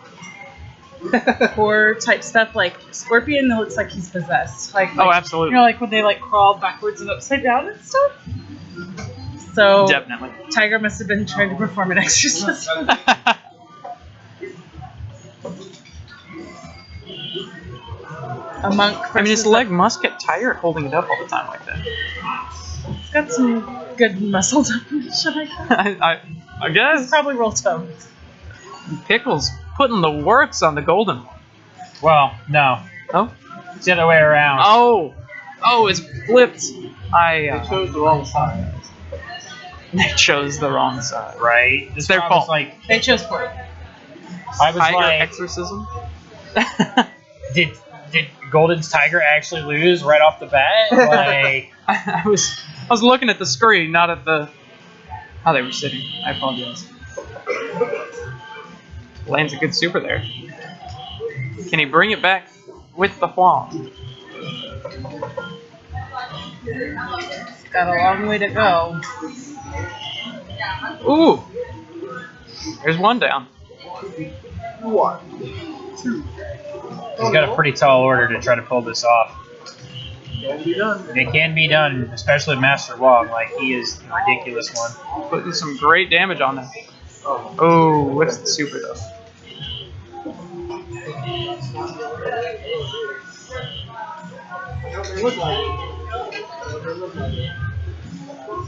Speaker 2: horror type stuff. Like, Scorpion looks like he's possessed. Like,
Speaker 10: Oh,
Speaker 2: you
Speaker 10: absolutely.
Speaker 2: know, like when they like crawl backwards and upside down and stuff. So
Speaker 10: Definitely.
Speaker 2: Tiger must have been trying to perform an exorcism. A monk.
Speaker 10: I mean, his
Speaker 2: versus
Speaker 10: leg must get tired holding it up all the time like that.
Speaker 2: It's got some good muscle definition, I guess.
Speaker 10: I guess.
Speaker 2: It's probably real toned.
Speaker 10: Pickles putting the works on the golden one.
Speaker 4: Well, no.
Speaker 10: Oh?
Speaker 4: It's the other way around.
Speaker 10: Oh, it's flipped.
Speaker 7: They chose the wrong side.
Speaker 10: They chose the wrong side.
Speaker 4: Right?
Speaker 10: It's their fault.
Speaker 4: Like,
Speaker 2: They chose for it.
Speaker 4: I was
Speaker 10: Tiger
Speaker 4: like,
Speaker 10: exorcism.
Speaker 4: did Golden's Tiger actually lose right off the bat? Like,
Speaker 10: I was looking at the screen, not at the how they were sitting. I apologize. Lands a good super there. Can he bring it back with the Huang?
Speaker 2: Got a long way to go.
Speaker 10: Ooh! There's one down.
Speaker 4: He's got a pretty tall order to try to pull this off. It can be done, especially with Master Wong. Like, he is a ridiculous one.
Speaker 10: Putting some great damage on them. Oh, what's the super though?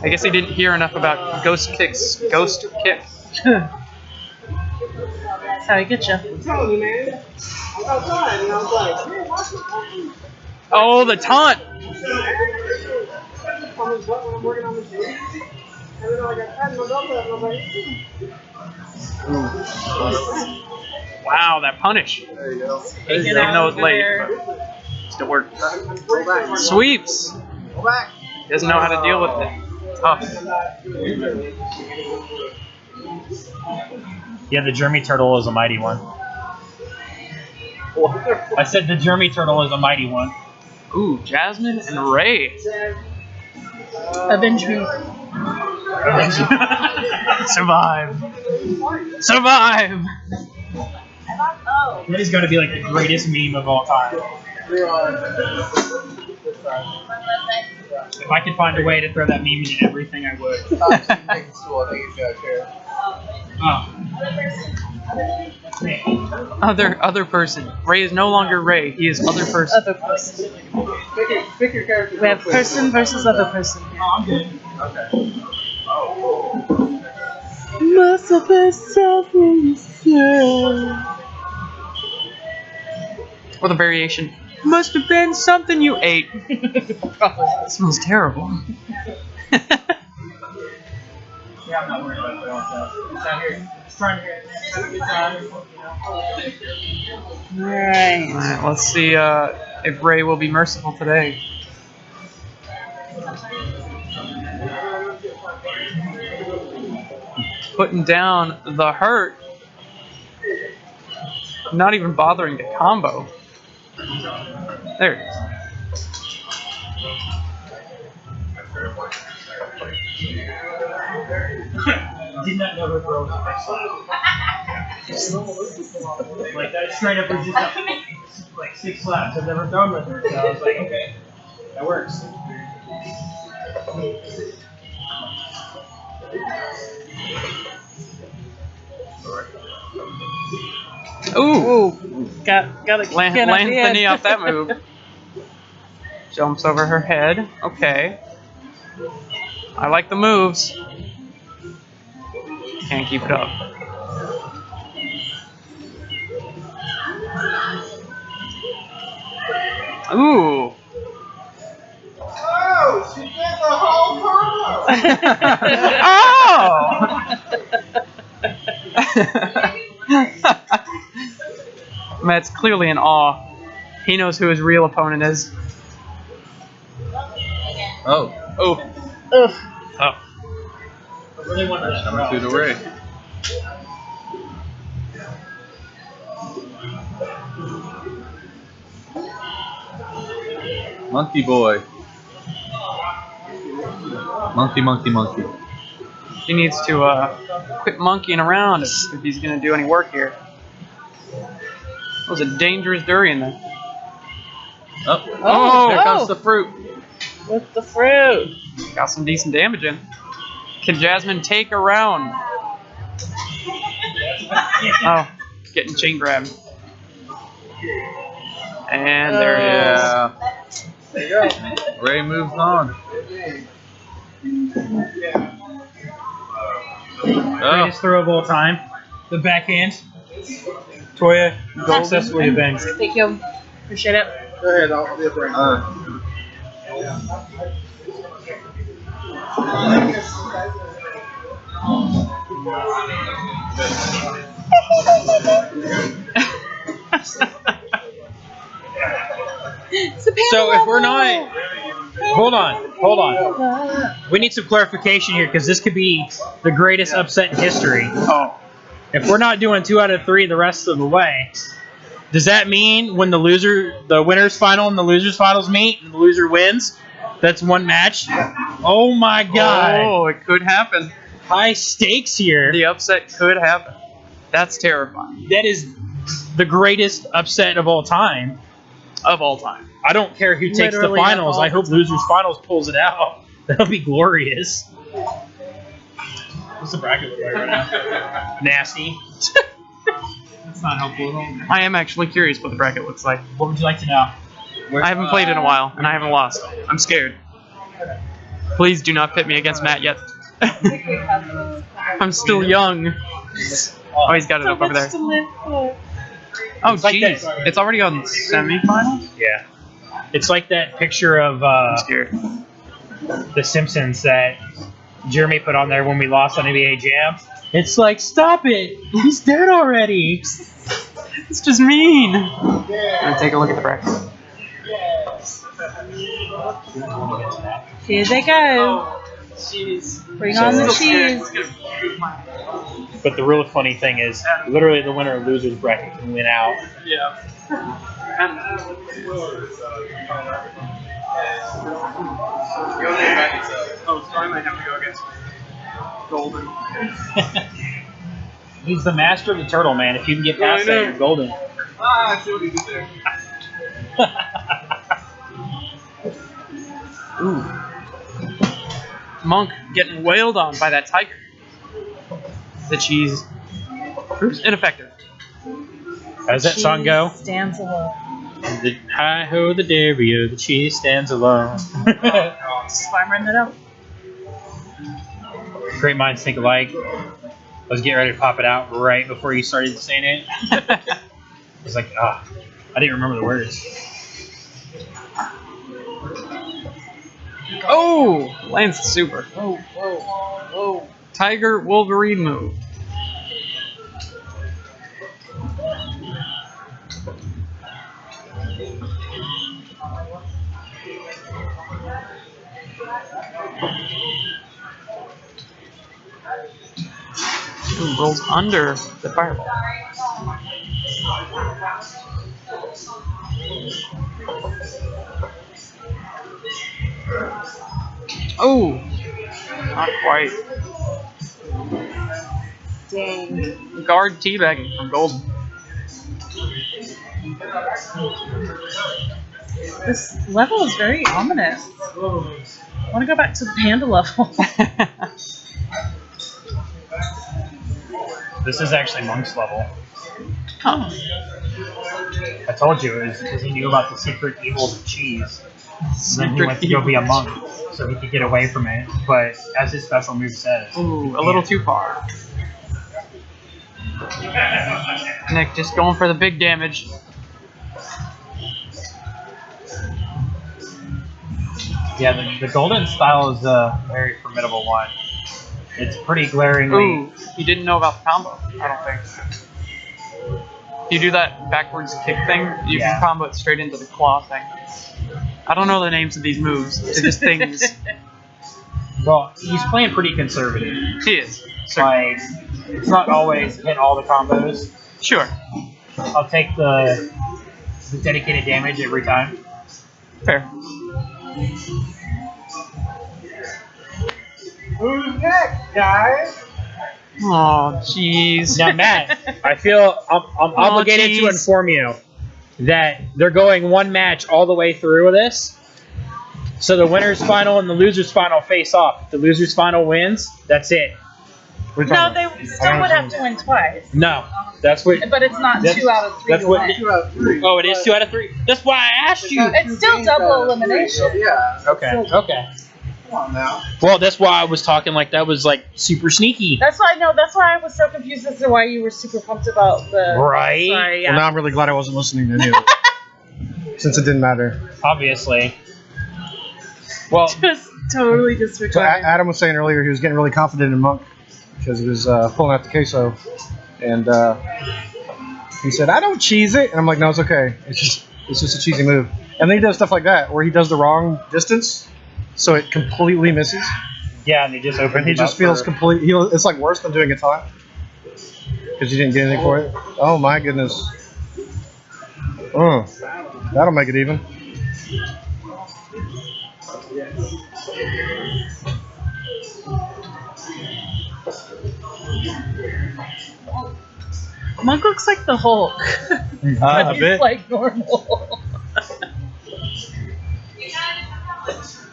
Speaker 10: I guess he didn't hear enough about Ghost Kick's Ghost Kick.
Speaker 2: That's how I get you.
Speaker 10: Oh, the taunt! Wow, that punish. Even though it's late, but still worked. Sweeps! Doesn't know how to deal with it. Tough.
Speaker 4: Yeah, the Jeremy Turtle is a mighty one. I said the Jeremy Turtle is a mighty one.
Speaker 10: Ooh, Jasmine and Ray.
Speaker 2: Avenge me.
Speaker 10: Survive. Survive!
Speaker 4: That is going to be like the greatest meme of all time. If I could find a way to throw that meme into everything, I would.
Speaker 10: Other person. Ray is no longer Ray. He is other person.
Speaker 2: Other person.
Speaker 7: Pick your character.
Speaker 2: We have person versus other person.
Speaker 4: Oh, I'm good.
Speaker 7: Okay.
Speaker 2: Must have been something you said.
Speaker 10: Or the variation. Must have been something you ate.
Speaker 2: Probably.
Speaker 10: It smells terrible.
Speaker 4: Yeah, I'm not worried about it. It's out here. Just trying to have a good time.
Speaker 2: Alright.
Speaker 10: Alright, let's see if Ray will be merciful today. Putting down the hurt. Not even bothering to combo. There it is.
Speaker 4: Did not know her throw was the first slap. Like, that straight up was just like 6 slaps. I've never thrown with her, so I was like, okay, that works.
Speaker 10: Ooh!
Speaker 2: Got a
Speaker 10: Lands the knee off that move. Jumps over her head. Okay. I like the moves. Can't keep it up. Ooh!
Speaker 7: Oh, she did the whole
Speaker 10: Oh! Matt's clearly in awe. He knows who his real opponent is.
Speaker 1: Oh.
Speaker 10: Oh.
Speaker 2: Ugh.
Speaker 10: Oh.
Speaker 4: I really wanted that.
Speaker 1: Coming through the Ray. Monkey boy. Monkey.
Speaker 10: He needs to quit monkeying around if he's going to do any work here. That was a dangerous durian there.
Speaker 1: Oh, there comes the fruit.
Speaker 2: With the fruit.
Speaker 10: Got some decent damage in. Can Jasmine take a round? Oh, getting chain grabbed. And there it is.
Speaker 1: Yeah.
Speaker 7: There you go.
Speaker 1: Ray moves on. Oh,
Speaker 4: Greatest throw of all time. The backhand. Toya, successfully avenged.
Speaker 2: Thank you. Appreciate it.
Speaker 7: Go ahead, I'll be a brain.
Speaker 4: So if we're not, hold on. We need some clarification here because this could be the greatest upset in history.
Speaker 10: Oh.
Speaker 4: If we're not doing 2 out of 3 the rest of the way, Does that mean when the winners final and the losers finals meet and the loser wins? That's one match? Oh my god.
Speaker 10: Oh, it could happen.
Speaker 4: High stakes here.
Speaker 10: The upset could happen. That's terrifying.
Speaker 4: That is the greatest upset of all time.
Speaker 10: Of all time.
Speaker 4: I don't care who takes the
Speaker 2: Literally of
Speaker 4: finals.
Speaker 2: all
Speaker 4: I hope
Speaker 2: time.
Speaker 4: losers finals pulls it out. That'll be glorious. What's the bracket look like right now? Nasty. That's not helpful at all.
Speaker 10: I am actually curious what the bracket looks like.
Speaker 4: What would you like to know?
Speaker 10: I haven't played in a while, and I haven't lost. I'm scared. Please do not pit me against Matt yet. I'm still young. Oh, he's got it up over there. Oh,
Speaker 4: It's like
Speaker 10: jeez.
Speaker 4: that.
Speaker 10: It's already on semifinals?
Speaker 4: Yeah. It's like that picture of
Speaker 10: I'm scared.
Speaker 4: The Simpsons that Jeremy put on there when we lost on NBA Jam. It's like, stop it! He's dead already!
Speaker 10: It's just mean. I'm gonna take a look at the bracket.
Speaker 2: Here they go. Bring on the cheese.
Speaker 4: But the real funny thing is, literally the winner of losers bracket can win out.
Speaker 10: Yeah. Oh, so I might have to go against Golden.
Speaker 4: He's the master of the turtle, man. If you can get past that, you're golden.
Speaker 7: Ah, I see what he did there.
Speaker 10: Ooh. Monk getting wailed on by that tiger. The cheese proves ineffective.
Speaker 4: How does that song go?
Speaker 2: Stands alone.
Speaker 4: The hi ho the dairy, the cheese stands alone.
Speaker 2: That's why I'm running it out.
Speaker 4: Great minds think alike. I was getting ready to pop it out right before you started saying it. I was like, I didn't remember the words.
Speaker 10: Oh! Lands the super.
Speaker 2: Whoa, whoa, whoa.
Speaker 10: Tiger Wolverine move. Ooh, rolls under the fireball. Oh! Not quite.
Speaker 2: Dang.
Speaker 10: Guard teabagging from Golden.
Speaker 2: This level is very ominous. I want to go back to the panda level.
Speaker 4: This is actually Monk's level.
Speaker 10: Huh.
Speaker 4: I told you it was because he knew about the secret evils of cheese. And then he went to go be a monk so he could get away from it. But as his special move says,
Speaker 10: Ooh, a little too far. Nick just going for the big damage.
Speaker 4: yeah, the golden style is a very formidable one. It's pretty glaringly.
Speaker 10: Ooh, he didn't know about the combo, I don't think. You do that backwards kick thing, you can combo it straight into the claw thing. I don't know the names of these moves. They're just things.
Speaker 4: Well, he's playing pretty conservative.
Speaker 10: He is.
Speaker 4: Like, it's not always hit all the combos.
Speaker 10: Sure.
Speaker 4: I'll take the dedicated damage every time.
Speaker 10: Fair.
Speaker 7: Who's next, guys?
Speaker 10: Oh, jeez.
Speaker 4: Now, Matt, I feel I'm obligated to inform you that they're going one match all the way through with this. So the winner's final and the loser's final face off. If the loser's final wins, that's it.
Speaker 2: No, they still would have to win twice.
Speaker 4: No, that's what.
Speaker 2: But it's not
Speaker 4: That's-
Speaker 2: 2 out of 3
Speaker 4: that's
Speaker 2: to
Speaker 4: what-
Speaker 2: win.
Speaker 7: 2 out of 3.
Speaker 4: Oh, it is 2 out of 3. That's why I asked you.
Speaker 2: It's still double elimination.
Speaker 7: Yeah.
Speaker 4: Okay. Okay.
Speaker 7: Come on now.
Speaker 4: Well, that's why I was talking like that was like super sneaky.
Speaker 2: That's why That's why I was so confused as to why you were super pumped about the.
Speaker 4: Right.
Speaker 2: Sorry, yeah.
Speaker 9: Well, now I'm really glad I wasn't listening to any of it. Since it didn't matter.
Speaker 4: Obviously. Well,
Speaker 2: Just totally
Speaker 9: So
Speaker 2: disregarding.
Speaker 9: Adam was saying earlier he was getting really confident in Monk because he was pulling out the queso, and he said, "I don't cheese it," and I'm like, "No, it's okay. It's just a cheesy move." And then he does stuff like that where he does the wrong distance, so it completely misses,
Speaker 4: yeah, and they just opened.
Speaker 9: and he just feels complete. It's like worse than doing a taunt because you didn't get anything for it. Oh my goodness! That'll make it even.
Speaker 2: Monk looks like the Hulk.
Speaker 9: A
Speaker 2: He's
Speaker 9: bit.
Speaker 2: like normal.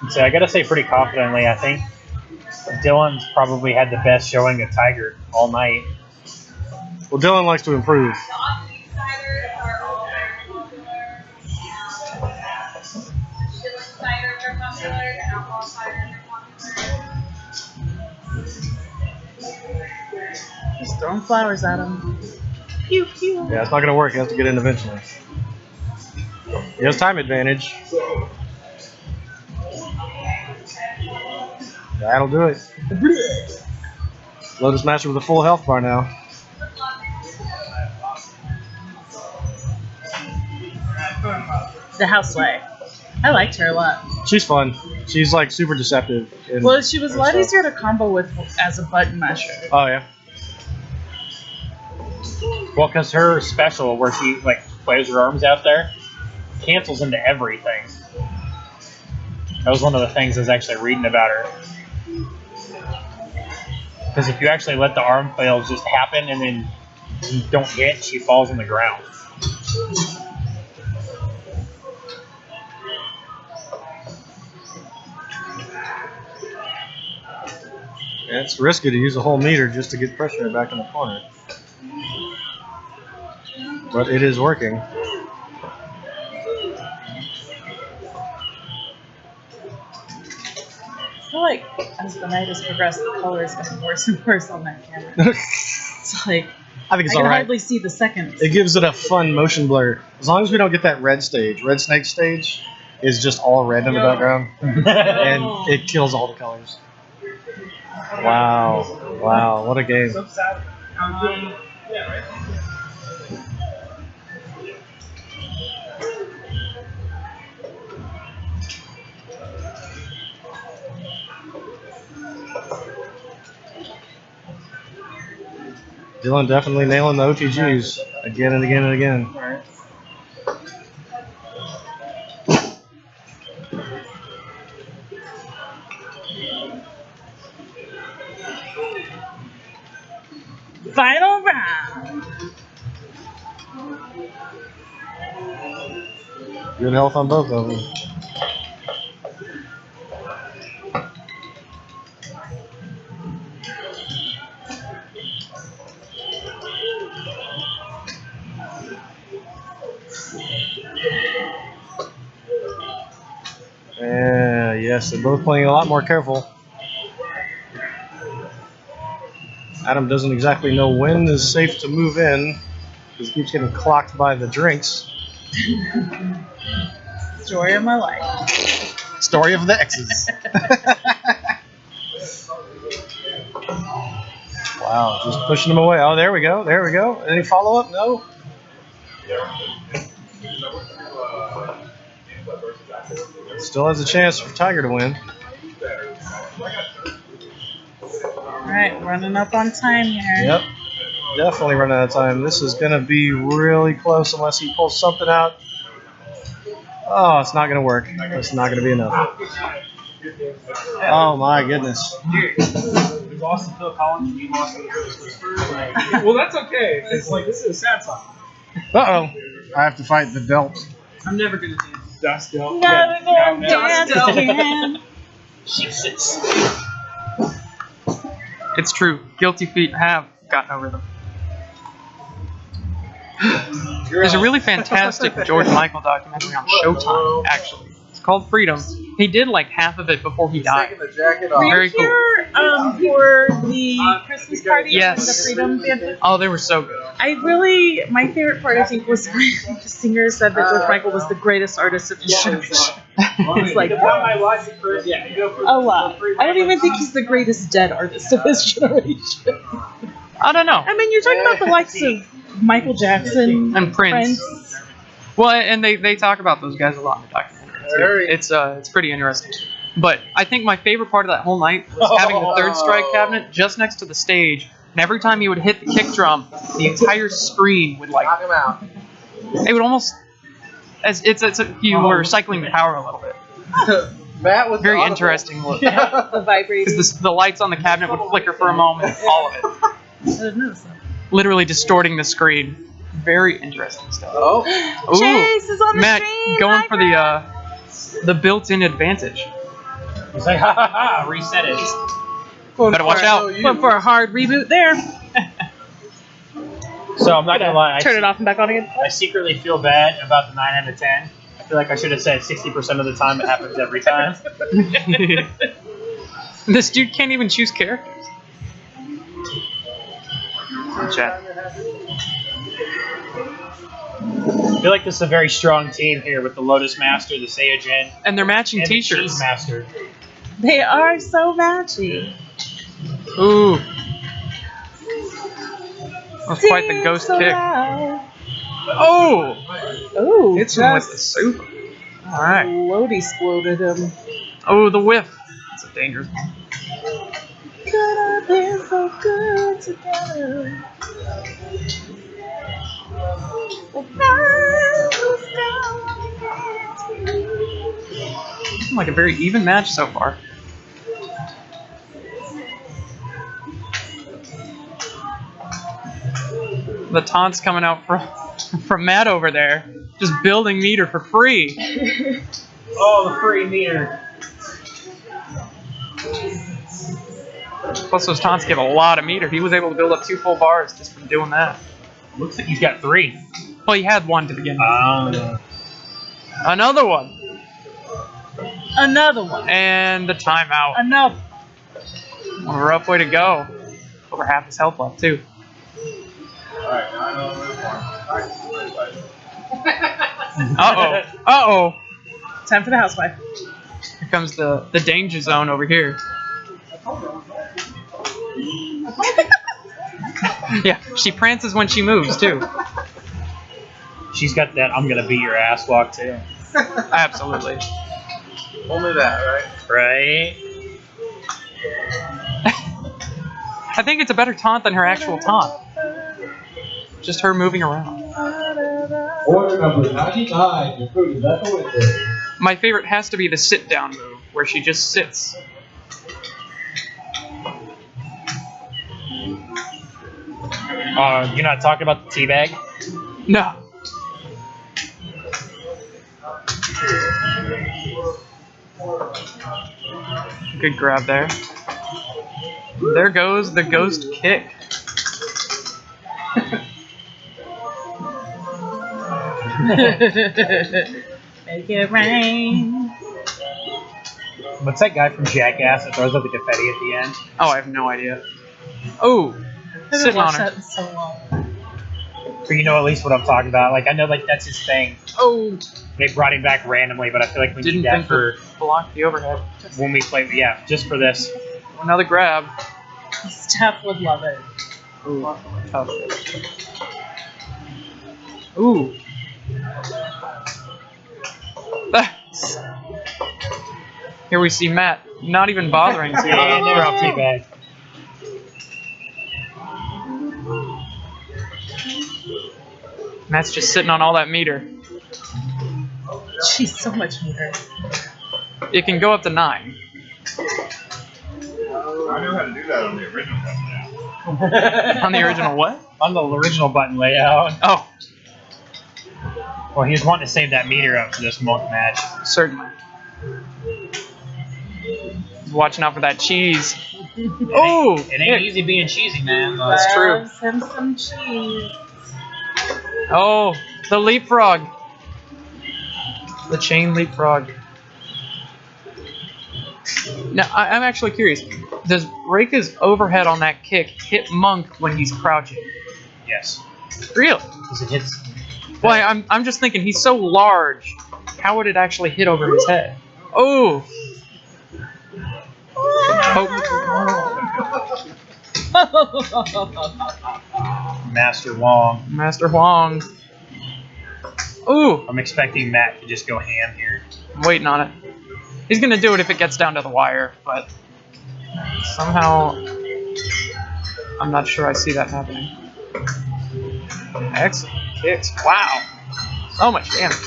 Speaker 4: So I gotta say pretty confidently, I think Dylan's probably had the best showing of Tiger all night.
Speaker 9: Well, Dylan likes to improve.
Speaker 2: Just throwing flowers at him. Pew pew.
Speaker 9: Yeah, it's not going to work. He has to get in eventually. He has time advantage. That'll do it. Lotus Master with a full health bar now.
Speaker 2: The housewife. I liked her a lot.
Speaker 9: She's fun. She's like super deceptive.
Speaker 2: Well, she was a lot easier to combo with as a button masher.
Speaker 9: Oh, yeah.
Speaker 4: Well, because her special, where she like plays her arms out there, cancels into everything. That was one of the things I was actually reading about her. Because if you actually let the arm flails just happen and then you don't hit, she falls on the ground.
Speaker 9: Yeah, it's risky to use a whole meter just to get pressure back in the corner. But it is working.
Speaker 2: I feel like as the night has progressed, the color is getting worse and worse on that camera. It's like
Speaker 9: I think it's
Speaker 2: I can
Speaker 9: alright.
Speaker 2: hardly see the seconds.
Speaker 9: It gives it a fun motion blur. As long as we don't get that red stage. Red snake stage is just all red in the background. And it kills all the colors. Wow. Wow, what a game. Dylan definitely nailing the OTGs again and again and again.
Speaker 2: Final round.
Speaker 9: Good health on both of them. Yes, they're both playing a lot more careful. Adam doesn't exactly know when is safe to move in because he keeps getting clocked by the drinks.
Speaker 2: Story of my life.
Speaker 9: Story of the X's. Wow, just pushing him away. Oh, there we go. There we go. Any follow up? No. Still has a chance for Tiger to win.
Speaker 2: Alright, running up on time here.
Speaker 9: Yep. Definitely running out of time. This is going to be really close unless he pulls something out. Oh, it's not going to work. It's not going to be enough. Oh, my goodness.
Speaker 4: Dude, we lost to Phil Collins and you lost to the Ghost Whisperer.
Speaker 5: Well, that's okay. It's like, this is a sad song.
Speaker 9: Uh-oh. I have to fight the Delt.
Speaker 5: I'm never going to dance. Dust Delt.
Speaker 2: Never gonna dance
Speaker 5: Dust Delt.
Speaker 2: again.
Speaker 4: Jesus.
Speaker 10: It's true. Guilty feet have gotten over them. There's a really fantastic George Michael documentary on Showtime, actually. It's called Freedom. He did like half of it before he died.
Speaker 7: Taking the jacket off.
Speaker 2: Were you
Speaker 10: Very cool.
Speaker 2: here for the Christmas party
Speaker 10: Yes.
Speaker 2: and the Freedom Band?
Speaker 10: Oh, they were so good.
Speaker 2: My favorite part, I think, was when the singer said that George Michael was the greatest artist of his generation. It's like,
Speaker 5: You got my license for you go for
Speaker 2: a lot. I don't even think he's the greatest dead artist of his generation.
Speaker 10: I don't know.
Speaker 2: I mean, you're talking about the likes of Michael Jackson
Speaker 10: And Prince. Well, and they talk about those guys a lot in the documentary. Too. It's pretty interesting. But I think my favorite part of that whole night was having the third strike cabinet just next to the stage, and every time you would hit the kick drum, the entire screen would like
Speaker 7: Knock him out.
Speaker 10: it would almost as it's you were cycling the power a little bit.
Speaker 7: Matt was
Speaker 10: Very interesting look.
Speaker 2: The vibrating.
Speaker 10: Because the lights on the cabinet would flicker for a moment, all of it.
Speaker 2: I didn't notice that.
Speaker 10: Literally distorting the screen. Very interesting stuff.
Speaker 7: Oh.
Speaker 10: Ooh,
Speaker 2: Chase is on the
Speaker 10: Matt,
Speaker 2: screen.
Speaker 10: going
Speaker 2: Hi,
Speaker 10: for
Speaker 2: Matt.
Speaker 10: the built-in advantage.
Speaker 4: He's like, ha ha ha, reset it.
Speaker 10: Better watch out.
Speaker 2: Went for a hard reboot there.
Speaker 4: So I'm not gonna lie,
Speaker 2: Turn it off and back on again.
Speaker 4: I secretly feel bad about the 9 out of 10. I feel like I should have said 60% of the time. It happens every time.
Speaker 10: This dude can't even choose characters. Chat.
Speaker 4: I feel like this is a very strong team here with the Lotus Master, the Saiyajin,
Speaker 10: And they're matching
Speaker 4: and the
Speaker 10: t-shirts.
Speaker 4: Cheese Master.
Speaker 2: They are so matchy.
Speaker 10: Ooh. That's quite the ghost
Speaker 2: So
Speaker 10: kick.
Speaker 2: loud.
Speaker 10: Oh!
Speaker 2: Ooh,
Speaker 10: Hits him with the super. Alright.
Speaker 2: Load exploded him.
Speaker 10: Oh, the whiff. That's a dangerous one.
Speaker 2: Could have been so good together.
Speaker 10: Like a very even match so far. The taunts coming out from Matt over there. Just building meter for free.
Speaker 4: Oh, the free meter.
Speaker 10: Plus those taunts give a lot of meter. He was able to build up 2 full bars just from doing that.
Speaker 4: Looks like he's got 3.
Speaker 10: Well, he had 1 to begin with. Another one.
Speaker 2: Another one.
Speaker 10: And the timeout.
Speaker 2: Another.
Speaker 10: A rough way to go. Over half his health left, too.
Speaker 7: Alright, now I know where
Speaker 10: Uh-oh. Uh-oh.
Speaker 2: Time for the housewife.
Speaker 10: Here comes the danger zone over here. Yeah, she prances when she moves, too.
Speaker 4: She's got that I'm gonna beat your ass walk, too.
Speaker 10: Absolutely.
Speaker 7: Only that, right?
Speaker 4: Right?
Speaker 10: I think it's a better taunt than her actual taunt. Just her moving around.
Speaker 11: Order number 99, your food is at the window.
Speaker 10: My favorite has to be the sit-down move, where she just sits.
Speaker 4: You're not talking about the teabag?
Speaker 10: No. Good grab there. There goes the ghost kick.
Speaker 2: Make it rain.
Speaker 4: What's that guy from Jackass that throws up the confetti at the end?
Speaker 10: Oh, I have no idea. Oh,
Speaker 2: I haven't
Speaker 10: sitting on
Speaker 2: watched
Speaker 10: her.
Speaker 2: that in so long.
Speaker 4: But you know at least what I'm talking about. Like, I know like that's his thing.
Speaker 10: Oh,
Speaker 4: They brought him back randomly, but I feel like we
Speaker 10: didn't
Speaker 4: need that
Speaker 10: think
Speaker 4: for
Speaker 10: to block the overhead.
Speaker 4: when we play. Yeah, just for this.
Speaker 10: Another grab.
Speaker 2: Steph would love it.
Speaker 10: Ooh, tough. Ooh. Ah. Here we see Matt not even bothering to drop
Speaker 4: teabag.
Speaker 10: Matt's just sitting on all that meter.
Speaker 2: She's so much meter.
Speaker 10: It can go up to 9.
Speaker 3: I know how to do that on the original one now.
Speaker 10: On the original what?
Speaker 4: On the original button layout.
Speaker 10: Oh,
Speaker 4: Well, he was wanting to save that meter up for this monk match.
Speaker 10: certainly. He's watching out for that cheese.
Speaker 4: Oh, it ain't
Speaker 10: Nick.
Speaker 4: easy being cheesy, man.
Speaker 10: That's true.
Speaker 2: Loves him some cheese.
Speaker 10: Oh, the leapfrog. The chain leapfrog. Now, I'm actually curious. Does Reika's overhead on that kick hit Monk when he's crouching?
Speaker 4: Yes.
Speaker 10: Really?
Speaker 4: Because it hits.
Speaker 10: Well, I'm just thinking he's so large. How would it actually hit over his head? Oh.
Speaker 4: Master Wong.
Speaker 10: Master Huang. Ooh.
Speaker 4: I'm expecting Matt to just go ham here.
Speaker 10: I'm waiting on it. He's gonna do it if it gets down to the wire, but somehow I'm not sure I see that happening. Excellent kicks. Wow. So much damage.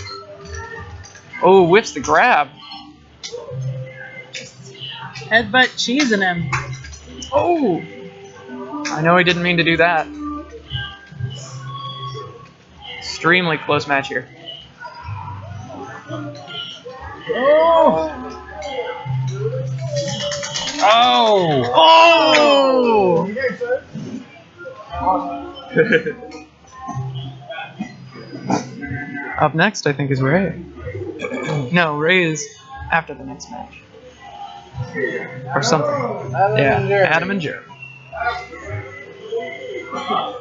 Speaker 10: Oh, whiffs the grab.
Speaker 2: Headbutt cheesing him.
Speaker 10: Oh! I know he didn't mean to do that. Extremely close match here.
Speaker 4: Oh! Oh!
Speaker 10: Oh! Up next, I think, is Ray. No, Ray is after the next match. Or something. Adam and Jerry.
Speaker 4: I'm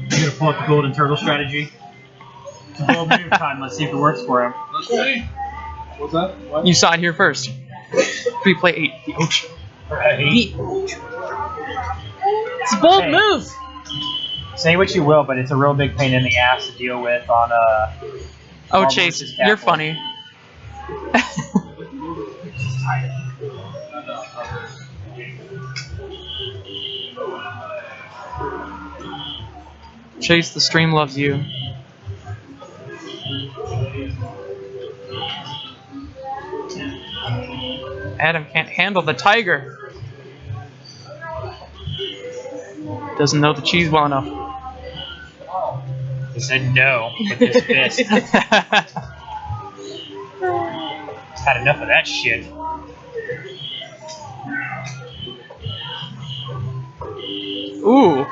Speaker 4: gonna pull up the golden turtle strategy. It's a bold move time. Let's see if it works for him.
Speaker 7: Let's see. What's that? What?
Speaker 10: You saw it here first. FreePlay 8, the ocean.
Speaker 4: Right.
Speaker 2: It's a bold move.
Speaker 4: Say what you will, but it's a real big pain in the ass to deal with on
Speaker 10: Oh, Chase, you're funny. Chase, the stream loves you. Adam can't handle the tiger. Doesn't know the cheese well enough.
Speaker 4: He said no with his fist. Had enough of that shit.
Speaker 10: Ooh.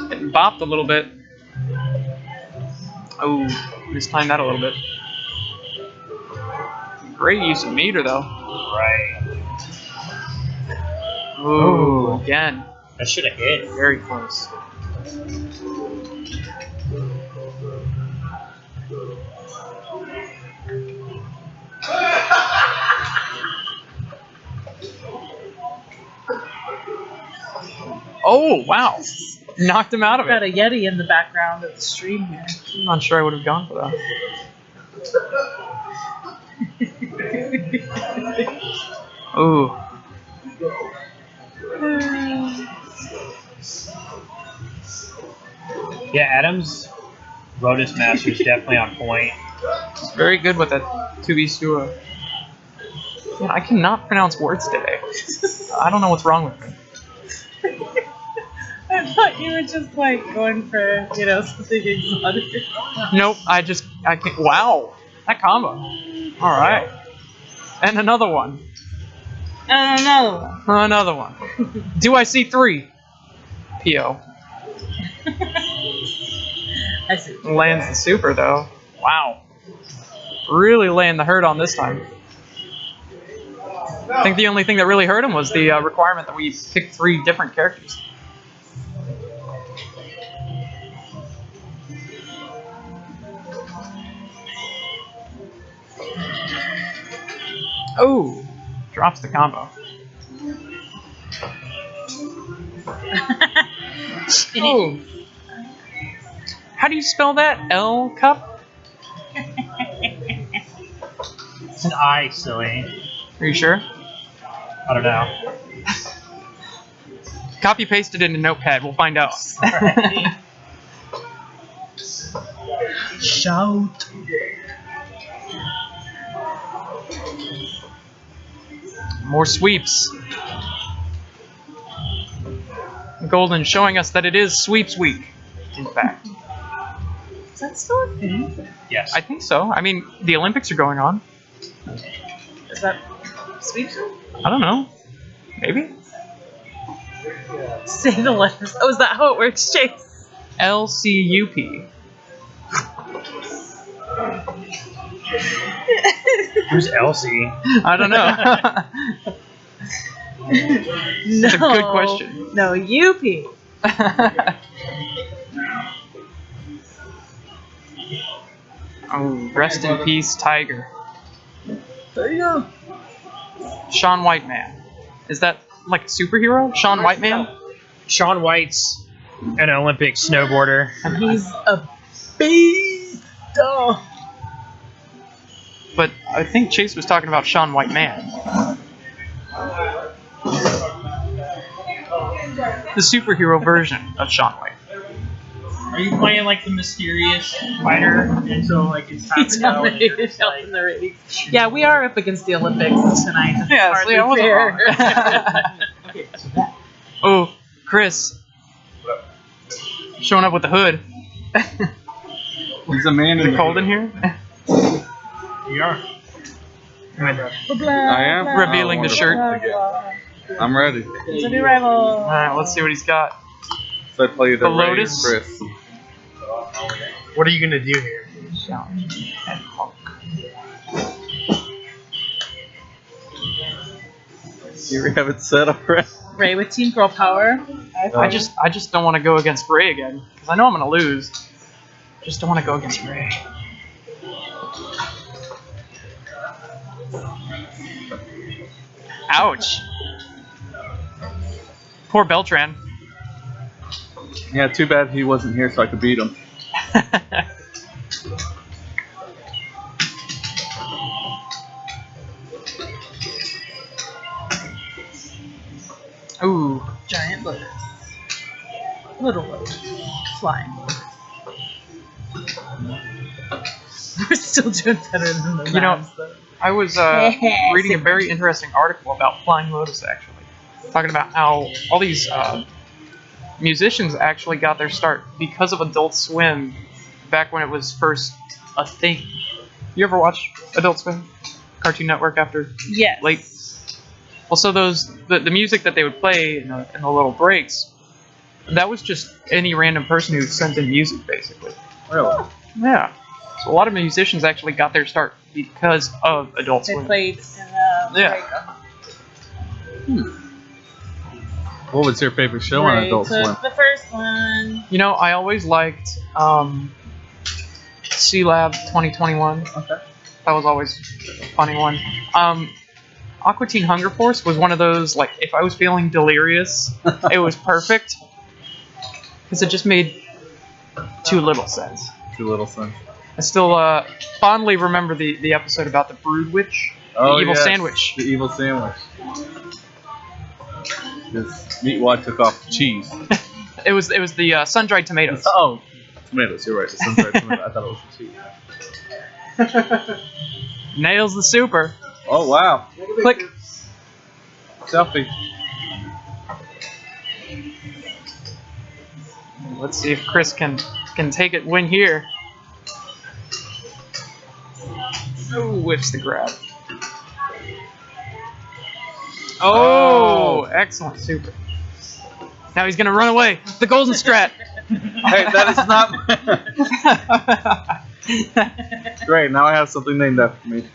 Speaker 10: Getting bopped a little bit. Ooh, mistimed that a little bit. Great use of meter, though.
Speaker 4: Right.
Speaker 10: Ooh, again.
Speaker 4: That should have hit.
Speaker 10: Very close. Oh, wow. Knocked him out of
Speaker 2: Got
Speaker 10: it.
Speaker 2: a Yeti in the background of the stream here.
Speaker 10: I'm not sure I would have gone for that. Ooh.
Speaker 4: Yeah, Adam's Lotus Master is definitely on point.
Speaker 10: He's very good with that 2v2. Man, I cannot pronounce words today. I don't know what's wrong with me.
Speaker 2: I thought you were just like going for, you know, something exotic.
Speaker 10: Nope, I can't. Wow, that combo. All right. And another one.
Speaker 2: And another one.
Speaker 10: Another one. Do I see 3? P.O.
Speaker 2: I see.
Speaker 10: Lands the super, though. Wow. Really laying the hurt on this time. I think the only thing that really hurt him was the requirement that we pick 3 different characters. Oh, drops the combo. Oh. How do you spell that? L cup?
Speaker 4: It's an I, silly.
Speaker 10: Are you sure?
Speaker 4: I don't know.
Speaker 10: Copy paste it into Notepad. We'll find out.
Speaker 4: Right.
Speaker 2: Shout.
Speaker 10: More sweeps. Golden showing us that it is sweeps week, in fact.
Speaker 2: Is that still a thing?
Speaker 4: Yes.
Speaker 10: I think so. I mean, the Olympics are going on.
Speaker 2: Is that sweeps?
Speaker 10: I don't know. Maybe?
Speaker 2: Say the letters. Oh, is that how it works, Chase?
Speaker 10: LCUP.
Speaker 4: Who's Elsie?
Speaker 10: I don't know. That's a good question.
Speaker 2: No, UP.
Speaker 10: Oh, rest in peace, Tiger.
Speaker 2: There you go.
Speaker 10: Sean Whiteman. Is that like a superhero? Sean Whiteman?
Speaker 4: Shaun White's an Olympic snowboarder.
Speaker 2: He's a beast. Oh.
Speaker 10: But I think Chase was talking about Sean Whiteman. The superhero version of Sean White.
Speaker 4: Are you playing like the mysterious fighter, and so like it's time to go? And you're just like,
Speaker 2: in the ratings. Yeah, we are up against the Olympics tonight.
Speaker 10: Yeah,
Speaker 2: Hardly
Speaker 10: see, I wasn't
Speaker 2: fair.
Speaker 10: wrong.
Speaker 4: okay, so that.
Speaker 10: Oh, Chris. Showing up with the hood.
Speaker 1: He's a man.
Speaker 10: Is it cold in here?
Speaker 4: You are.
Speaker 1: I am
Speaker 10: Revealing the shirt.
Speaker 1: I'm ready.
Speaker 2: It's a new rival.
Speaker 10: Alright, let's see what he's got.
Speaker 1: So I play the Ray
Speaker 10: Lotus.
Speaker 1: Chris.
Speaker 9: What are you gonna do here?
Speaker 10: And Hulk.
Speaker 1: You have it set already.
Speaker 2: Ray with Team Girl Power.
Speaker 10: I just don't want to go against Ray again because I know I'm gonna lose. Just don't want to go against Ray. Ouch. Poor Beltran.
Speaker 1: Yeah, too bad he wasn't here so I could beat him.
Speaker 10: Ooh.
Speaker 2: Giant lotus. Little lotus. Flying. We're still doing better than the
Speaker 10: You know,
Speaker 2: Mavs, though.
Speaker 10: I was reading a very interesting article about Flying Lotus, actually. Talking about how all these musicians actually got their start because of Adult Swim back when it was first a thing. You ever watch Adult Swim? Cartoon Network after
Speaker 2: Yes.
Speaker 10: late? Well, so the music that they would play in the little breaks, that was just any random person who sent in music, basically.
Speaker 1: Really?
Speaker 10: Yeah. So a lot of musicians actually got their start because of Adult
Speaker 2: They
Speaker 10: Swim.
Speaker 2: played in
Speaker 10: Yeah.
Speaker 1: What was your favorite show on Adult Swim?
Speaker 2: The first one.
Speaker 10: You know, I always liked C-Lab 2021.
Speaker 1: Okay.
Speaker 10: That was always a funny one. Aqua Teen Hunger Force was one of those, like, if I was feeling delirious, it was perfect. Because it just made too little sense.
Speaker 1: Too little sense.
Speaker 10: I still fondly remember the episode about the Brood Witch, the evil sandwich.
Speaker 1: The evil sandwich. This meatwad took off the cheese.
Speaker 10: It was the sun-dried tomatoes.
Speaker 1: Oh, tomatoes. You're right. The sun-dried tomato. I thought it was the cheese.
Speaker 10: Nails the super.
Speaker 1: Oh wow!
Speaker 10: Click.
Speaker 1: Selfie.
Speaker 10: Let's see if Chris can take it win here. Oh, whips the grab. Oh, excellent super. Now he's gonna run away. The golden strat.
Speaker 1: Hey, that is not. Great. Now I have something named after me.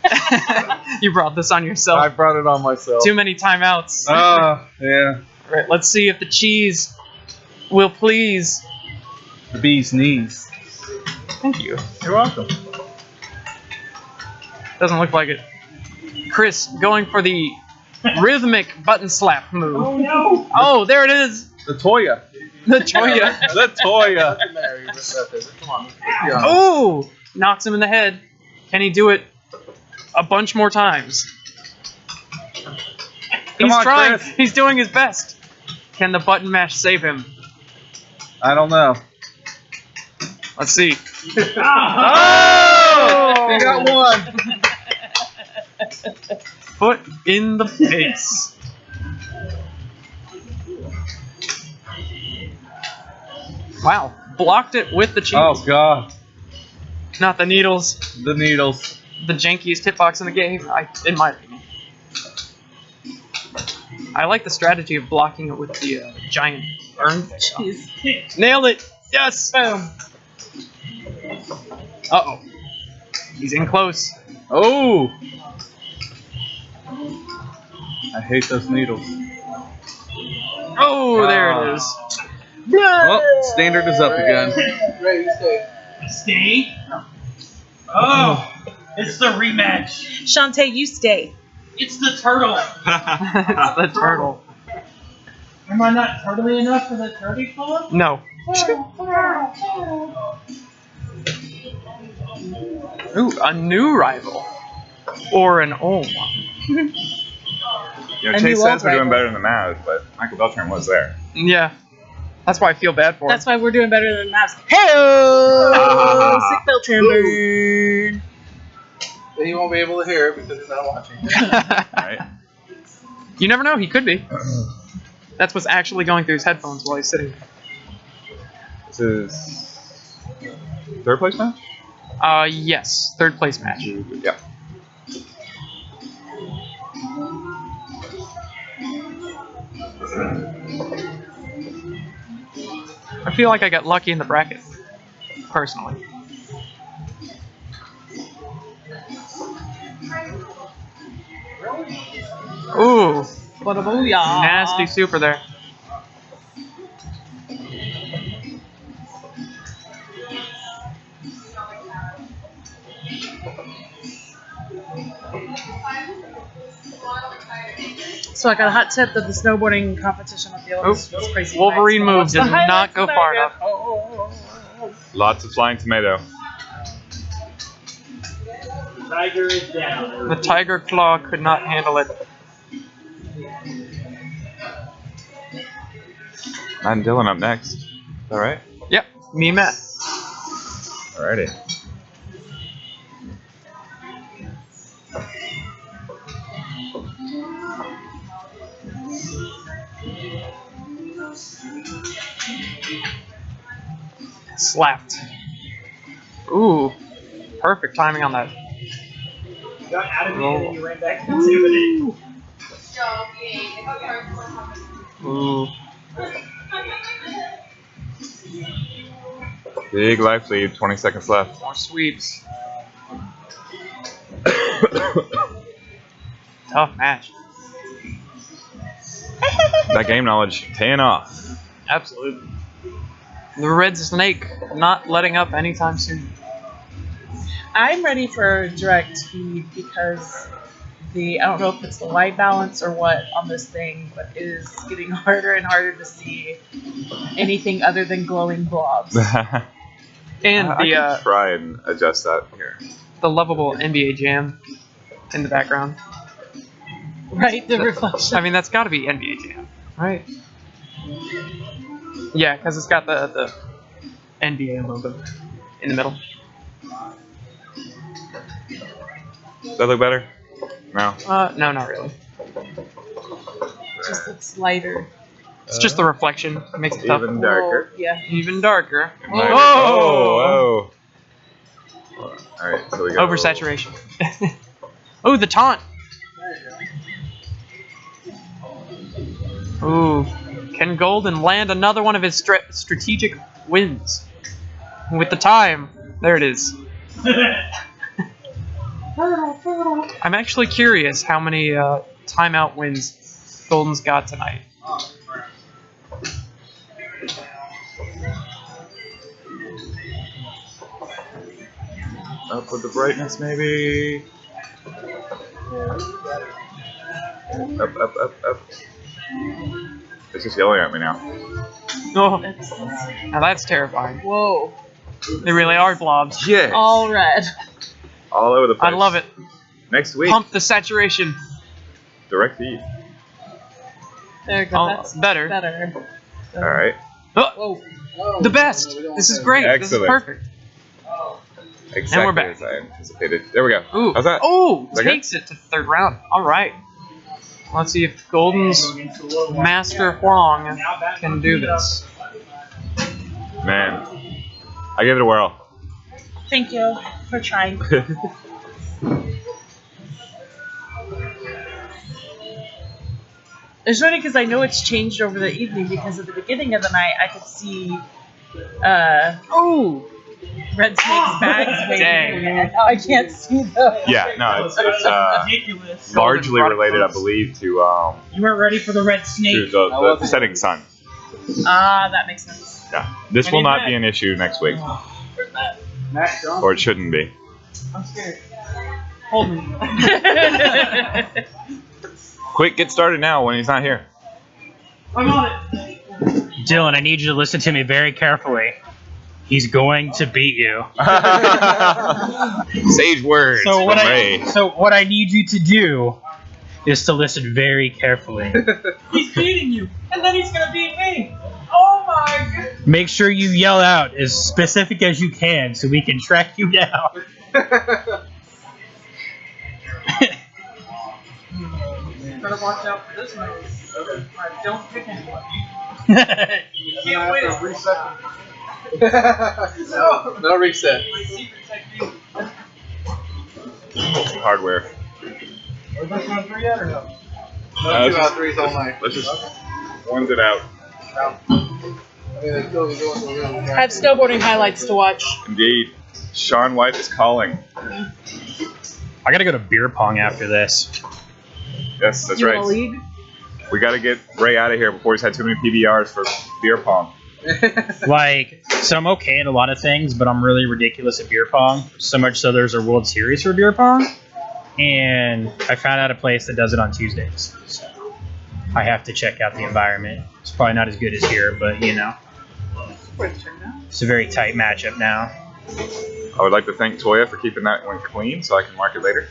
Speaker 10: You brought this on yourself.
Speaker 1: I brought it on myself.
Speaker 10: Too many timeouts.
Speaker 1: Yeah.
Speaker 10: All right, let's see if the cheese will please.
Speaker 1: The bee's knees.
Speaker 10: Thank you.
Speaker 1: You're welcome.
Speaker 10: Doesn't look like it. Chris going for the rhythmic button slap move.
Speaker 4: Oh no!
Speaker 10: Oh, there it is.
Speaker 1: The Toya.
Speaker 10: The Toya.
Speaker 1: The Toya.
Speaker 9: Come on.
Speaker 10: Oh, knocks him in the head. Can he do it a bunch more times? He's
Speaker 1: on,
Speaker 10: trying.
Speaker 1: Chris.
Speaker 10: He's doing his best. Can the button mash save him?
Speaker 1: I don't know.
Speaker 10: Let's see.
Speaker 1: Oh! You got one.
Speaker 10: Foot in the face. Wow. Blocked it with the cheese.
Speaker 1: Oh god.
Speaker 10: Not the needles.
Speaker 1: The needles.
Speaker 10: The jankiest hitbox in the game, in my opinion. I like the strategy of blocking it with the giant urn.
Speaker 2: Jeez.
Speaker 10: Nailed it! Yes! Boom! Uh-oh. He's in close.
Speaker 1: Oh! I hate those needles.
Speaker 10: Oh, there it is.
Speaker 1: Well, standard is up again.
Speaker 7: Ready to stay.
Speaker 4: Stay? Oh, it's the rematch.
Speaker 2: Shantae, you stay.
Speaker 4: It's the turtle.
Speaker 10: It's the turtle.
Speaker 4: Am I not turtly enough for the turtle club?
Speaker 10: No. Ooh, a new rival. Or an old one.
Speaker 3: You know,
Speaker 2: And
Speaker 3: Chase
Speaker 2: you
Speaker 3: says
Speaker 2: won't
Speaker 3: we're doing
Speaker 2: rival.
Speaker 3: better than the Mavs, but Michael Beltran was there.
Speaker 10: Yeah. That's why I feel bad for him.
Speaker 2: That's why we're doing better than Mavs. Hey-oh! Sick bell turn.
Speaker 7: Then you won't be able to hear it because he's not watching.
Speaker 3: Alright.
Speaker 10: You never know. He could be. That's what's actually going through his headphones while he's sitting there.
Speaker 3: This is third place match?
Speaker 10: Yes. Third place match.
Speaker 3: Yeah.
Speaker 10: I feel like I got lucky in the bracket, personally. Ooh,
Speaker 2: What a booyah.
Speaker 10: nasty super there.
Speaker 2: So I got a hot tip that the snowboarding competition on the was crazy.
Speaker 10: Wolverine move does not go far enough.
Speaker 3: Lots of flying tomato.
Speaker 4: Tiger is down.
Speaker 10: The tiger claw could not handle it.
Speaker 3: Matt and Dylan up next. Alright?
Speaker 10: Yep, me and Matt.
Speaker 3: Alrighty.
Speaker 10: Slapped. Ooh, perfect timing on that.
Speaker 4: You got out of me and then you ran back into it.
Speaker 10: Ooh.
Speaker 3: Big life lead, 20 seconds left.
Speaker 10: More sweeps. Tough match.
Speaker 3: That game knowledge paying off.
Speaker 10: Absolutely. The red snake not letting up anytime soon.
Speaker 2: I'm ready for direct feed because I don't know if it's the light balance or what on this thing, but it is getting harder and harder to see anything other than glowing blobs.
Speaker 10: And
Speaker 3: I can try and adjust that here.
Speaker 10: The lovable NBA Jam in the background.
Speaker 2: Right, the reflection.
Speaker 10: I mean, that's got to be NBA Jam, right? Yeah, because it's got the NBA logo in the middle.
Speaker 3: Does that look better? No.
Speaker 10: No, not really.
Speaker 2: Just looks lighter.
Speaker 10: It's just the reflection. It makes it tough.
Speaker 3: Even darker.
Speaker 2: Whoa, yeah.
Speaker 10: Even darker.
Speaker 3: Whoa!
Speaker 10: Oh!
Speaker 3: Whoa. Alright, so we go.
Speaker 10: Oversaturation. Oh, the taunt! Ooh. Can Golden land another one of his strategic wins? With the time. There it is. I'm actually curious how many timeout wins Golden's got tonight.
Speaker 3: Up with the brightness, maybe. Up, up, up, up. It's just yelling at me now.
Speaker 10: Oh, now that's terrifying.
Speaker 2: Whoa.
Speaker 10: They really are blobs.
Speaker 3: Yeah.
Speaker 2: All red.
Speaker 3: All over the place.
Speaker 10: I love it.
Speaker 3: Next week.
Speaker 10: Pump the saturation.
Speaker 3: Direct feed.
Speaker 2: There you go.
Speaker 10: Oh,
Speaker 2: That's
Speaker 10: better.
Speaker 2: better.
Speaker 3: Alright.
Speaker 10: Oh, the best. This is great.
Speaker 3: Excellent.
Speaker 10: This is perfect.
Speaker 3: Exactly
Speaker 10: And we're back.
Speaker 3: as I anticipated. There we go.
Speaker 10: Ooh.
Speaker 3: How's that?
Speaker 10: Oh,
Speaker 3: Is that good?
Speaker 10: takes it to the third round. All right. Let's see if Golden's Master Huang can do this.
Speaker 3: Man. I gave it a whirl.
Speaker 2: Thank you for trying. It's funny because I know it's changed over the evening because at the beginning of the night I could see Red Snake's bags waiting for me, and now I can't see them.
Speaker 3: Yeah, no, it's
Speaker 4: ridiculous.
Speaker 3: largely related, I believe, to
Speaker 4: You weren't ready for the red
Speaker 3: to
Speaker 4: snake.
Speaker 3: the setting sun.
Speaker 2: Ah, that makes sense.
Speaker 3: Yeah, this will not be an issue next week, or it shouldn't be.
Speaker 2: I'm scared. Hold me.
Speaker 3: Quick, get started now when he's not here.
Speaker 2: I'm on it.
Speaker 4: Dylan, I need you to listen to me very carefully. He's going to beat you.
Speaker 3: Sage words
Speaker 4: So
Speaker 3: from
Speaker 4: what
Speaker 3: Ray.
Speaker 4: I need you to do is to listen very carefully.
Speaker 10: He's beating you, and then he's gonna beat me. Oh my god.
Speaker 4: Make sure you yell out as specific as you can so we can track you down.
Speaker 10: Better watch out for this one. Alright, don't pick anyone. You can't win.
Speaker 7: No reset.
Speaker 10: My secret technique.
Speaker 3: Hardware.
Speaker 7: No 2 out of 3s all night.
Speaker 3: Let's just ones it out.
Speaker 2: I have snowboarding highlights to watch.
Speaker 3: Indeed. Sean White is calling.
Speaker 4: I gotta go to beer pong after this.
Speaker 3: Yes, that's
Speaker 2: You
Speaker 3: right.
Speaker 2: want a lead?
Speaker 3: We gotta get Ray out of here before he's had too many PBRs for beer pong.
Speaker 4: Like, so I'm okay at a lot of things, but I'm really ridiculous at beer pong. So much so there's a World Series for beer pong. And I found out a place that does it on Tuesdays. So I have to check out the environment. It's probably not as good as here, but you know. It's a very tight matchup now.
Speaker 3: I would like to thank Toya for keeping that one clean so I can mark it later.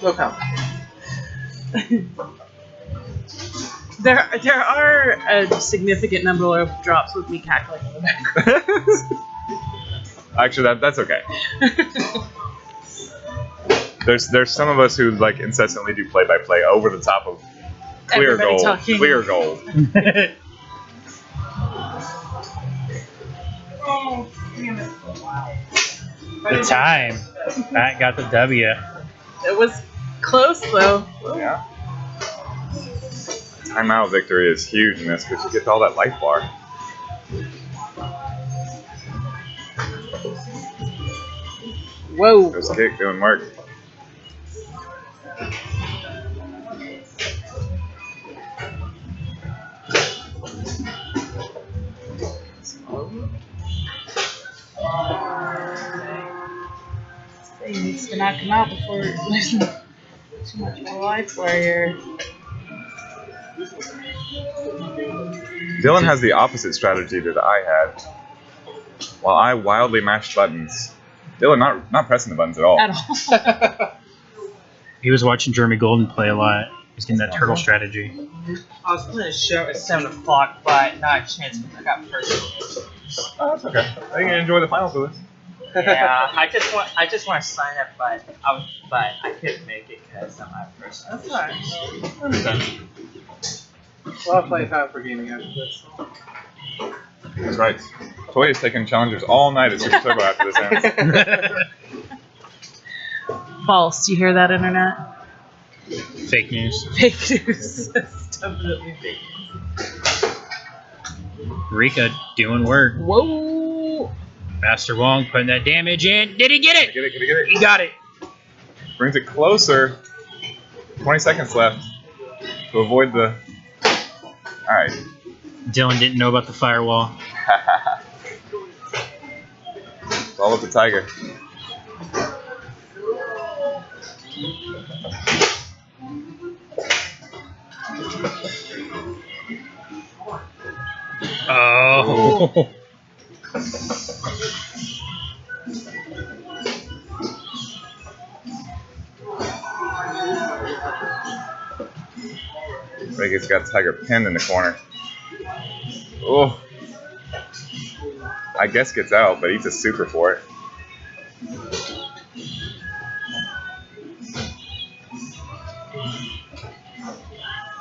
Speaker 7: No comment.
Speaker 2: There are a significant number of drops with me cackling in the background.
Speaker 3: Actually, that's okay. There's some of us who like incessantly do play-by-play over the top of clear
Speaker 2: Everybody
Speaker 3: gold.
Speaker 2: talking.
Speaker 3: Clear gold.
Speaker 10: Oh, damn it. Wow.
Speaker 4: The time. Matt got the W.
Speaker 2: It was close though.
Speaker 3: Yeah. Timeout victory is huge in this because you get all that life bar.
Speaker 2: Whoa.
Speaker 3: There's kick doing work.
Speaker 2: He needs to knock him out before losing too much more life warrior.
Speaker 3: Dylan has the opposite strategy that I had. While I wildly mashed buttons, Dylan not pressing the buttons at all.
Speaker 2: At all.
Speaker 4: He was watching Jeremy Golden play a lot. He's getting that turtle strategy.
Speaker 10: I was going to show at 7 o'clock, but not a chance because I got first.
Speaker 3: Oh, that's okay. I think you enjoy the finals with us.
Speaker 10: Yeah, I just want to sign up, but I couldn't make it because I'm at first. That's alright.
Speaker 7: We'll have plenty of time for gaming after this.
Speaker 3: That's right. Toya's taking challengers all night at Super Turbo after this ends.
Speaker 2: False. Do you hear that, internet?
Speaker 4: Fake news.
Speaker 2: Fake news. It's definitely fake news.
Speaker 4: Rika doing work.
Speaker 2: Whoa.
Speaker 4: Master Wong putting that damage in. Did he get it?
Speaker 3: Get it.
Speaker 4: He got it.
Speaker 3: Brings it closer. 20 seconds left to avoid the... Alright.
Speaker 4: Dylan didn't know about the firewall.
Speaker 3: It's all up to Tiger.
Speaker 4: Oh.
Speaker 3: Vegas got Tiger pinned in the corner. Oh. I guess gets out, but eats a super for it.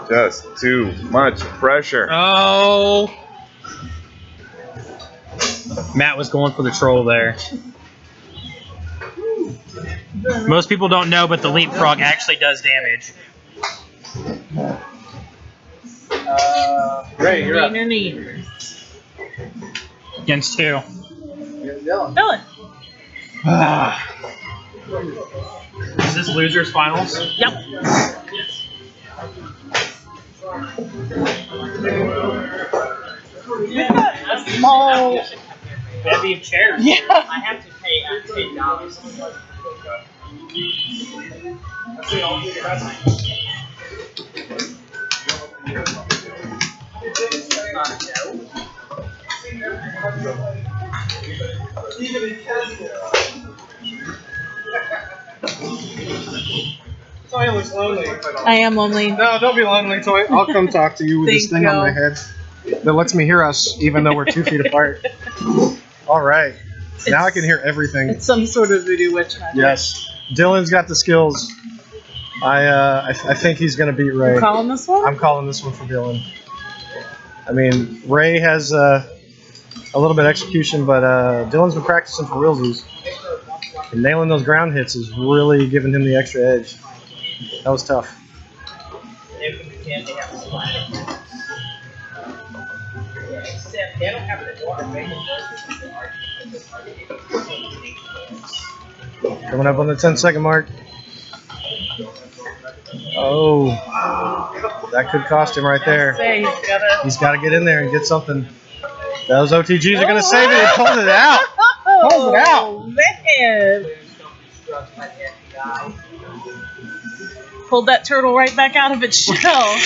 Speaker 3: Just too much pressure.
Speaker 4: Oh. Matt was going for the troll there. Most people don't know, but the leapfrog actually does damage.
Speaker 7: Ray, you're up.
Speaker 4: Against two.
Speaker 2: Dylan.
Speaker 4: Is this losers finals?
Speaker 2: Yep. We've got a small
Speaker 4: Bevy of chairs.
Speaker 2: Yeah.
Speaker 10: I have to pay $8.
Speaker 9: Toy looks lonely.
Speaker 2: I am lonely.
Speaker 9: No, don't be lonely, Toy. I'll come talk to you with this
Speaker 2: Thank
Speaker 9: thing on
Speaker 2: you.
Speaker 9: my head that lets me hear us, even though we're 2 feet apart. All right. Now I can hear everything.
Speaker 2: It's some sort of voodoo witch magic.
Speaker 9: Yes. Dylan's got the skills. I think he's going to beat Ray.
Speaker 2: You calling this one?
Speaker 9: I'm calling this one for Dylan. I mean, Ray has a little bit of execution, but Dylan's been practicing for realsies. And nailing those ground hits is really giving him the extra edge. That was tough. Coming up on the 10-second mark. Oh, that could cost him right there. He's got to get in there and get something. Those OTGs are going to save it. He pulled it out. Pulls it out.
Speaker 2: Oh, man. Pulled that turtle right back out of its shell.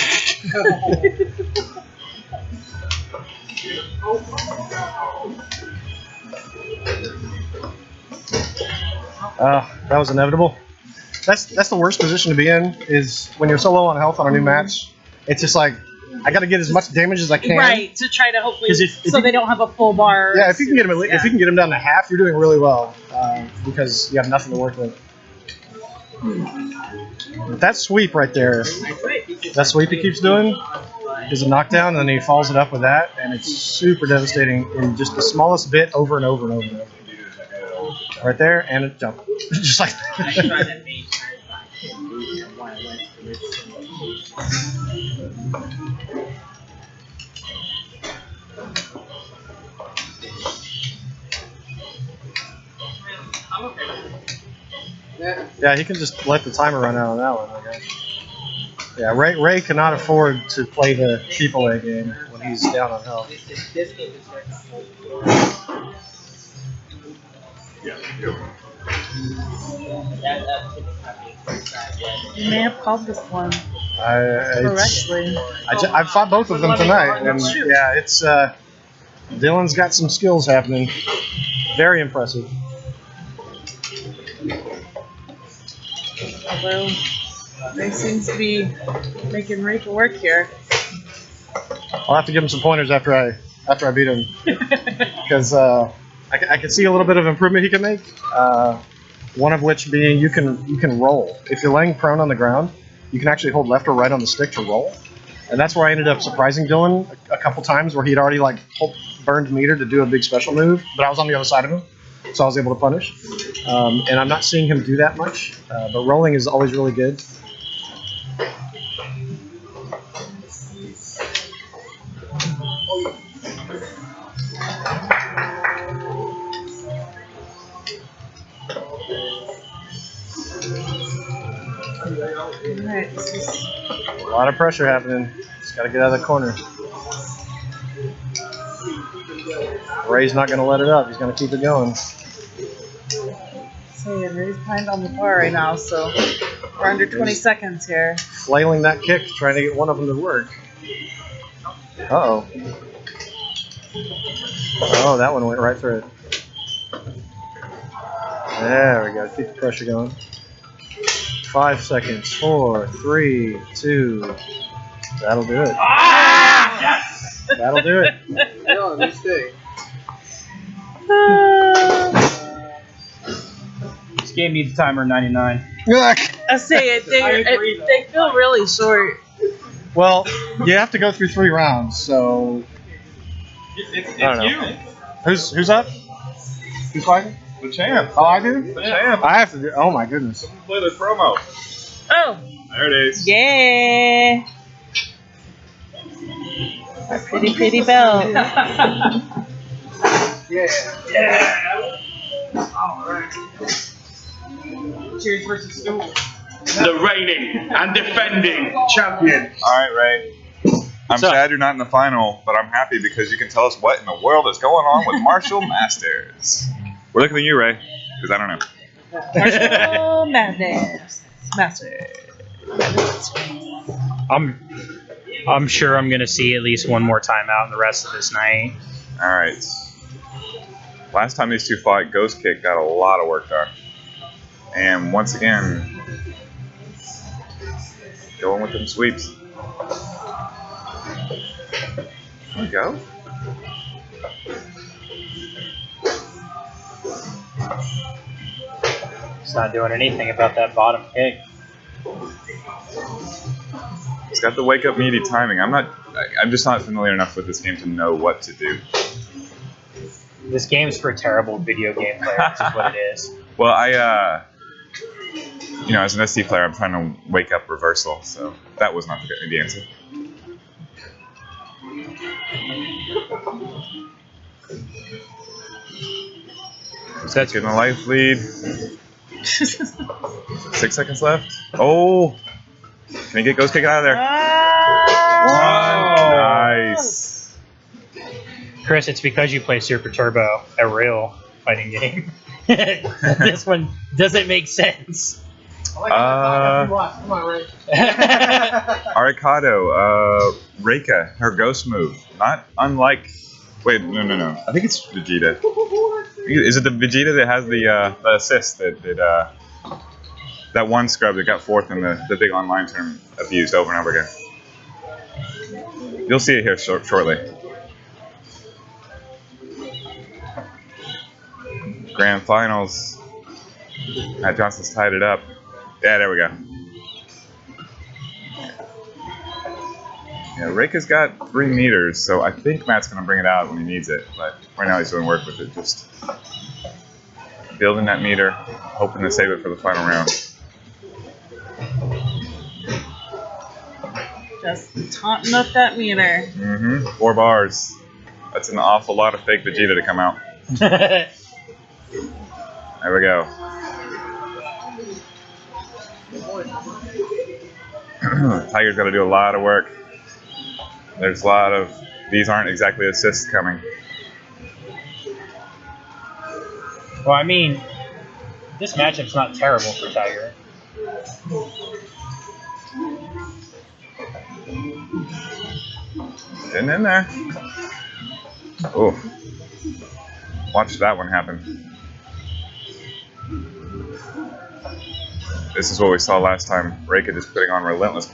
Speaker 9: That was inevitable. That's the worst position to be in, is when you're so low on health on a new match. It's just like, I got to get as much damage as I can.
Speaker 2: Right, to try to hopefully,
Speaker 9: if
Speaker 2: so they don't have a full bar.
Speaker 9: Yeah, if you can get him, if you can get him down to half, you're doing really well, because you have nothing to work with. But that sweep right there, that sweep he keeps doing is a knockdown, and then he follows it up with that, and it's super devastating in just the smallest bit over and over and over and over. Right there, and a jump. Just like that. Yeah, he can just let the timer run out on that one, I guess. Yeah, Ray cannot afford to play the people A game when he's down on health.
Speaker 2: You may have called this one
Speaker 9: correctly.
Speaker 2: correctly.
Speaker 9: I've fought both of them tonight, and yeah, it's Dylan's got some skills happening. Very impressive.
Speaker 2: Although Ray seems to be making Ray for work here.
Speaker 9: I'll have to give him some pointers after I beat him, because I can see a little bit of improvement he can make. One of which being you can roll. If you're laying prone on the ground, you can actually hold left or right on the stick to roll. And that's where I ended up surprising Dylan a couple times, where he'd already like burned meter to do a big special move, but I was on the other side of him, so I was able to punish. And I'm not seeing him do that much, but rolling is always really good.
Speaker 2: Alright,
Speaker 9: A lot of pressure happening. Just got to get out of the corner. Ray's not going to let it up. He's going to keep it going.
Speaker 2: so Ray's behind on the bar right now, so we're under 20 seconds here.
Speaker 9: Flailing that kick, trying to get one of them to work. Uh-oh. Oh, that one went right through it. There we go. Keep the pressure going. 5 seconds. 4, 3, 2. That'll do it.
Speaker 4: Ah! Yes!
Speaker 9: That'll do it.
Speaker 7: No, mistake.
Speaker 4: This game needs a timer 99.
Speaker 2: I say it. They feel really short.
Speaker 9: Well, you have to go through 3 rounds, so
Speaker 3: It's
Speaker 9: I don't know.
Speaker 3: you.
Speaker 9: Who's up? Who's fighting?
Speaker 3: The champ.
Speaker 9: Oh, I do?
Speaker 3: The champ.
Speaker 9: I have to do. Oh my goodness.
Speaker 3: Play the promo.
Speaker 2: Oh.
Speaker 3: There it is.
Speaker 2: Yeah. Our pretty belt.
Speaker 7: Yeah.
Speaker 4: All right. Cheers versus Stool.
Speaker 12: The reigning and defending champion.
Speaker 3: All right, Ray. I'm sad you're not in the final, but I'm happy because you can tell us what in the world is going on with MartialMasters. We're looking at you, Ray, because I don't know.
Speaker 2: Martial Madness. Master.
Speaker 4: I'm sure I'm gonna see at least one more time out in the rest of this night.
Speaker 3: All right. Last time these two fought, Ghost Kick got a lot of work done. And once again, Going with them sweeps. There we go.
Speaker 4: It's not doing anything about that bottom kick.
Speaker 3: It's got the wake up meaty timing. I'm just not familiar enough with this game to know what to do.
Speaker 4: This game's for terrible video game players, is what it is.
Speaker 3: Well, you know, as an SD player, I'm trying to wake up reversal, so that was not the answer. So that's getting a life lead. 6 seconds left. Oh! Can he get Ghost Kick out of there? Nice.
Speaker 4: Chris, it's because you play Super Turbo, a real fighting game. This one doesn't make sense.
Speaker 9: Come on, Ray.
Speaker 3: Arikado, Reika, her ghost move. Not unlike... Wait, no. I think it's Vegeta. Is it the Vegeta that has the assist that one scrub that got fourth in the big online tournament abused over and over again? You'll see it here shortly. Grand Finals. Matt Johnson's tied it up. Yeah, there we go. Yeah, Reika's got 3 meters, so I think Matt's going to bring it out when he needs it. But right now he's doing work with it, just building that meter, hoping to save it for the final round.
Speaker 2: Just taunting up that meter.
Speaker 3: 4 bars. That's an awful lot of fake Vegeta to come out. There we go. Tiger's got to do a lot of work. There's a lot of... These aren't exactly assists coming.
Speaker 4: Well, I mean, this matchup's not terrible for Tiger.
Speaker 3: Getting in there. Oh. Watch that one happen. This is what we saw last time. Reika just putting on relentless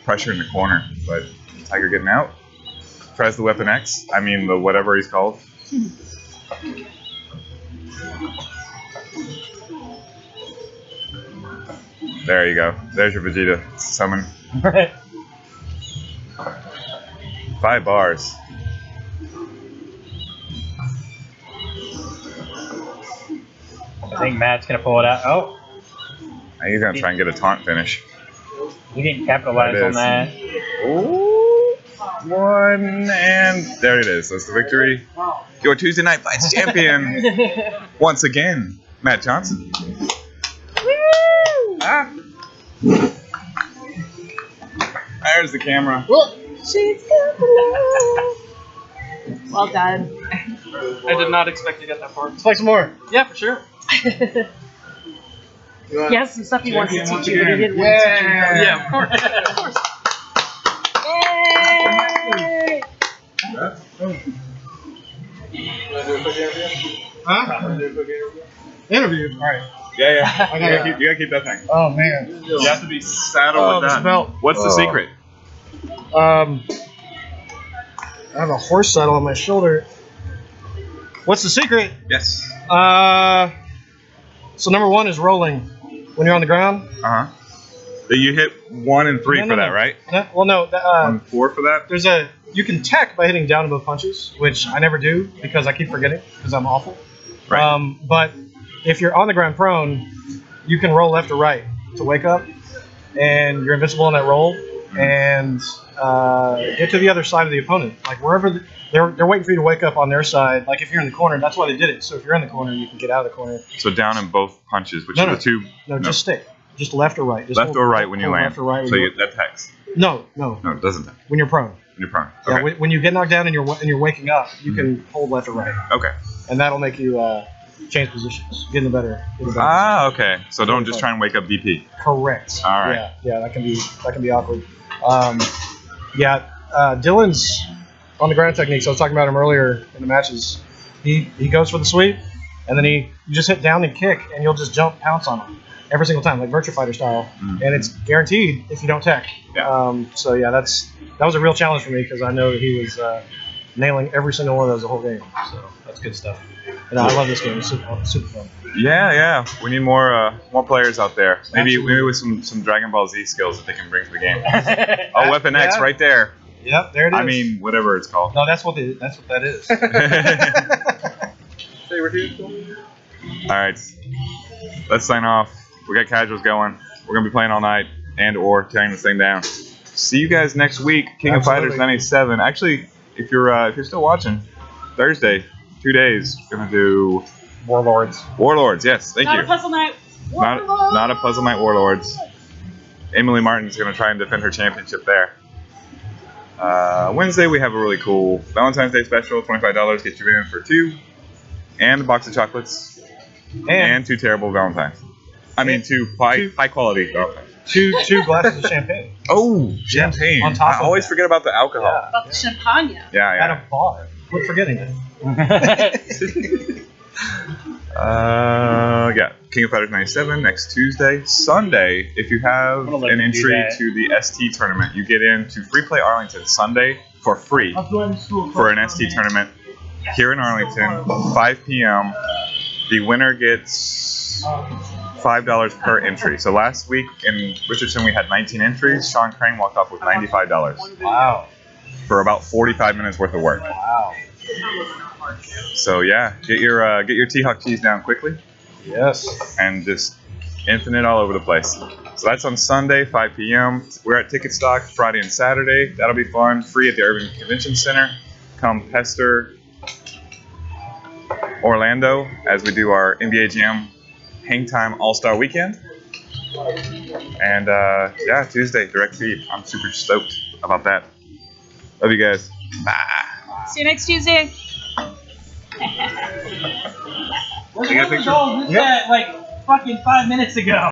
Speaker 3: pressure in the corner. But Tiger getting out. Tries the Weapon X. I mean, the whatever he's called. There you go. There's your Vegeta summon. 5 bars.
Speaker 4: I think Matt's going to pull it out. Oh.
Speaker 3: He's going to try and get a taunt finish.
Speaker 4: He didn't capitalize on that.
Speaker 3: Ooh. 1, and there it is. That's the victory. Your Tuesday Night Fights champion. Once again, Matt Johnson. Ah. There's the camera.
Speaker 2: Well done.
Speaker 10: I did not expect to get that far.
Speaker 9: Let's play some more.
Speaker 10: Yeah, for sure.
Speaker 2: He has some stuff he wants to teach you, but he didn't want to teach you.
Speaker 10: Yeah, of course.
Speaker 9: Huh? Interview. All right.
Speaker 3: Yeah. You gotta keep that thing.
Speaker 9: Oh man.
Speaker 3: You have to be saddled with that. What's the secret?
Speaker 9: I have a horse saddle on my shoulder. What's the secret?
Speaker 3: Yes.
Speaker 9: So number 1 is rolling when you're on the ground.
Speaker 3: You hit 1 and 3 for that, right?
Speaker 9: Well, no.
Speaker 3: 1 and 4 for that.
Speaker 9: You can tech by hitting down and both punches, which I never do because I keep forgetting because I'm awful.
Speaker 3: Right.
Speaker 9: But if you're on the ground prone, you can roll left or right to wake up, and you're invincible on that roll, and get to the other side of the opponent. Like wherever they're waiting for you to wake up on their side. Like if you're in the corner, that's why they did it. So if you're in the corner, you can get out of the corner.
Speaker 3: So down in both punches, which are the two.
Speaker 9: No, just stick. Just left or right. Just
Speaker 3: left or right when you land.
Speaker 9: Left or right.
Speaker 3: So you get that text.
Speaker 9: No,
Speaker 3: it doesn't.
Speaker 9: When you're prone.
Speaker 3: When you're prone.
Speaker 9: Yeah,
Speaker 3: Okay.
Speaker 9: when you get knocked down and you're waking up, you can hold left or right.
Speaker 3: Okay.
Speaker 9: And that'll make you change positions, get in the better.
Speaker 3: Okay. So don't just try and wake up DP.
Speaker 9: Correct.
Speaker 3: All right.
Speaker 9: Yeah, that can be awkward. Dylan's on the ground technique. So I was talking about him earlier in the matches. He goes for the sweep, and then you just hit down and kick, and you'll just jump pounce on him. every single time, like Virtua Fighter style, and it's guaranteed if you don't tech.
Speaker 3: Yeah.
Speaker 9: So yeah, that was a real challenge for me because I know that he was nailing every single one of those the whole game. So that's good stuff. And I love this game. It's super fun.
Speaker 3: Yeah. We need more players out there. Maybe with some Dragon Ball Z skills that they can bring to the game. Oh, Weapon X right there.
Speaker 9: Yep, there it is.
Speaker 3: I mean, whatever it's called.
Speaker 9: No, that's what that is.
Speaker 7: Say we're here.
Speaker 3: All right, let's sign off. We got casuals going. We're gonna be playing all night and/or tearing this thing down. See you guys next week. King of Fighters 97. Actually, if you're still watching, Thursday, 2 days, gonna do
Speaker 9: Warlords.
Speaker 3: Warlords. Yes, thank
Speaker 2: Not
Speaker 3: you.
Speaker 2: a puzzle night.
Speaker 3: Not a puzzle night. Warlords. Emily Martin's gonna try and defend her championship there. Wednesday we have a really cool Valentine's Day special. $25 gets you in for 2, and a box of chocolates, and 2 terrible Valentines. I mean, 2 high quality Valentines.
Speaker 9: 2 glasses of champagne.
Speaker 3: Oh, champagne!
Speaker 9: On top
Speaker 3: I
Speaker 9: of
Speaker 3: always
Speaker 9: that.
Speaker 3: forget about the alcohol.
Speaker 2: About the champagne.
Speaker 3: Yeah.
Speaker 9: At a bar. Quit forgetting it.
Speaker 3: Yeah, King of Fighters 97 next Tuesday. Sunday, if you have
Speaker 4: I'm gonna let
Speaker 3: an
Speaker 4: you do
Speaker 3: entry
Speaker 4: that.
Speaker 3: to the ST tournament, you get into Free Play Arlington Sunday for free for an ST tournament here in Arlington, 5 p.m. The winner gets $5 per entry. So last week in Richardson we had 19 entries. Sean Crane walked off with $95.
Speaker 9: Wow.
Speaker 3: For about 45 minutes worth of work.
Speaker 9: Wow.
Speaker 3: So yeah, get your T-Hawk cheese down quickly.
Speaker 9: Yes.
Speaker 3: And just infinite all over the place. So that's on Sunday, 5 p.m. We're at Ticket Stock Friday and Saturday. That'll be fun. Free at the Urban Convention Center. Come pester Orlando as we do our NBA Jam Hang Time All-Star Weekend. And yeah, Tuesday, direct feed. I'm super stoked about that. Love you guys. Bye.
Speaker 2: See you next Tuesday.
Speaker 3: You got a picture?
Speaker 4: Like fucking 5 minutes ago.